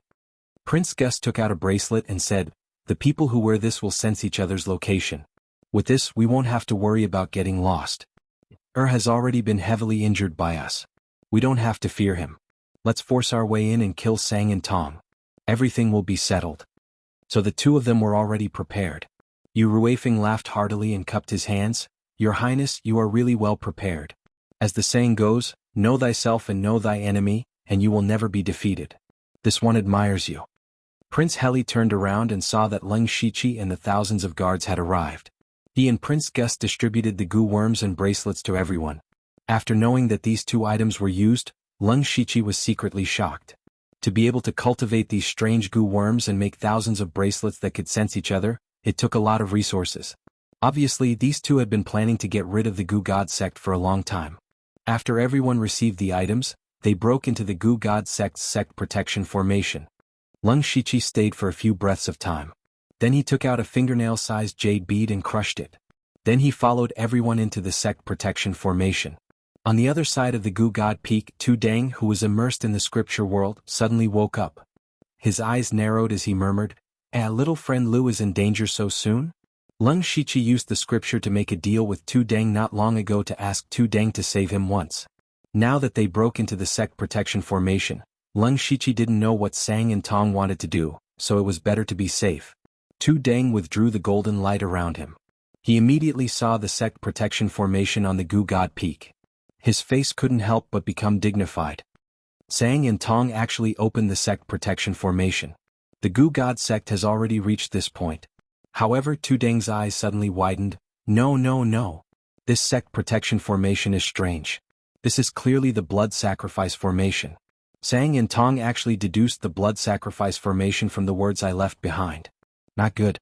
Prince Gus took out a bracelet and said, "The people who wear this will sense each other's location. With this, we won't have to worry about getting lost. Has already been heavily injured by us. We don't have to fear him. Let's force our way in and kill Sang and Tong. Everything will be settled." So the two of them were already prepared. Yuruafeng laughed heartily and cupped his hands. "Your Highness, you are really well prepared. As the saying goes, know thyself and know thy enemy, and you will never be defeated. This one admires you." Prince Heli turned around and saw that Leng Shiqi and the thousands of guards had arrived. He and Prince Gus distributed the Gu worms and bracelets to everyone. After knowing that these two items were used, Leng Shiqi was secretly shocked. To be able to cultivate these strange Gu worms and make thousands of bracelets that could sense each other, it took a lot of resources. Obviously, these two had been planning to get rid of the Gu God sect for a long time. After everyone received the items, they broke into the Gu God sect's sect protection formation. Lung Shichi stayed for a few breaths of time. Then he took out a fingernail-sized jade bead and crushed it. Then he followed everyone into the sect protection formation. On the other side of the Gu God Peak, Tu Dang, who was immersed in the scripture world, suddenly woke up. His eyes narrowed as he murmured, Little friend Lu is in danger so soon?" Lung Shichi used the scripture to make a deal with Tu Dang not long ago to ask Tu Dang to save him once. Now that they broke into the sect protection formation, Lung Shichi didn't know what Sang and Tong wanted to do, so it was better to be safe. Tu Dang withdrew the golden light around him. He immediately saw the sect protection formation on the Gu God Peak. His face couldn't help but become dignified. Sang and Tong actually opened the sect protection formation. The Gu God sect has already reached this point. However, Tu Dang's eyes suddenly widened. No. This sect protection formation is strange. This is clearly the blood sacrifice formation. Sang and Tong actually deduced the blood sacrifice formation from the words I left behind. Not good.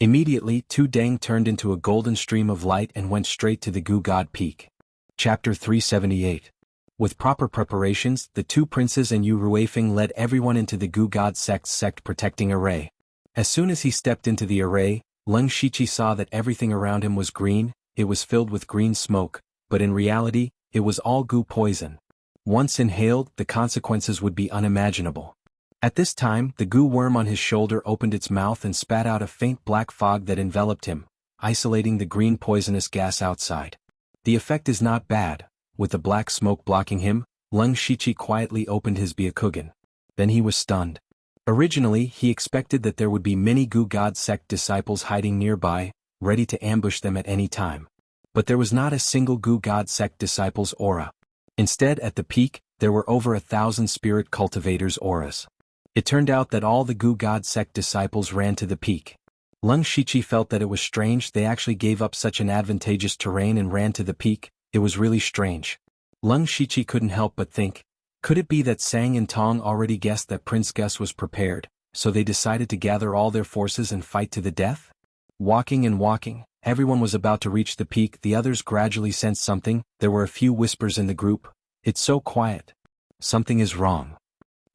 Immediately, Tu Dang turned into a golden stream of light and went straight to the Gu God Peak. Chapter 378. With proper preparations, the two princes and Yu Ruifeng led everyone into the Gu God sect's sect-protecting array. As soon as he stepped into the array, Lung Shichi saw that everything around him was green. It was filled with green smoke, but in reality, it was all Gu poison. Once inhaled, the consequences would be unimaginable. At this time, the Gu worm on his shoulder opened its mouth and spat out a faint black fog that enveloped him, isolating the green poisonous gas outside. The effect is not bad. With the black smoke blocking him, Lung Shichi quietly opened his Byakugan. Then he was stunned. Originally, he expected that there would be many Gu God sect disciples hiding nearby, ready to ambush them at any time. But there was not a single Gu God sect disciple's aura. Instead, at the peak, there were over 1,000 spirit cultivators' auras. It turned out that all the Gu God sect disciples ran to the peak. Lung Shichi felt that it was strange they actually gave up such an advantageous terrain and ran to the peak. It was really strange. Lung Shichi couldn't help but think, could it be that Sang and Tong already guessed that Prince Gus was prepared, so they decided to gather all their forces and fight to the death? Walking and walking, everyone was about to reach the peak. The others gradually sensed something. There were a few whispers in the group. It's so quiet. Something is wrong.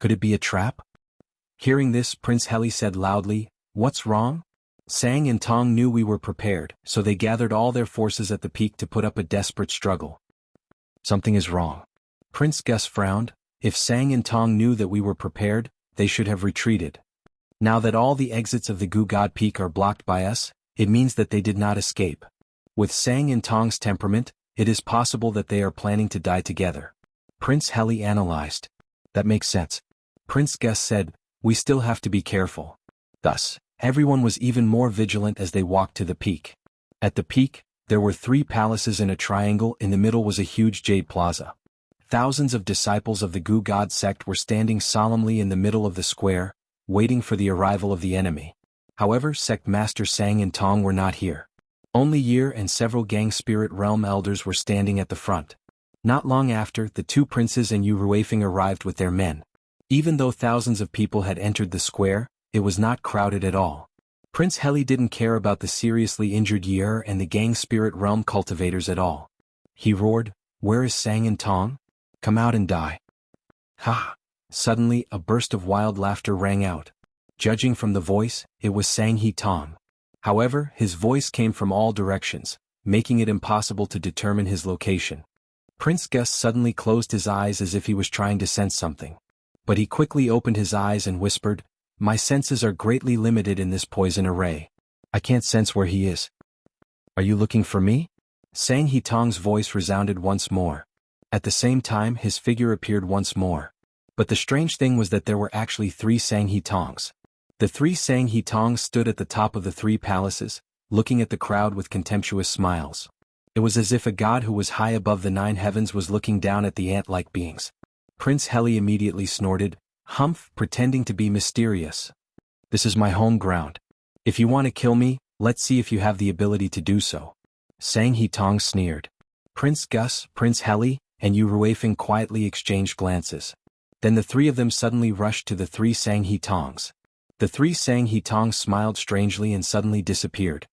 Could it be a trap? Hearing this, Prince Heli said loudly, "What's wrong?" Sang and Tong knew we were prepared, so they gathered all their forces at the peak to put up a desperate struggle. Something is wrong. Prince Gus frowned. If Sang and Tong knew that we were prepared, they should have retreated. Now that all the exits of the Gu God Peak are blocked by us, it means that they did not escape. With Sang and Tong's temperament, it is possible that they are planning to die together. Prince Heli analyzed. That makes sense. Prince Gus said, we still have to be careful. Thus, everyone was even more vigilant as they walked to the peak. At the peak, there were 3 palaces in a triangle. In the middle was a huge jade plaza. Thousands of disciples of the Gu God sect were standing solemnly in the middle of the square, waiting for the arrival of the enemy. However, sect master Sang and Tong were not here. Only Yer and several gang spirit realm elders were standing at the front. Not long after, the 2 princes and Yu Ruifeng arrived with their men. Even though thousands of people had entered the square, it was not crowded at all. Prince Heli didn't care about the seriously injured Yer and the gang spirit realm cultivators at all. He roared, "Where is Sang and Tong? Come out and die." Ha! Suddenly, a burst of wild laughter rang out. Judging from the voice, it was Sang He Tong. However, his voice came from all directions, making it impossible to determine his location. Prince Gus suddenly closed his eyes as if he was trying to sense something. But he quickly opened his eyes and whispered, "My senses are greatly limited in this poison array. I can't sense where he is." "Are you looking for me?" Sang He Tong's voice resounded once more. At the same time, his figure appeared once more. But the strange thing was that there were actually 3 Sang He Tongs. The 3 Sang He Tongs stood at the top of the 3 palaces, looking at the crowd with contemptuous smiles. It was as if a god who was high above the 9 heavens was looking down at the ant-like beings. Prince Heli immediately snorted, "Humph," pretending to be mysterious. "This is my home ground. If you want to kill me, let's see if you have the ability to do so." Sang He Tong sneered. Prince Gus, Prince Heli, and Yu Ruifeng quietly exchanged glances. Then the 3 of them suddenly rushed to the 3 Sang He Tongs. The 3 Sang He Tongs smiled strangely and suddenly disappeared.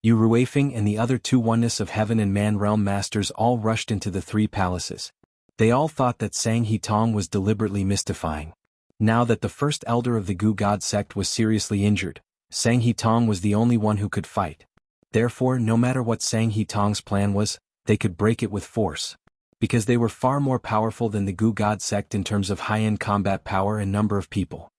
Yu Ruifeng and the other two oneness of heaven and man realm masters all rushed into the three palaces. They all thought that Sang He Tong was deliberately mystifying. Now that the first elder of the Gu God sect was seriously injured, Sang He Tong was the only one who could fight. Therefore, no matter what Sang He Tong's plan was, they could break it with force. Because they were far more powerful than the Gu God sect in terms of high-end combat power and number of people.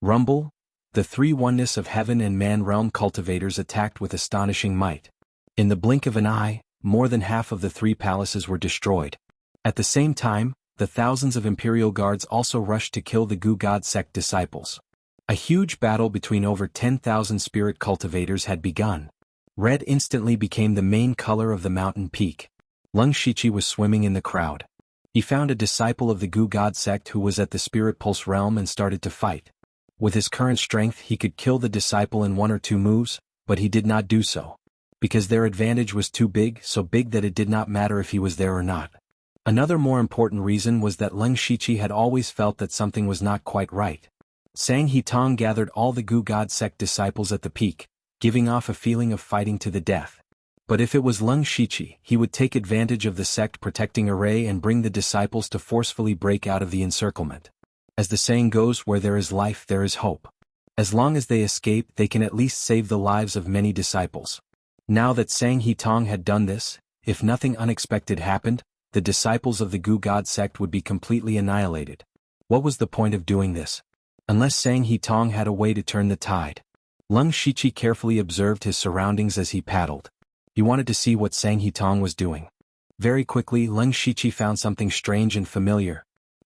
Rumble, the three oneness of heaven and man realm cultivators attacked with astonishing might. In the blink of an eye, more than half of the three palaces were destroyed. At the same time, the thousands of imperial guards also rushed to kill the Gu God sect disciples. A huge battle between over 10,000 spirit cultivators had begun. Red instantly became the main color of the mountain peak. Lung Shichi was swimming in the crowd. He found a disciple of the Gu God sect who was at the Spirit Pulse realm and started to fight. With his current strength he could kill the disciple in 1 or 2 moves, but he did not do so. Because their advantage was too big, so big that it did not matter if he was there or not. Another more important reason was that Lung Shichi had always felt that something was not quite right. Sang He Tong gathered all the Gu God sect disciples at the peak, giving off a feeling of fighting to the death. But if it was Lung Shichi, he would take advantage of the sect protecting array and bring the disciples to forcefully break out of the encirclement. As the saying goes, where there is life there is hope. As long as they escape they can at least save the lives of many disciples. Now that Sang He Tong had done this, if nothing unexpected happened, the disciples of the Gu God sect would be completely annihilated. What was the point of doing this? Unless Sang He Tong had a way to turn the tide. Lung Shichi carefully observed his surroundings as he paddled. He wanted to see what Sang He Tong was doing. Very quickly Lung Shichi found something strange and familiar.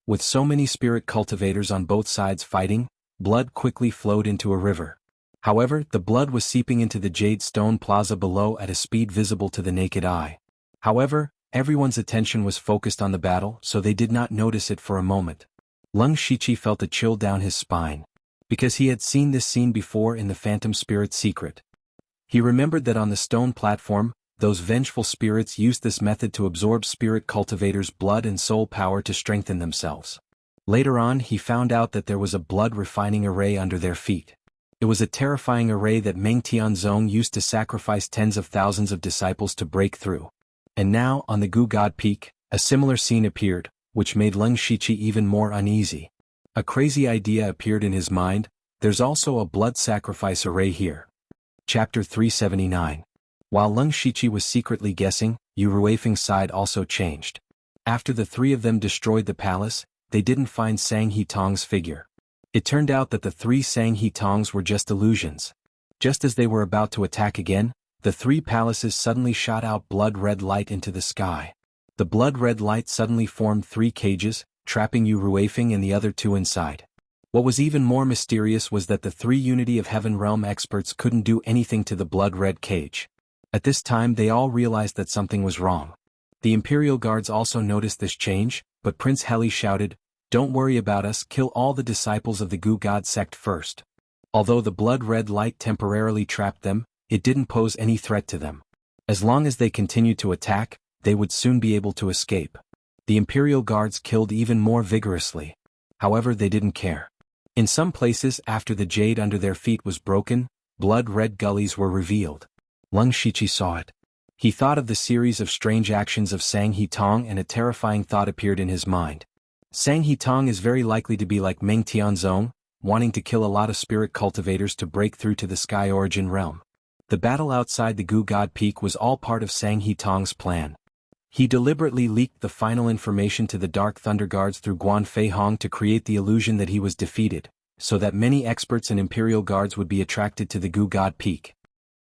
With so many spirit cultivators on both sides fighting, blood quickly flowed into a river. However, the blood was seeping into the jade stone plaza below at a speed visible to the naked eye. However, everyone's attention was focused on the battle, so they did not notice it for a moment. Lung Shichi felt a chill down his spine. Because he had seen this scene before in the Phantom Spirit Secret. He remembered that on the stone platform, those vengeful spirits used this method to absorb spirit cultivators' blood and soul power to strengthen themselves. Later on he found out that there was a blood-refining array under their feet. It was a terrifying array that Meng Tianzong used to sacrifice tens of thousands of disciples to break through. And now, on the Gu God Peak, a similar scene appeared, which made Lung Shichi even more uneasy. A crazy idea appeared in his mind: there's also a blood sacrifice array here. Chapter 379. While Lung Shichi was secretly guessing, Yu Ruifeng's side also changed. After the three of them destroyed the palace, they didn't find Sang He Tong's figure. It turned out that the three Sang He Tongs were just illusions. Just as they were about to attack again, the three palaces suddenly shot out blood-red light into the sky. The blood-red light suddenly formed 3 cages, trapping Yu Ruifeng and the other 2 inside. What was even more mysterious was that the 3 Unity of Heaven realm experts couldn't do anything to the blood-red cage. At this time they all realized that something was wrong. The Imperial Guards also noticed this change, but Prince Heli shouted, "Don't worry about us, kill all the disciples of the Gu God sect first." Although the blood-red light temporarily trapped them, it didn't pose any threat to them. As long as they continued to attack, they would soon be able to escape. The Imperial Guards killed even more vigorously. However, they didn't care. In some places, after the jade under their feet was broken, blood-red gullies were revealed. Lung Shichi saw it. He thought of the series of strange actions of Sang He Tong and a terrifying thought appeared in his mind. Sang He Tong is very likely to be like Meng Tianzong, wanting to kill a lot of spirit cultivators to break through to the Sky Origin realm. The battle outside the Gu God Peak was all part of Sang He Tong's plan. He deliberately leaked the final information to the Dark Thunder Guards through Guan Fei Hong to create the illusion that he was defeated, so that many experts and Imperial Guards would be attracted to the Gu God Peak.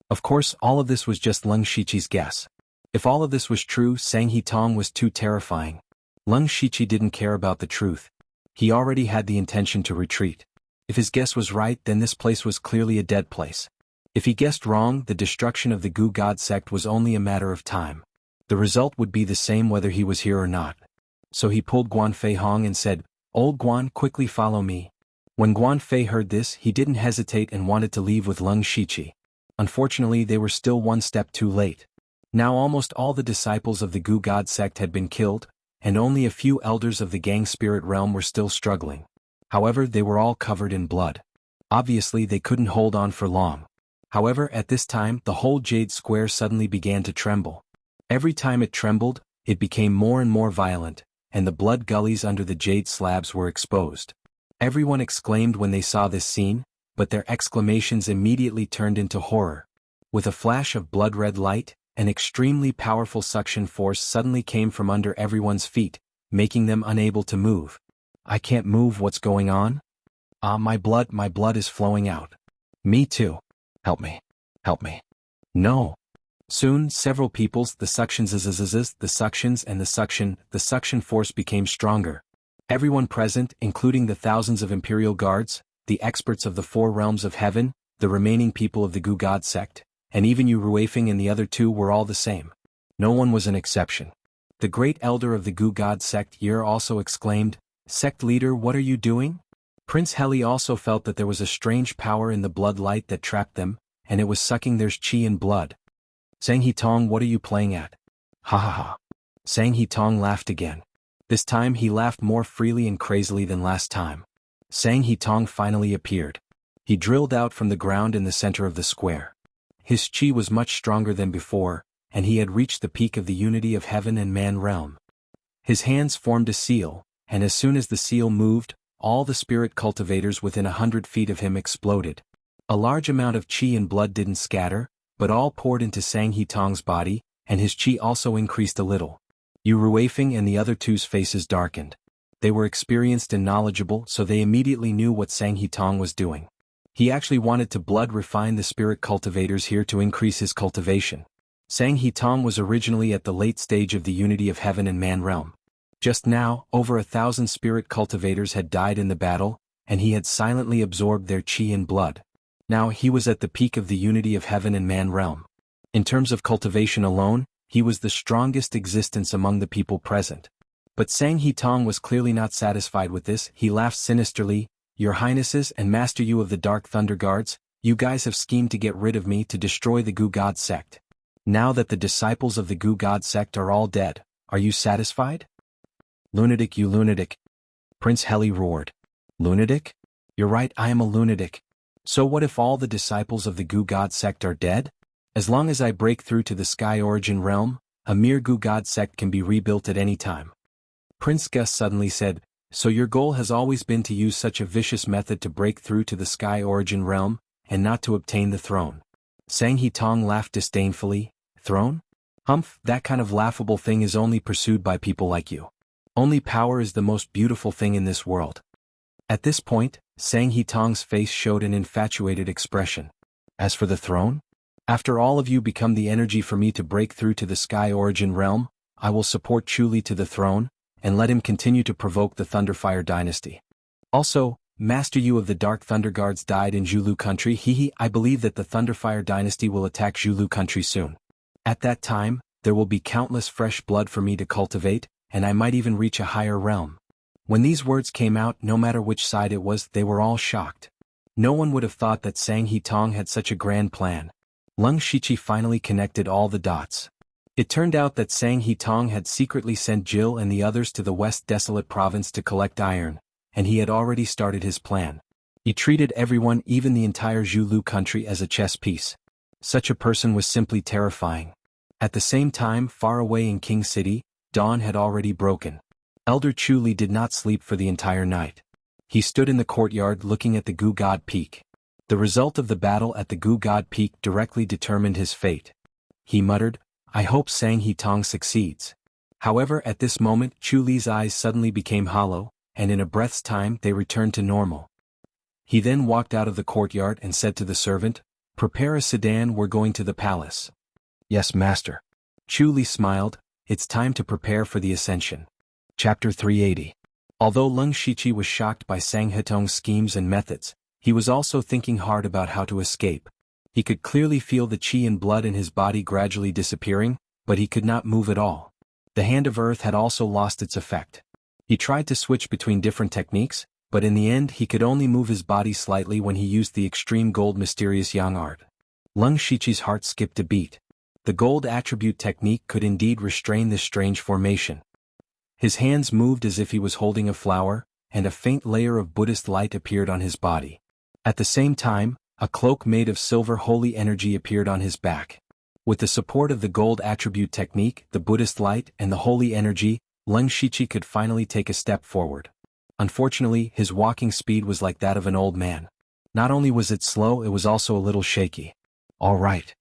Of course, all of this was just Lung Shichi's guess. If all of this was true, Sang He Tong was too terrifying. Lung Shichi didn't care about the truth. He already had the intention to retreat. If his guess was right, then this place was clearly a dead place. If he guessed wrong, the destruction of the Gu God sect was only a matter of time. The result would be the same whether he was here or not. So he pulled Guan Fei Hong and said, "Old Guan, quickly follow me." When Guan Fei heard this, he didn't hesitate and wanted to leave with Lung Shichi. Unfortunately, they were still one step too late. Now almost all the disciples of the Gu God sect had been killed, and only a few elders of the Gang Spirit realm were still struggling. However, they were all covered in blood. Obviously, they couldn't hold on for long. However, at this time, the whole jade square suddenly began to tremble. Every time it trembled, it became more and more violent, and the blood gullies under the jade slabs were exposed. Everyone exclaimed when they saw this scene, but their exclamations immediately turned into horror. With a flash of blood-red light, an extremely powerful suction force suddenly came from under everyone's feet, making them unable to move. I can't move, what's going on? My blood is flowing out. Me too. Help me. Help me. No. Soon, several people's, the suction and the suction force became stronger. Everyone present, including the thousands of Imperial guards, the experts of the 4 realms of heaven, the remaining people of the Gu God sect, and even Yu Ruifeng and the other 2 were all the same. No one was an exception. The great elder of the Gu God sect Yer also exclaimed, "Sect leader, what are you doing?" Prince Heli also felt that there was a strange power in the blood light that trapped them, and it was sucking their qi and blood. Sang He Tong, what are you playing at? Ha ha ha. Sang He Tong laughed again. This time he laughed more freely and crazily than last time. Sang He Tong finally appeared. He drilled out from the ground in the center of the square. His qi was much stronger than before, and he had reached the peak of the unity of heaven and man realm. His hands formed a seal, and as soon as the seal moved, all the spirit cultivators within 100 feet of him exploded. A large amount of qi and blood didn't scatter, but all poured into Sang He Tong's body, and his qi also increased a little. Yu Ruifeng and the other 2's faces darkened. They were experienced and knowledgeable, so they immediately knew what Sang He Tong was doing. He actually wanted to blood refine the spirit cultivators here to increase his cultivation. Sang He Tong was originally at the late stage of the unity of heaven and man realm. Just now, over 1,000 spirit cultivators had died in the battle, and he had silently absorbed their qi and blood. Now he was at the peak of the unity of heaven and man realm. In terms of cultivation alone, he was the strongest existence among the people present. But Sang He Tong was clearly not satisfied with this. He laughed sinisterly, "Your Highnesses and Master Yu of the Dark Thunder Guards, you guys have schemed to get rid of me to destroy the Gu God sect. Now that the disciples of the Gu God sect are all dead, are you satisfied?" "Lunatic, you lunatic!" Prince Heli roared. "Lunatic? You're right, I am a lunatic. So what if all the disciples of the Gu God sect are dead? As long as I break through to the Sky Origin realm, a mere Gu God sect can be rebuilt at any time." Prince Gus suddenly said, "So your goal has always been to use such a vicious method to break through to the Sky Origin realm, and not to obtain the throne?" Sang He Tong laughed disdainfully. "Throne? Humph, that kind of laughable thing is only pursued by people like you. Only power is the most beautiful thing in this world." At this point, Sang He Tong's face showed an infatuated expression. "As for the throne? After all of you become the energy for me to break through to the Sky Origin realm, I will support Chu Li to the throne, and let him continue to provoke the Thunderfire dynasty. Also, Master Yu of the Dark Thunder Guards died in Zhulu country. I believe that the Thunderfire dynasty will attack Zhulu country soon. At that time, there will be countless fresh blood for me to cultivate, and I might even reach a higher realm." When these words came out, no matter which side it was, they were all shocked. No one would have thought that Sang He Tong had such a grand plan. Lung Shiqi finally connected all the dots. It turned out that Sang He Tong had secretly sent Jill and the others to the West Desolate Province to collect iron, and he had already started his plan. He treated everyone, even the entire Zhulu country, as a chess piece. Such a person was simply terrifying. At the same time, far away in King City, dawn had already broken. Elder Chu Li did not sleep for the entire night. He stood in the courtyard looking at the Gu God Peak. The result of the battle at the Gu God Peak directly determined his fate. He muttered, "I hope Sang He Tong succeeds." However, at this moment, Chu Li's eyes suddenly became hollow, and in a breath's time they returned to normal. He then walked out of the courtyard and said to the servant, "Prepare a sedan, we're going to the palace." "Yes, master." Chu Li smiled, "It's time to prepare for the ascension." Chapter 380. Although Lung Shiqi was shocked by Sang He Tong's schemes and methods, he was also thinking hard about how to escape. He could clearly feel the qi and blood in his body gradually disappearing, but he could not move at all. The Hand of Earth had also lost its effect. He tried to switch between different techniques, but in the end he could only move his body slightly when he used the extreme gold mysterious yang art. Lung Shiqi's heart skipped a beat. The gold attribute technique could indeed restrain this strange formation. His hands moved as if he was holding a flower, and a faint layer of Buddhist light appeared on his body. At the same time, A cloak made of silver holy energy appeared on his back. With the support of the gold attribute technique, the Buddhist light, and the holy energy, Leng Shichi could finally take a step forward. Unfortunately, his walking speed was like that of an old man. Not only was it slow, it was also a little shaky. "All right."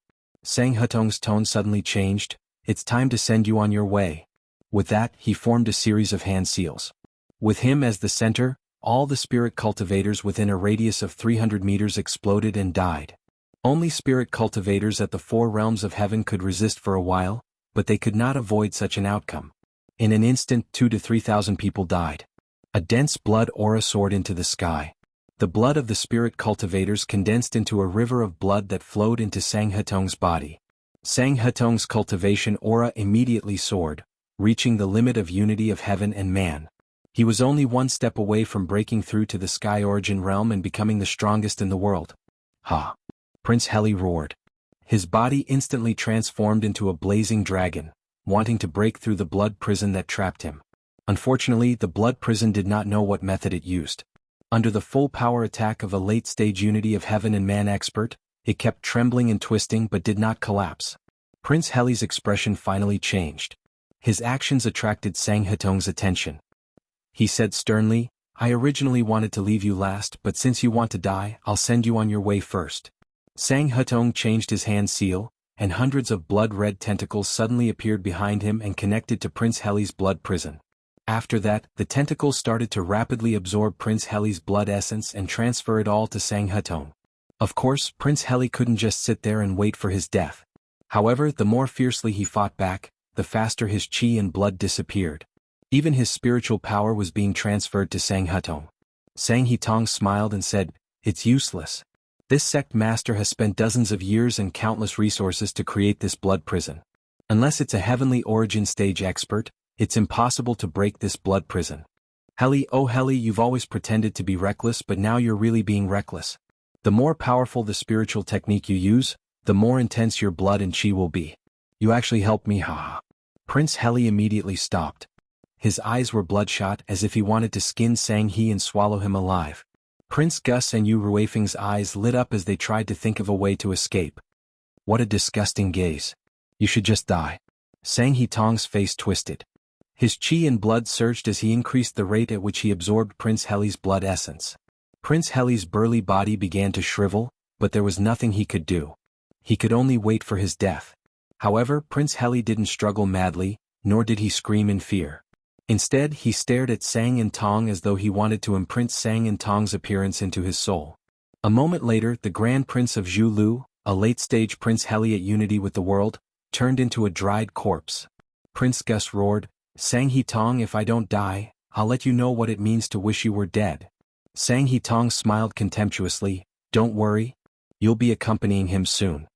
Sang Hutong's tone suddenly changed. "It's time to send you on your way." With that, he formed a series of hand seals. With him as the center, all the spirit cultivators within a radius of 300 meters exploded and died. Only spirit cultivators at the 4 realms of heaven could resist for a while, but they could not avoid such an outcome. In an instant, 2,000 to 3,000 people died. A dense blood aura soared into the sky. The blood of the spirit cultivators condensed into a river of blood that flowed into Sang Hutong's body. Sang Hutong's cultivation aura immediately soared, reaching the limit of unity of heaven and man. He was only one step away from breaking through to the sky origin realm and becoming the strongest in the world. "Ha!" Prince Heli roared. His body instantly transformed into a blazing dragon, wanting to break through the blood prison that trapped him. Unfortunately, the blood prison did not know what method it used. Under the full power attack of a late-stage unity of heaven and man expert, it kept trembling and twisting but did not collapse. Prince Heli's expression finally changed. His actions attracted Sang Hutong's attention. He said sternly, "I originally wanted to leave you last, but since you want to die, I'll send you on your way first." Sang Hutong changed his hand seal, and hundreds of blood-red tentacles suddenly appeared behind him and connected to Prince Heli's blood prison. After that, the tentacles started to rapidly absorb Prince Heli's blood essence and transfer it all to Sang Hutong. Of course, Prince Heli couldn't just sit there and wait for his death. However, the more fiercely he fought back, the faster his chi and blood disappeared. Even his spiritual power was being transferred to Sang Hutong. Sang Hutong smiled and said, "It's useless. This sect master has spent dozens of years and countless resources to create this blood prison. Unless it's a heavenly origin stage expert, it's impossible to break this blood prison. Heli, oh Heli, you've always pretended to be reckless, but now you're really being reckless. The more powerful the spiritual technique you use, the more intense your blood and chi will be. You actually helped me, haha." Prince Heli immediately stopped. His eyes were bloodshot as if he wanted to skin Sang He and swallow him alive. Prince Gus and Yu Ruifeng's eyes lit up as they tried to think of a way to escape. "What a disgusting gaze. You should just die." Sang Hutong's face twisted. His chi and blood surged as he increased the rate at which he absorbed Prince Heli's blood essence. Prince Heli's burly body began to shrivel, but there was nothing he could do. He could only wait for his death. However, Prince Heli didn't struggle madly, nor did he scream in fear. Instead, he stared at Sang and Tong as though he wanted to imprint Sang and Tong's appearance into his soul. A moment later, the Grand Prince of Zhu Lu, a late-stage Prince Heli at unity with the world, turned into a dried corpse. Prince Gus roared, "Sang Tong, if I don't die, I'll let you know what it means to wish you were dead." Sang Tong smiled contemptuously, "Don't worry. You'll be accompanying him soon."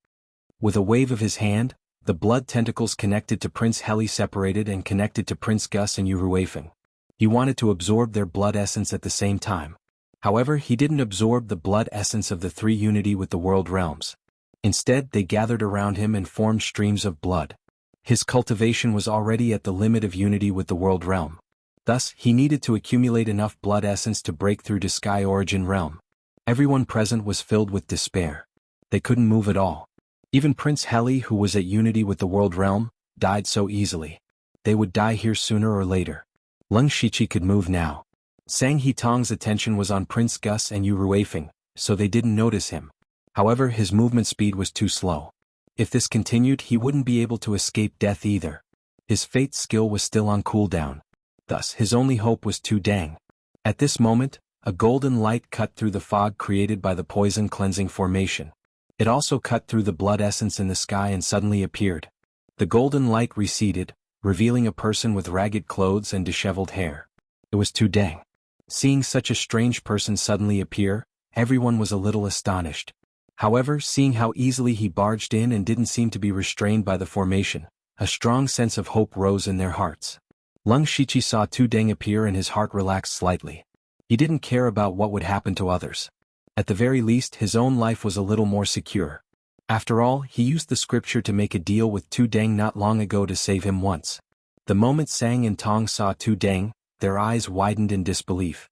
With a wave of his hand, the blood tentacles connected to Prince Heli separated and connected to Prince Gus and Yu Ruifeng. He wanted to absorb their blood essence at the same time. However, he didn't absorb the blood essence of the 3 unity with the world realms. Instead, they gathered around him and formed streams of blood. His cultivation was already at the limit of unity with the world realm. Thus, he needed to accumulate enough blood essence to break through to Sky Origin realm. Everyone present was filled with despair. They couldn't move at all. Even Prince Heli, who was at unity with the world realm, died so easily. They would die here sooner or later. Leng Shichi could move now. Sang Tong's attention was on Prince Gus and Yu Ruifeng, so they didn't notice him. However, his movement speed was too slow. If this continued, he wouldn't be able to escape death either. His fate skill was still on cooldown. Thus, his only hope was Tu Dang. At this moment, a golden light cut through the fog created by the poison cleansing formation. It also cut through the blood essence in the sky and suddenly appeared. The golden light receded, revealing a person with ragged clothes and disheveled hair. It was Tu Dang. Seeing such a strange person suddenly appear, everyone was a little astonished. However, seeing how easily he barged in and didn't seem to be restrained by the formation, a strong sense of hope rose in their hearts. Leng Shichi saw Tu Dang appear and his heart relaxed slightly. He didn't care about what would happen to others. At the very least, his own life was a little more secure. After all, he used the scripture to make a deal with Tu Dang not long ago to save him once. The moment Sang and Tong saw Tu Dang, their eyes widened in disbelief.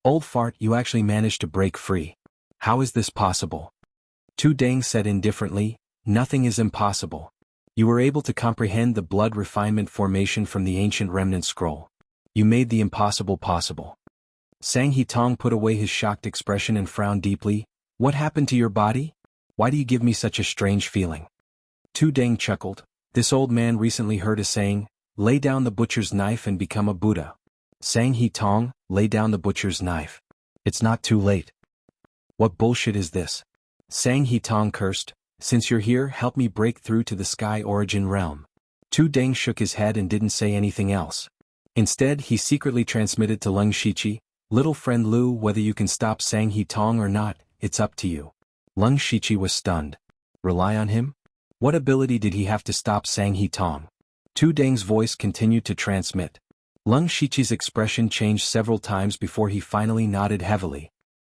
"Old fart, you actually managed to break free. How is this possible?" Tu Deng said indifferently, nothing is impossible. You were able to comprehend the blood refinement formation from the ancient remnant scroll. You made the impossible possible. Sang He Tong put away his shocked expression and frowned deeply. What happened to your body? Why do you give me such a strange feeling? Tu Deng chuckled. This old man recently heard a saying, lay down the butcher's knife and become a Buddha. Sang He Tong, lay down the butcher's knife. It's not too late. What bullshit is this? Sang He Tong cursed. Since you're here, help me break through to the sky origin realm. Tu Deng shook his head and didn't say anything else. Instead, he secretly transmitted to Lung Shiqi, little friend Lu, whether you can stop Sang He Tong or not, it's up to you. Lung Shiqi was stunned. Rely on him? What ability did he have to stop Sang He Tong? Tu Deng's voice continued to transmit. Lung Shiqi's expression changed several times before he finally nodded heavily.